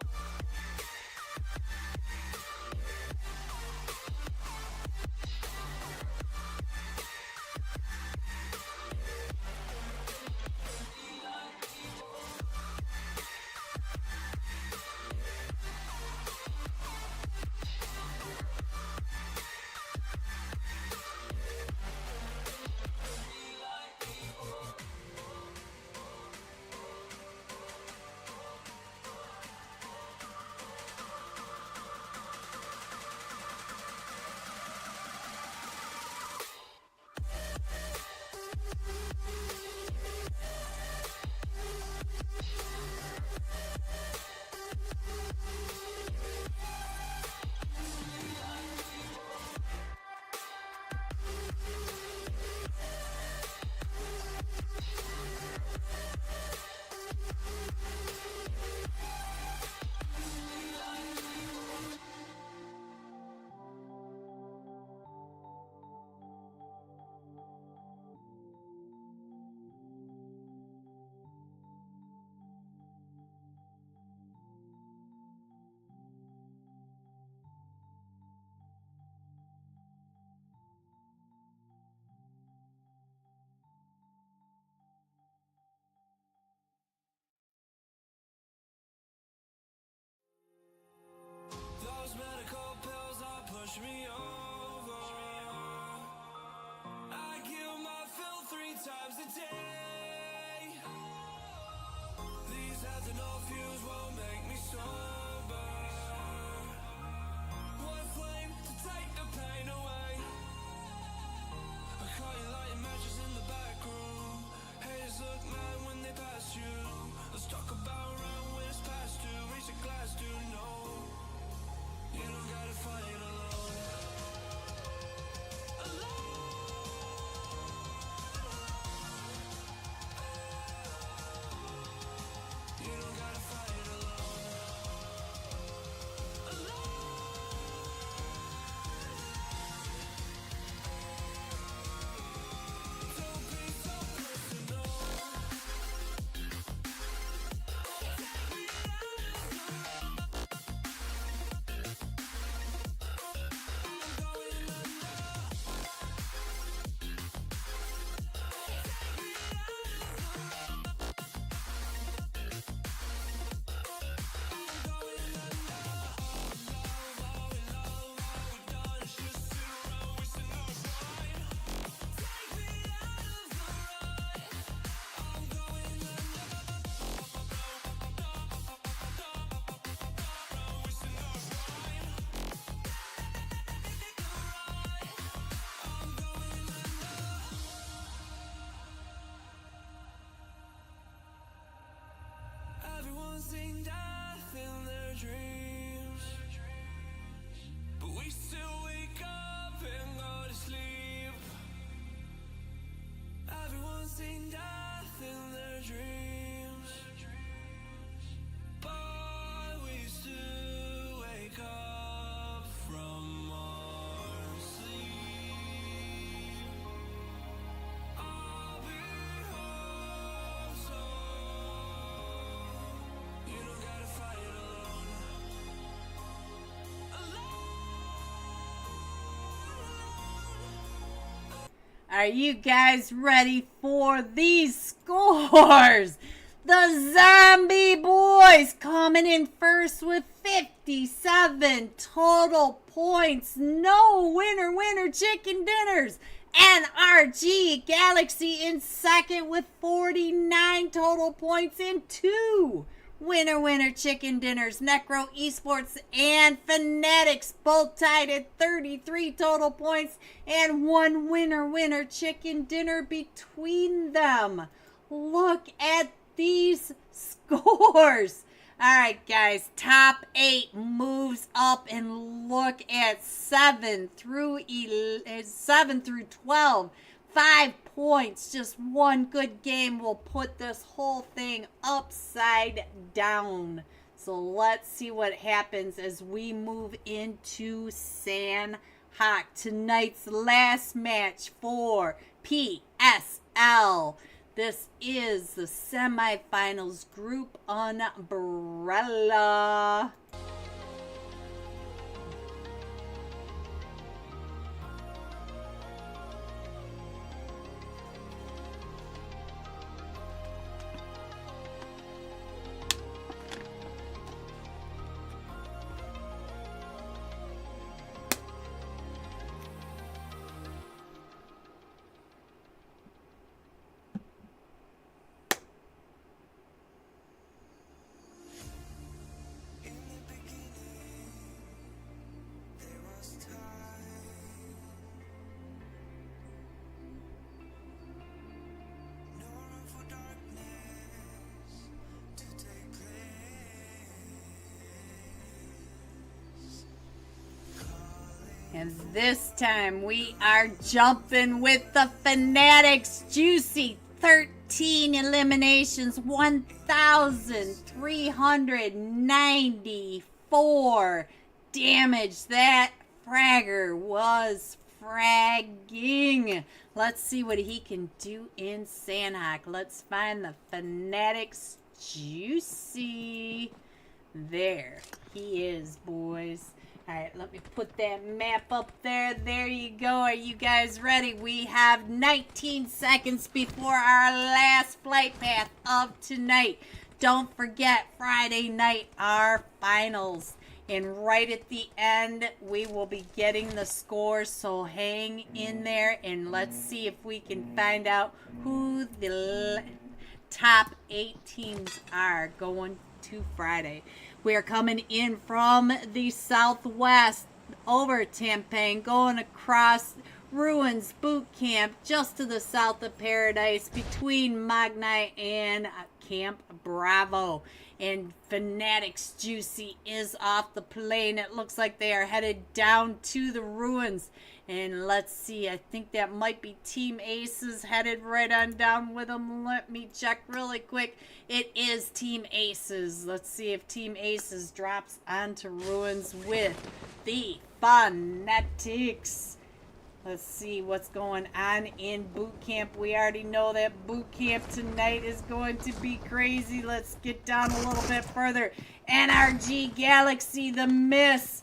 Those medical pills all push me over. I kill my fill 3 times a day. These heads and no fuse won't make me sober. One flame to take the pain away. I caught you lighting matches in the back room. Haters look mad when they pass you. Let's talk about around when it's past due. Raise a glass to know you don't gotta fight alone. You don't gotta fight alone. Don't be so personal. Everyone's seen death in their dreams, but we still wake up and go to sleep. Everyone's seen death in their dreams, but we still wake up from our sleep. I'll be home soon. You don't gotta fight alone. Are you guys ready for these scores? The Zombie Boys coming in first with 57 total points. No winner chicken dinners. NRG Galaxy in second with 49 total points and 2 winner chicken dinners. Necro Esports and Fanatics both tied at 33 total points and 1 winner chicken dinner between them. Look at these scores. All right, guys, top 8 moves up, and look at 7 through 12. 5 points. Just one good game will put this whole thing upside down. So let's see what happens as we move into San Hock. Tonight's last match for PSL. This is the semifinals group umbrella. And this time we are jumping with the Fanatics. Juicy 13 eliminations, 1,394 damage. That fragger was fragging. Let's see what he can do in San Hock. Let's find the Fanatics Juicy. There he is, boys. All right, let me put that map up there. There you go. Are you guys ready? We have 19 seconds before our last flight path of tonight. Don't forget, Friday night, our finals. And right at the end, we will be getting the scores. So hang in there and let's see if we can find out who the top 8 teams are going to Friday. We are coming in from the southwest over Tampang, going across Ruins Boot Camp just to the south of Paradise between Magnai and Camp Bravo. And Fanatics Juicy is off the plane. It looks like they are headed down to the ruins. And let's see, I think that might be Team Aces headed right on down with them. Let me check really quick. It is Team Aces. Let's see if Team Aces drops onto ruins with the Fanatics. Let's see what's going on in boot camp. We already know that boot camp tonight is going to be crazy. Let's get down a little bit further. NRG Galaxy, the Miss,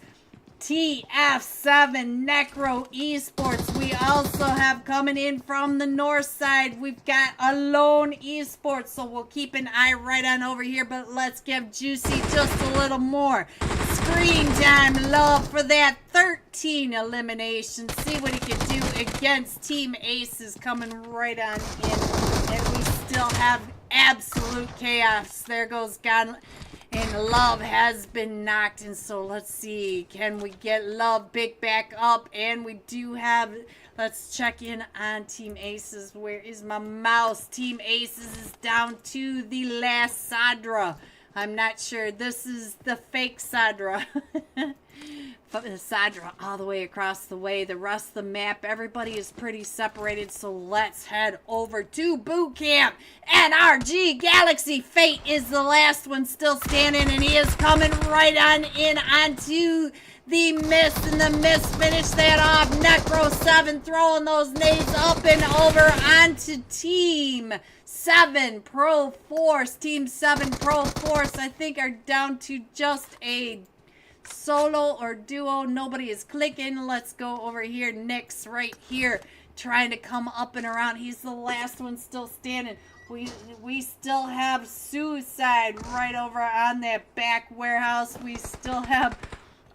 TF7 Necro Esports. We also have coming in from the north side, we've got Alone Esports, so we'll keep an eye right on over here, but let's give Juicy just a little more screen time love for that 13 eliminations. See what he can do against Team Aces coming right on in, and we still have absolute chaos. There goes God. And Love has been knocked, and so let's see, can we get Love big back up? And we do have, let's check in on Team Aces. Where is my mouse? Team Aces is down to the last Sadra. I'm not sure. This is the fake Sadra. Sadra all the way across the way. The rest of the map, everybody is pretty separated, so let's head over to boot camp. NRG Galaxy Fate is the last one still standing, and he is coming right on in onto the Mist, and the Mist finish that off. Necro 7 throwing those nades up and over onto Team 7 Pro Force. Team 7 Pro Force, I think, are down to just a solo or duo. Nobody is clicking. Let's go over here. Nick's right here trying to come up and around. He's the last one still standing. We still have Suicide right over on that back warehouse. We still have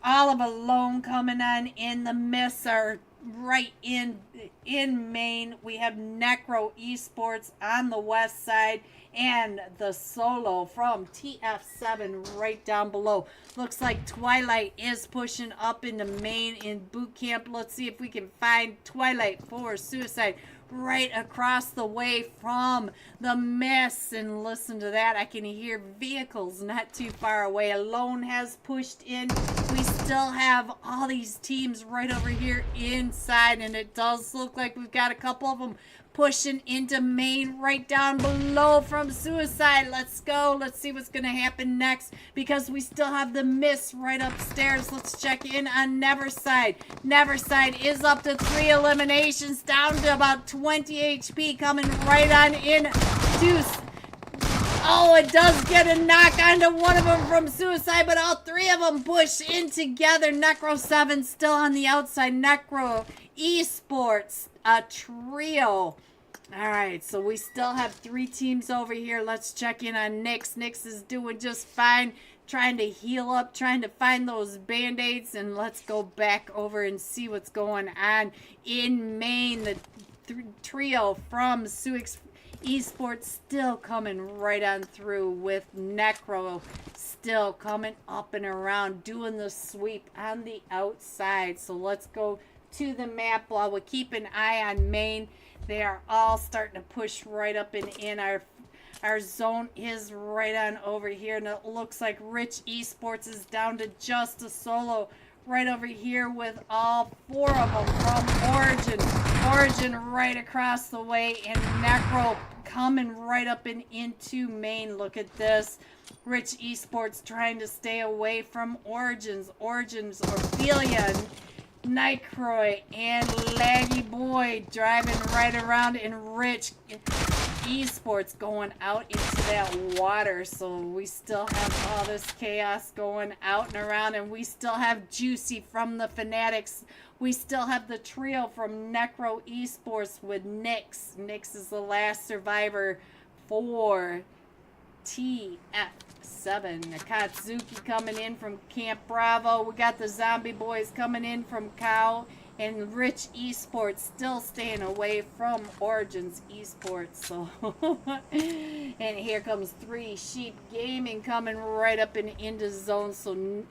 all of Alone coming on in. The Miss are right in Maine. We have Necro Esports on the west side, and the solo from TF7 right down below. Looks like Twilight is pushing up into Maine in boot camp. Let's see if we can find Twilight for Suicide right across the way from the Miss. And listen to that. I can hear vehicles not too far away. Alone has pushed in. We still have all these teams right over here inside, and it does look like we've got a couple of them pushing into Maine right down below from Suicide. Let's go. Let's see what's going to happen next, because we still have the Miss right upstairs. Let's check in on Neverside. Neverside is up to 3 eliminations, down to about 20 HP, coming right on in. Deuce. Oh, it does get a knock onto one of them from Suicide, but all 3 of them push in together. Necro 7 still on the outside. Necro Esports, a trio. All right, so we still have 3 teams over here. Let's check in on Nyx. Nyx is doing just fine, trying to heal up, trying to find those Band-Aids, and let's go back over and see what's going on in Maine. The trio from Suix Esports still coming right on through, with Necro still coming up and around, doing the sweep on the outside. So let's go to the map while we keep an eye on Maine. They are all starting to push right up and in. Our zone is right on over here, and it looks like Rich Esports is down to just a solo right over here with all 4 of them from Origin. Origin right across the way, and Necro coming right up and into Maine. Look at this. Rich Esports trying to stay away from Origins. Origins, Ophelia, Nightcroy, and Laggy Boy driving right around, and Rich Esports going out into that water. So we still have all this chaos going out and around, and we still have Juicy from the Fanatics. We still have the trio from Necro Esports with Nyx. Nyx is the last survivor for TF7. Akatsuki coming in from Camp Bravo. We got the Zombie Boys coming in from Cow. And Rich Esports still staying away from Origins Esports. So, and here comes 3 Sheep Gaming coming right up and into zone. So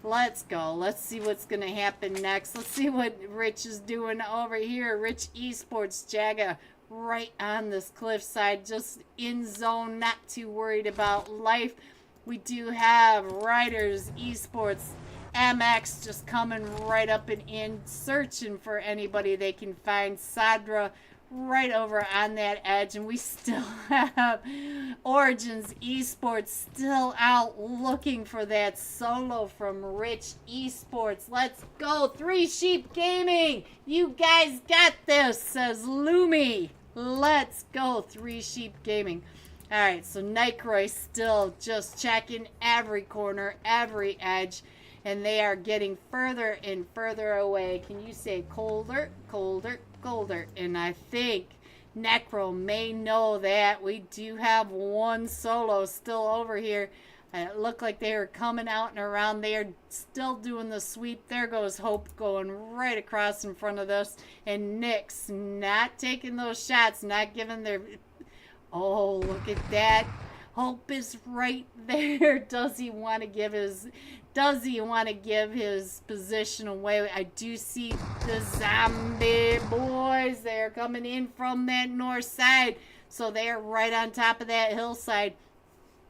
let's go. Let's see what's going to happen next. Let's see what Rich is doing over here. Rich Esports, Jaga right on this cliffside, just in zone, not too worried about life. We do have Riders Esports, MX just coming right up and in, searching for anybody they can find. Sadra right over on that edge, and we still have Origins Esports still out looking for that solo from Rich Esports. Let's go, 3 Sheep Gaming. You guys got this, says Lumi. Let's go, 3 Sheep Gaming. All right, so Nightcroy still just checking every corner, every edge, and they are getting further and further away. Can you say colder, colder, colder? And I think Necro may know that. We do have 1 solo still over here. It looked like they were coming out and around. They are still doing the sweep. There goes Hope going right across in front of this. And Nyx not taking those shots, not giving their... Oh, look at that. Hope is right there. Does he want to give his position away? I do see the Zombie Boys. They're coming in from that north side. So they're right on top of that hillside.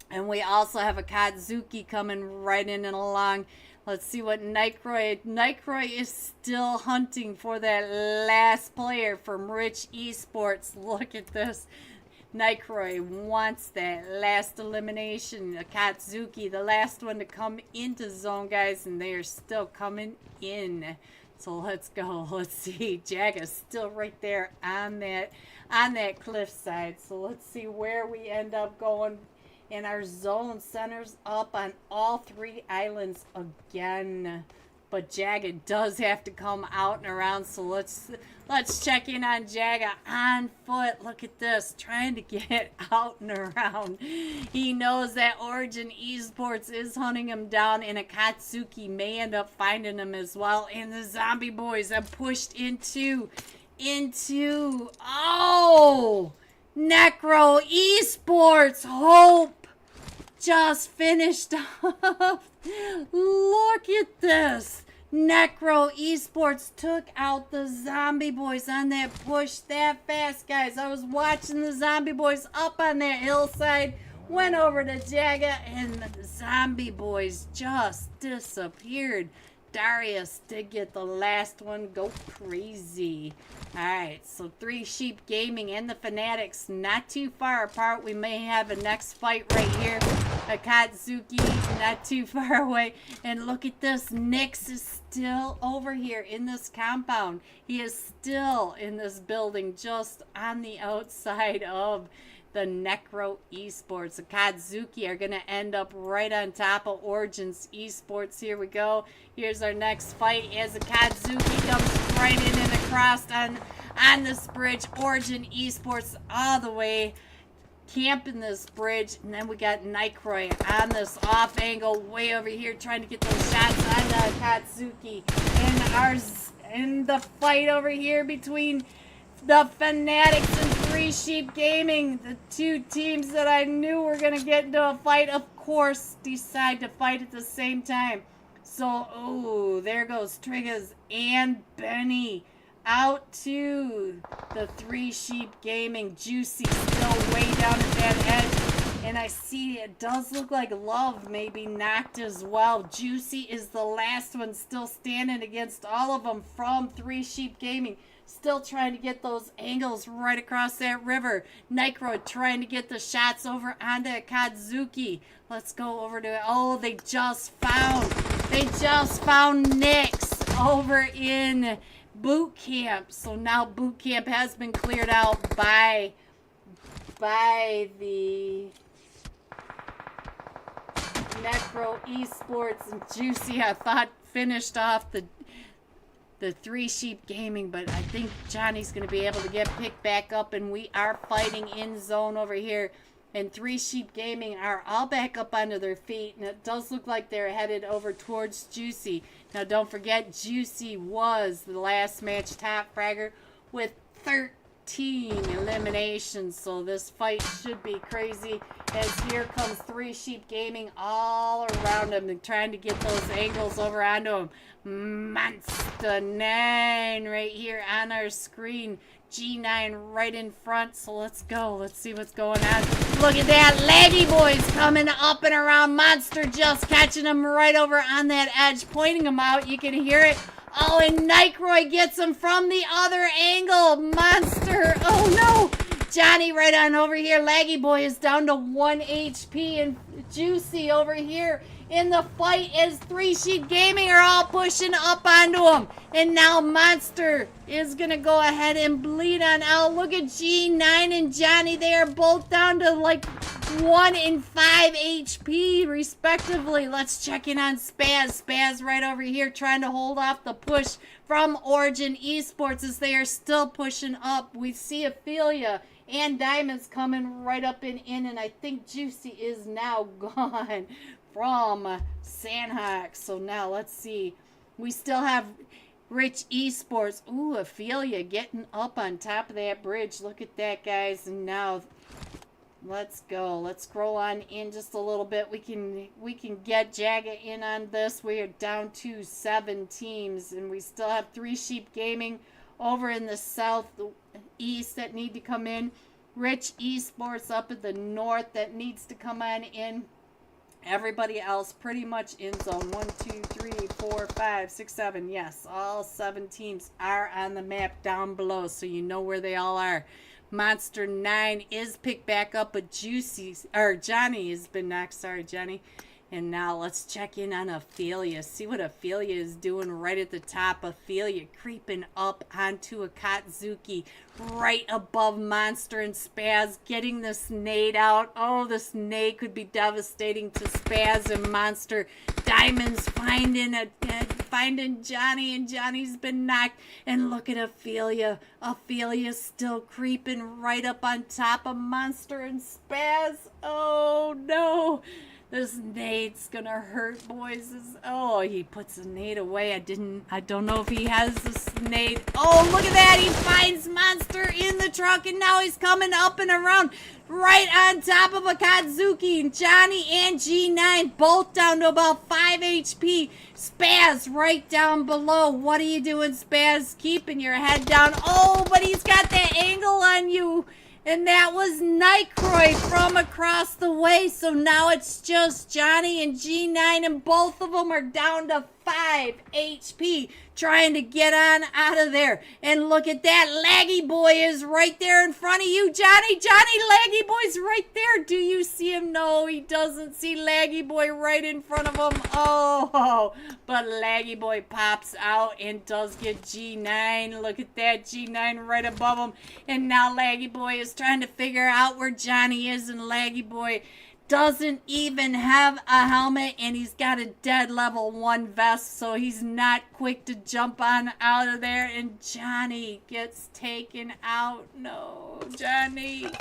And we also have a Katsuki coming right in and along. Let's see what Nightcroy is still hunting for that last player from Rich Esports. Look at this. Nightcroy wants that last elimination. Akatsuki, the last one to come into zone, guys, and they are still coming in. So let's go. Let's see. Jaga's still right there on that cliffside. So let's see where we end up going. And our zone centers up on all 3 islands again. But Jaga does have to come out and around, so let's check in on Jaga on foot. Look at this, trying to get out and around. He knows that Origin Esports is hunting him down, and Akatsuki may end up finding him as well. And the Zombie Boys have pushed into Necro Esports. Hope just finished off. Look at this. Necro Esports took out the Zombie Boys on that push that fast, guys. I was watching the Zombie Boys up on that hillside, went over to Jaga, and the Zombie Boys just disappeared. Darius did get the last one. Go crazy. Alright, so Three Sheep Gaming and the Fanatics not too far apart. We may have a next fight right here. Akatsuki not too far away. And look at this. Nyx is still over here in this compound. He is still in this building just on the outside of the Necro Esports. Akatsuki are going to end up right on top of Origins Esports. Here we go. Here's our next fight as Akatsuki comes right in and across on this bridge. Origin Esports all the way camping this bridge. And then we got Nycroy on this off angle way over here trying to get those shots on Akatsuki. And the fight over here between the Fanatics and Three Sheep Gaming, the two teams that I knew were going to get into a fight, of course, decide to fight at the same time. So, oh, there goes Triggers and Benny out to the Three Sheep Gaming. Juicy still way down at that edge. And I see it does look like Love may be knocked as well. Juicy is the last one still standing against all of them from Three Sheep Gaming. Still trying to get those angles right across that river. Nycro trying to get the shots over onto Akatsuki. Let's go over to, oh, they just found Nyx over in boot camp. So now boot camp has been cleared out by the Necro Esports. And Juicy, I thought, finished off the Three Sheep Gaming, but I think Johnny's going to be able to get picked back up, and we are fighting in zone over here. And Three Sheep Gaming are all back up onto their feet, and it does look like they're headed over towards Juicy. Now, don't forget, Juicy was the last match top fragger with 13 eliminations, so this fight should be crazy, as here comes Three Sheep Gaming all around him and trying to get those angles over onto him. Monster 9 right here on our screen. G9 right in front, so let's go. Let's see what's going on. Look at that. Laggy Boys coming up and around. Monster just catching him right over on that edge, pointing him out. You can hear it. Oh, and Nycroy gets him from the other angle. Monster. Oh, no. Johnny right on over here. Laggy Boy is down to 1 HP, and Juicy over here in the fight as Three Sheep Gaming are all pushing up onto him. And now Monster is going to go ahead and bleed on out. Look at G9 and Johnny. They are both down to like 1 and 5 HP respectively. Let's check in on Spaz. Spaz right over here trying to hold off the push from Origin Esports as they are still pushing up. We see Ophelia and Diamonds coming right up and in, and I think Juicy is now gone from Sandhawk. So now let's see. We still have Rich Esports. Ooh, Ophelia getting up on top of that bridge. Look at that, guys. And now let's go. Let's scroll on in just a little bit. We can get Jaga in on this. We are down to 7 teams, and we still have Three Sheep Gaming over in the southeast that need to come in. Rich Esports up in the north that needs to come on in. Everybody else pretty much in zone. 1, 2, 3, 4, 5, 6, 7. Yes, all 7 teams are on the map down below, so you know where they all are. Monster 9 is picked back up, but Johnny has been knocked. Sorry, Johnny. And now let's check in on Ophelia. See what Ophelia is doing right at the top. Ophelia creeping up onto Akatsuki right above Monster and Spaz, getting this nade out. Oh, this nade could be devastating to Spaz and Monster. Diamonds finding Johnny, and Johnny's been knocked. And look at Ophelia. Ophelia's still creeping right up on top of Monster and Spaz. Oh, no. This nade's gonna hurt, boys. Oh, he puts the nade away. I don't know if he has this nade. Oh, look at that. He finds Monster in the truck, and now he's coming up and around right on top of Akatsuki. Johnny and G9 both down to about 5 HP. Spaz right down below. What are you doing, Spaz? Keeping your head down. Oh, but he's got that angle on you. And that was Nightcroy from across the way. So now it's just Johnny and G9, and both of them are down to 5 HP, trying to get on out of there. And look at that. Laggy Boy is right there in front of you, Johnny. Johnny, Laggy Boy's right there. Do you see him? No, he doesn't see Laggy Boy right in front of him. Oh, but Laggy Boy pops out and does get G9. Look at that, G9 right above him. And now Laggy Boy is trying to figure out where Johnny is, and Laggy Boy doesn't even have a helmet, and he's got a dead level 1 vest, so he's not quick to jump on out of there, and Johnny gets taken out. No, Johnny.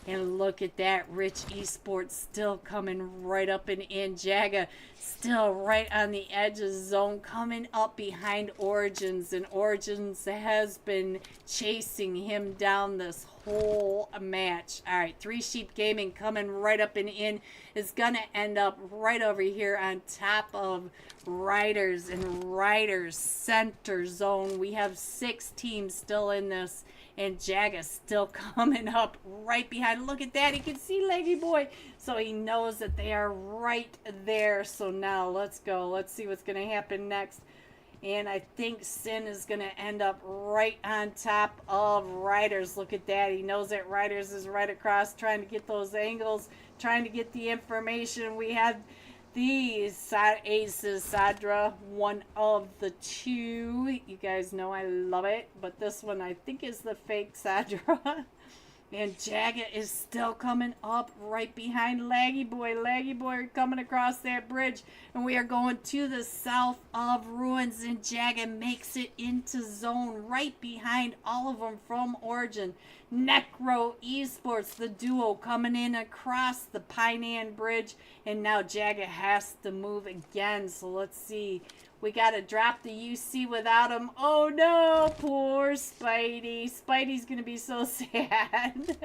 And look at that, Rich Esports still coming right up and in. Jaga still right on the edge of zone, coming up behind Origins, and Origins has been chasing him down this whole match. All right, 3 Sheep Gaming coming right up and in is going to end up right over here on top of Riders and Riders center zone. We have 6 teams still in this, and Jaga's still coming up right behind. Look at that. He can see Leggy Boy. So he knows that they are right there. So now let's go. Let's see what's going to happen next. And I think Sin is going to end up right on top of Riders. Look at that. He knows that Riders is right across, trying to get those angles, trying to get the information. We have the Aces Sadra, one of the 2. You guys know I love it. But this one I think is the fake Sadra. And Jaga is still coming up right behind Laggy Boy. Laggy Boy coming across that bridge. And we are going to the south of Ruins. And Jaga makes it into zone right behind all of them from Origin. Necro Esports, the duo, coming in across the Pinean Bridge. And now Jaga has to move again. So let's see. We got to drop the UC without him. Oh, no. Poor Spidey. Spidey's going to be so sad.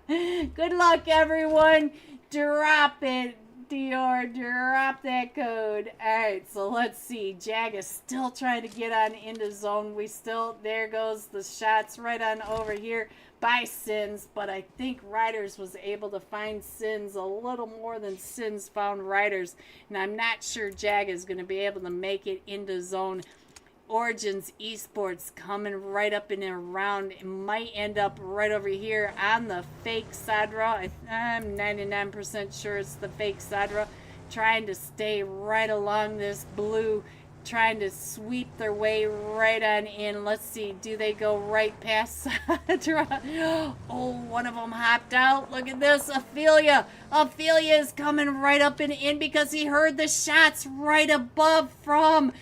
Good luck, everyone. Drop it, Dior. Drop that code. All right, so let's see. Jag is still trying to get on into zone. There goes the shots right on over here by Sins, but I think Riders was able to find Sins a little more than Sins found Riders, and I'm not sure Jag is going to be able to make it into zone. Origins Esports coming right up and around. It might end up right over here on the fake Sadra. I'm 99% sure it's the fake Sadra, trying to stay right along this blue, trying to sweep their way right on in. Let's see, do they go right past Sadra? Oh, one of them hopped out. Look at this, Ophelia. Ophelia is coming right up and in because he heard the shots right above from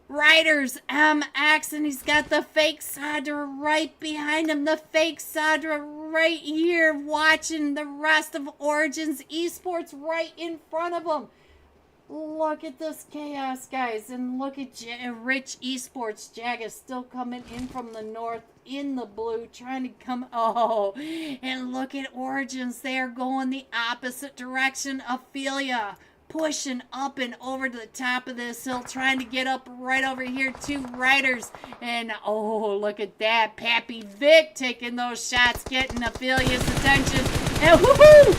Riders MX, and he's got the fake Sadra right behind him. The fake Sadra right here, watching the rest of Origins Esports right in front of him. Look at this chaos, guys, and look at Rich Esports. Jag is still coming in from the north in the blue, trying to come. Oh, and look at Origins. They are going the opposite direction. Ophelia pushing up and over to the top of this hill, trying to get up right over here to Riders. And oh, look at that. Pappy Vic taking those shots, getting Ophelia's attention. And woohoo!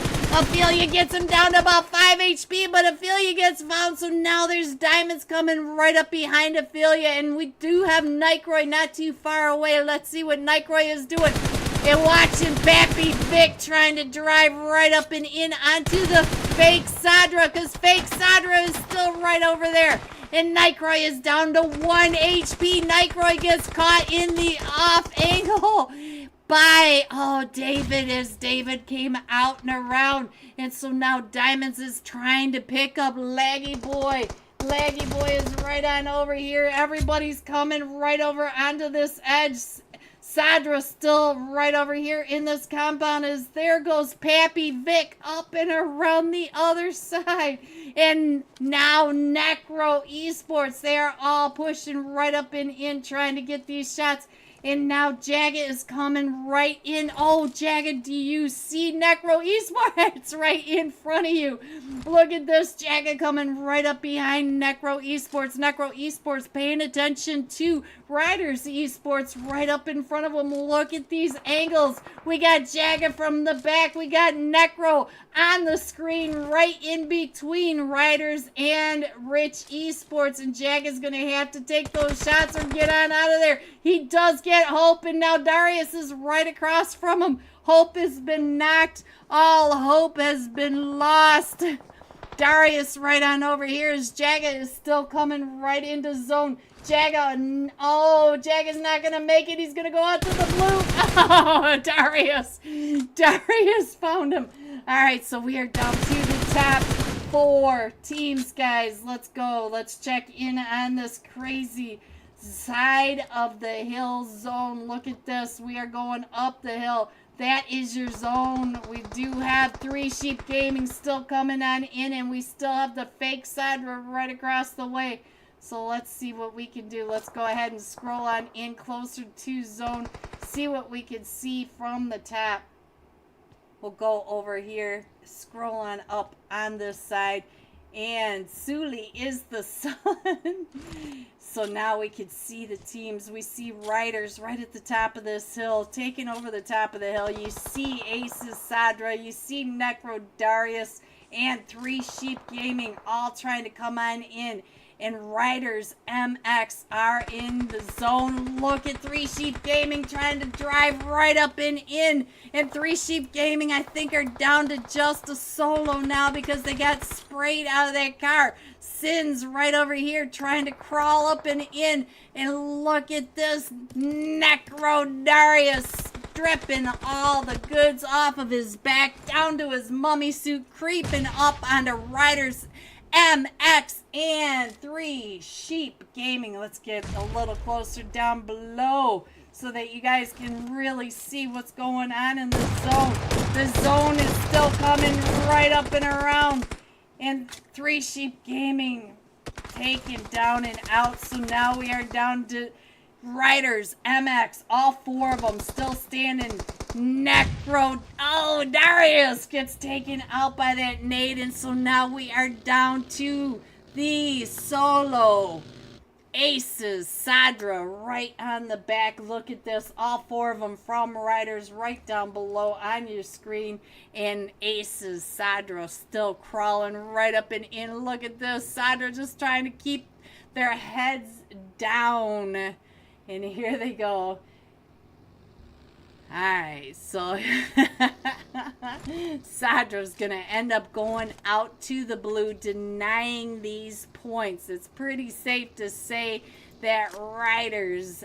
Ophelia gets him down to about 5 HP, but Ophelia gets found, so now there's Diamonds coming right up behind Ophelia, and we do have Nightcroy not too far away. Let's see what Nightcroy is doing. And watching Pappy Vic trying to drive right up and in onto the fake Sadra, because fake Sadra is still right over there. And Nightcroy is down to 1 HP. Nightcroy gets caught in the off angle by, David, as David came out and around. And so now Diamonds is trying to pick up Laggy Boy. Laggy Boy is right on over here. Everybody's coming right over onto this edge. Sadra still right over here in this compound as there goes Pappy Vic up and around the other side. And now Necro Esports, they are all pushing right up and in trying to get these shots. And now Jagged is coming right in. Oh, Jagged, do you see Necro Esports right in front of you? Look at this. Jagged coming right up behind Necro Esports. Necro Esports paying attention to Riders Esports right up in front of them. Look at these angles. We got Jagged from the back. We got Necro on the screen right in between Riders and Rich Esports. And Jagged's going to have to take those shots or get on out of there. He does get Hope, and now Darius is right across from him. Hope has been knocked. All hope has been lost. Darius right on over here as Jagged is still coming right into zone. Jagged, oh, Jagged's not going to make it. He's going to go out to the blue. Oh, Darius. Darius found him. All right, so we are down to the top 4 teams, guys. Let's go. Let's check in on this crazy side of the hill zone. Look at this. We are going up the hill. That is your zone. We do have 3 Sheep Gaming still coming on in, and we still have the fake side right across the way. So let's see what we can do. Let's go ahead and scroll on in closer to zone. See what we can see from the top. We'll go over here, scroll on up on this side, and Suli is the sun. So now we can see the teams. We see Riders right at the top of this hill, taking over the top of the hill. You see Aces Sadra, you see Necro Darius, and 3 Sheep Gaming all trying to come on in. And Riders MX are in the zone. Look at 3 Sheep Gaming trying to drive right up and in. And 3 Sheep Gaming, I think, are down to just a solo now because they got sprayed out of that car. Sins right over here trying to crawl up and in. And look at this Necro Darius stripping all the goods off of his back down to his mummy suit, creeping up onto Riders MX and 3 Sheep Gaming. Let's get a little closer down below so that you guys can really see what's going on in the zone. The zone is still coming right up and around. And 3 Sheep Gaming taken down and out. So now we are down to Riders MX. All 4 of them still standing. Necro. Oh, Darius gets taken out by that nade. And so now we are down to the solo. Aces, Sadra right on the back. Look at this. All 4 of them from Riders right down below on your screen. And Aces, Sadra still crawling right up and in. Look at this. Sadra just trying to keep their heads down. And here they go. Alright, so Sadra's going to end up going out to the blue, denying these points. It's pretty safe to say that Riders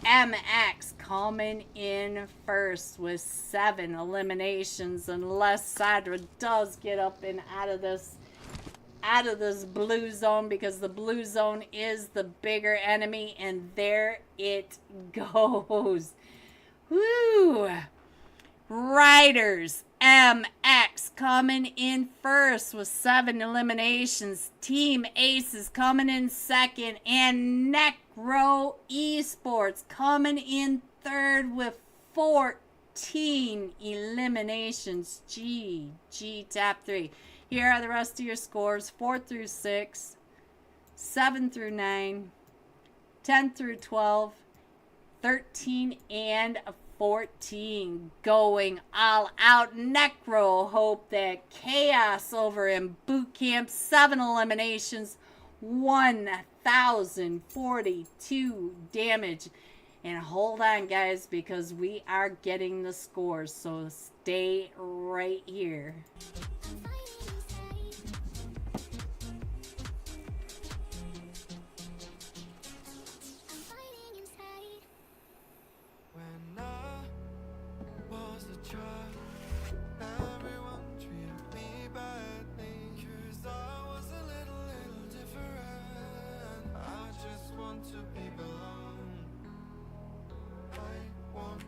MX coming in first with 7 eliminations, unless Sadra does get up and out of this blue zone, because the blue zone is the bigger enemy. And there it goes. Woo! Riders MX coming in first with 7 eliminations. Team Aces coming in second. And Necro Esports coming in third with 14 eliminations. GG top 3. Here are the rest of your scores. 4 through 6, 7 through 9, 10 through 12, 13 and 14. Going all out. Necro Hope that chaos over in boot camp. 7 eliminations, 1,042 damage. And hold on, guys, because we are getting the scores. So stay right here. To be belong. I want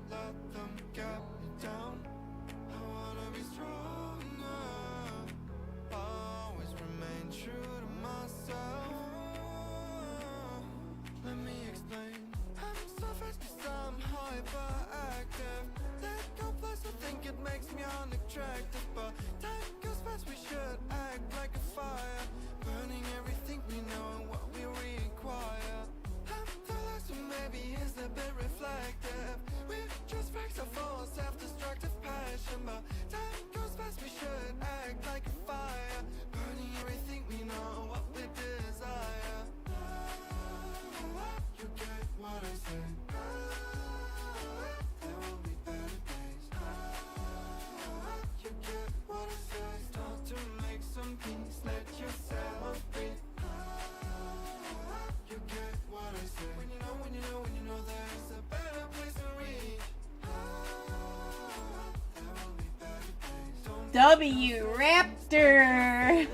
W, Raptor.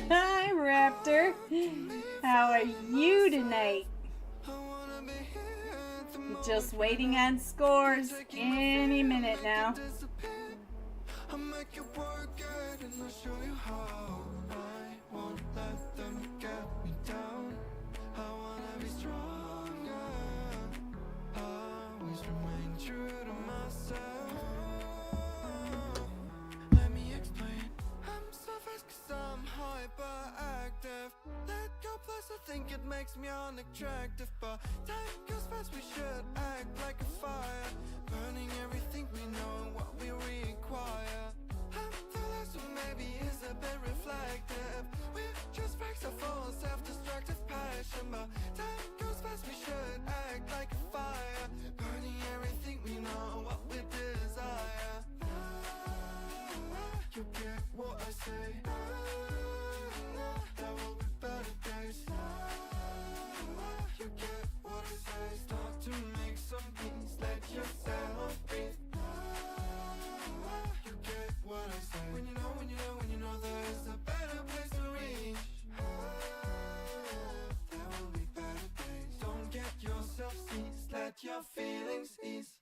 Hi, Raptor. How are you tonight? Just waiting on scores any minute now. I'll make it work good and I'll show you how. I won't let them get me down. I wanna be stronger. Always remain true to myself. Let me explain. I'm so fast cause I'm hyperactive. Let go plus I think it makes me unattractive. But time goes fast, we should act like a fire. Burning everything we know and what we require. I'm the last who maybe is a bit reflective. We're just facts of full self-destructive passion. But time goes fast, we should act like a fire. Burning everything we know and what we desire. You get what I say. There will be better days. You get what I say. Start to make some peace. Let yourself breathe. You get what I say. When you know, when you know, when you know there's a better place to reach. There will be better days. Don't get yourself seized. Let your feelings ease.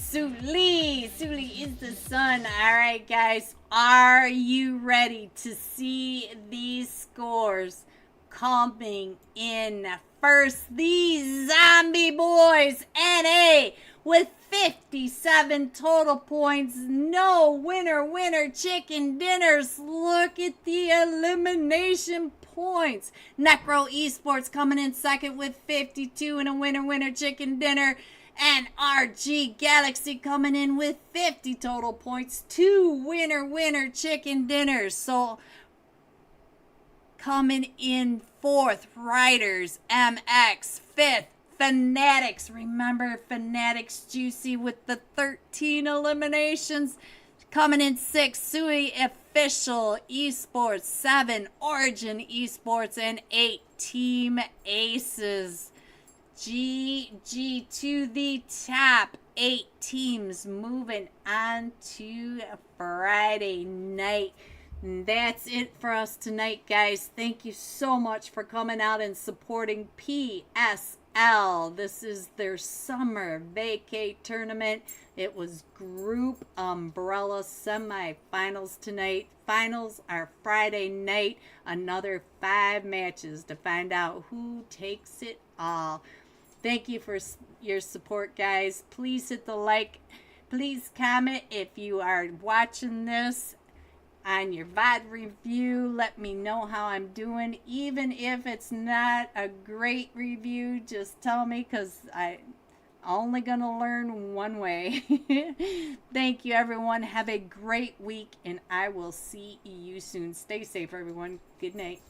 Suli is the sun. All right, guys, are you ready to see these scores coming in first? These Zombie Boys NA with 57 total points. No winner chicken dinners. Look at the elimination points. Necro Esports coming in second with 52 and a winner chicken dinner. And RG Galaxy coming in with 50 total points. 2 winner chicken dinners. So coming in fourth, Riders MX. Fifth, Fanatics. Remember Fanatics Juicy with the 13 eliminations. Coming in sixth, Sui Official Esports. 7, Origin Esports. And 8, Team Aces. GG to the top. 8 teams moving on to Friday night. And that's it for us tonight, guys. Thank you so much for coming out and supporting PSL. This is their summer vacay tournament. It was group umbrella semifinals tonight. Finals are Friday night. Another 5 matches to find out who takes it all. Thank you for your support, guys. Please hit the like. Please comment if you are watching this on your VOD review. Let me know how I'm doing. Even if it's not a great review, just tell me, because I'm only going to learn one way. Thank you, everyone. Have a great week, and I will see you soon. Stay safe, everyone. Good night.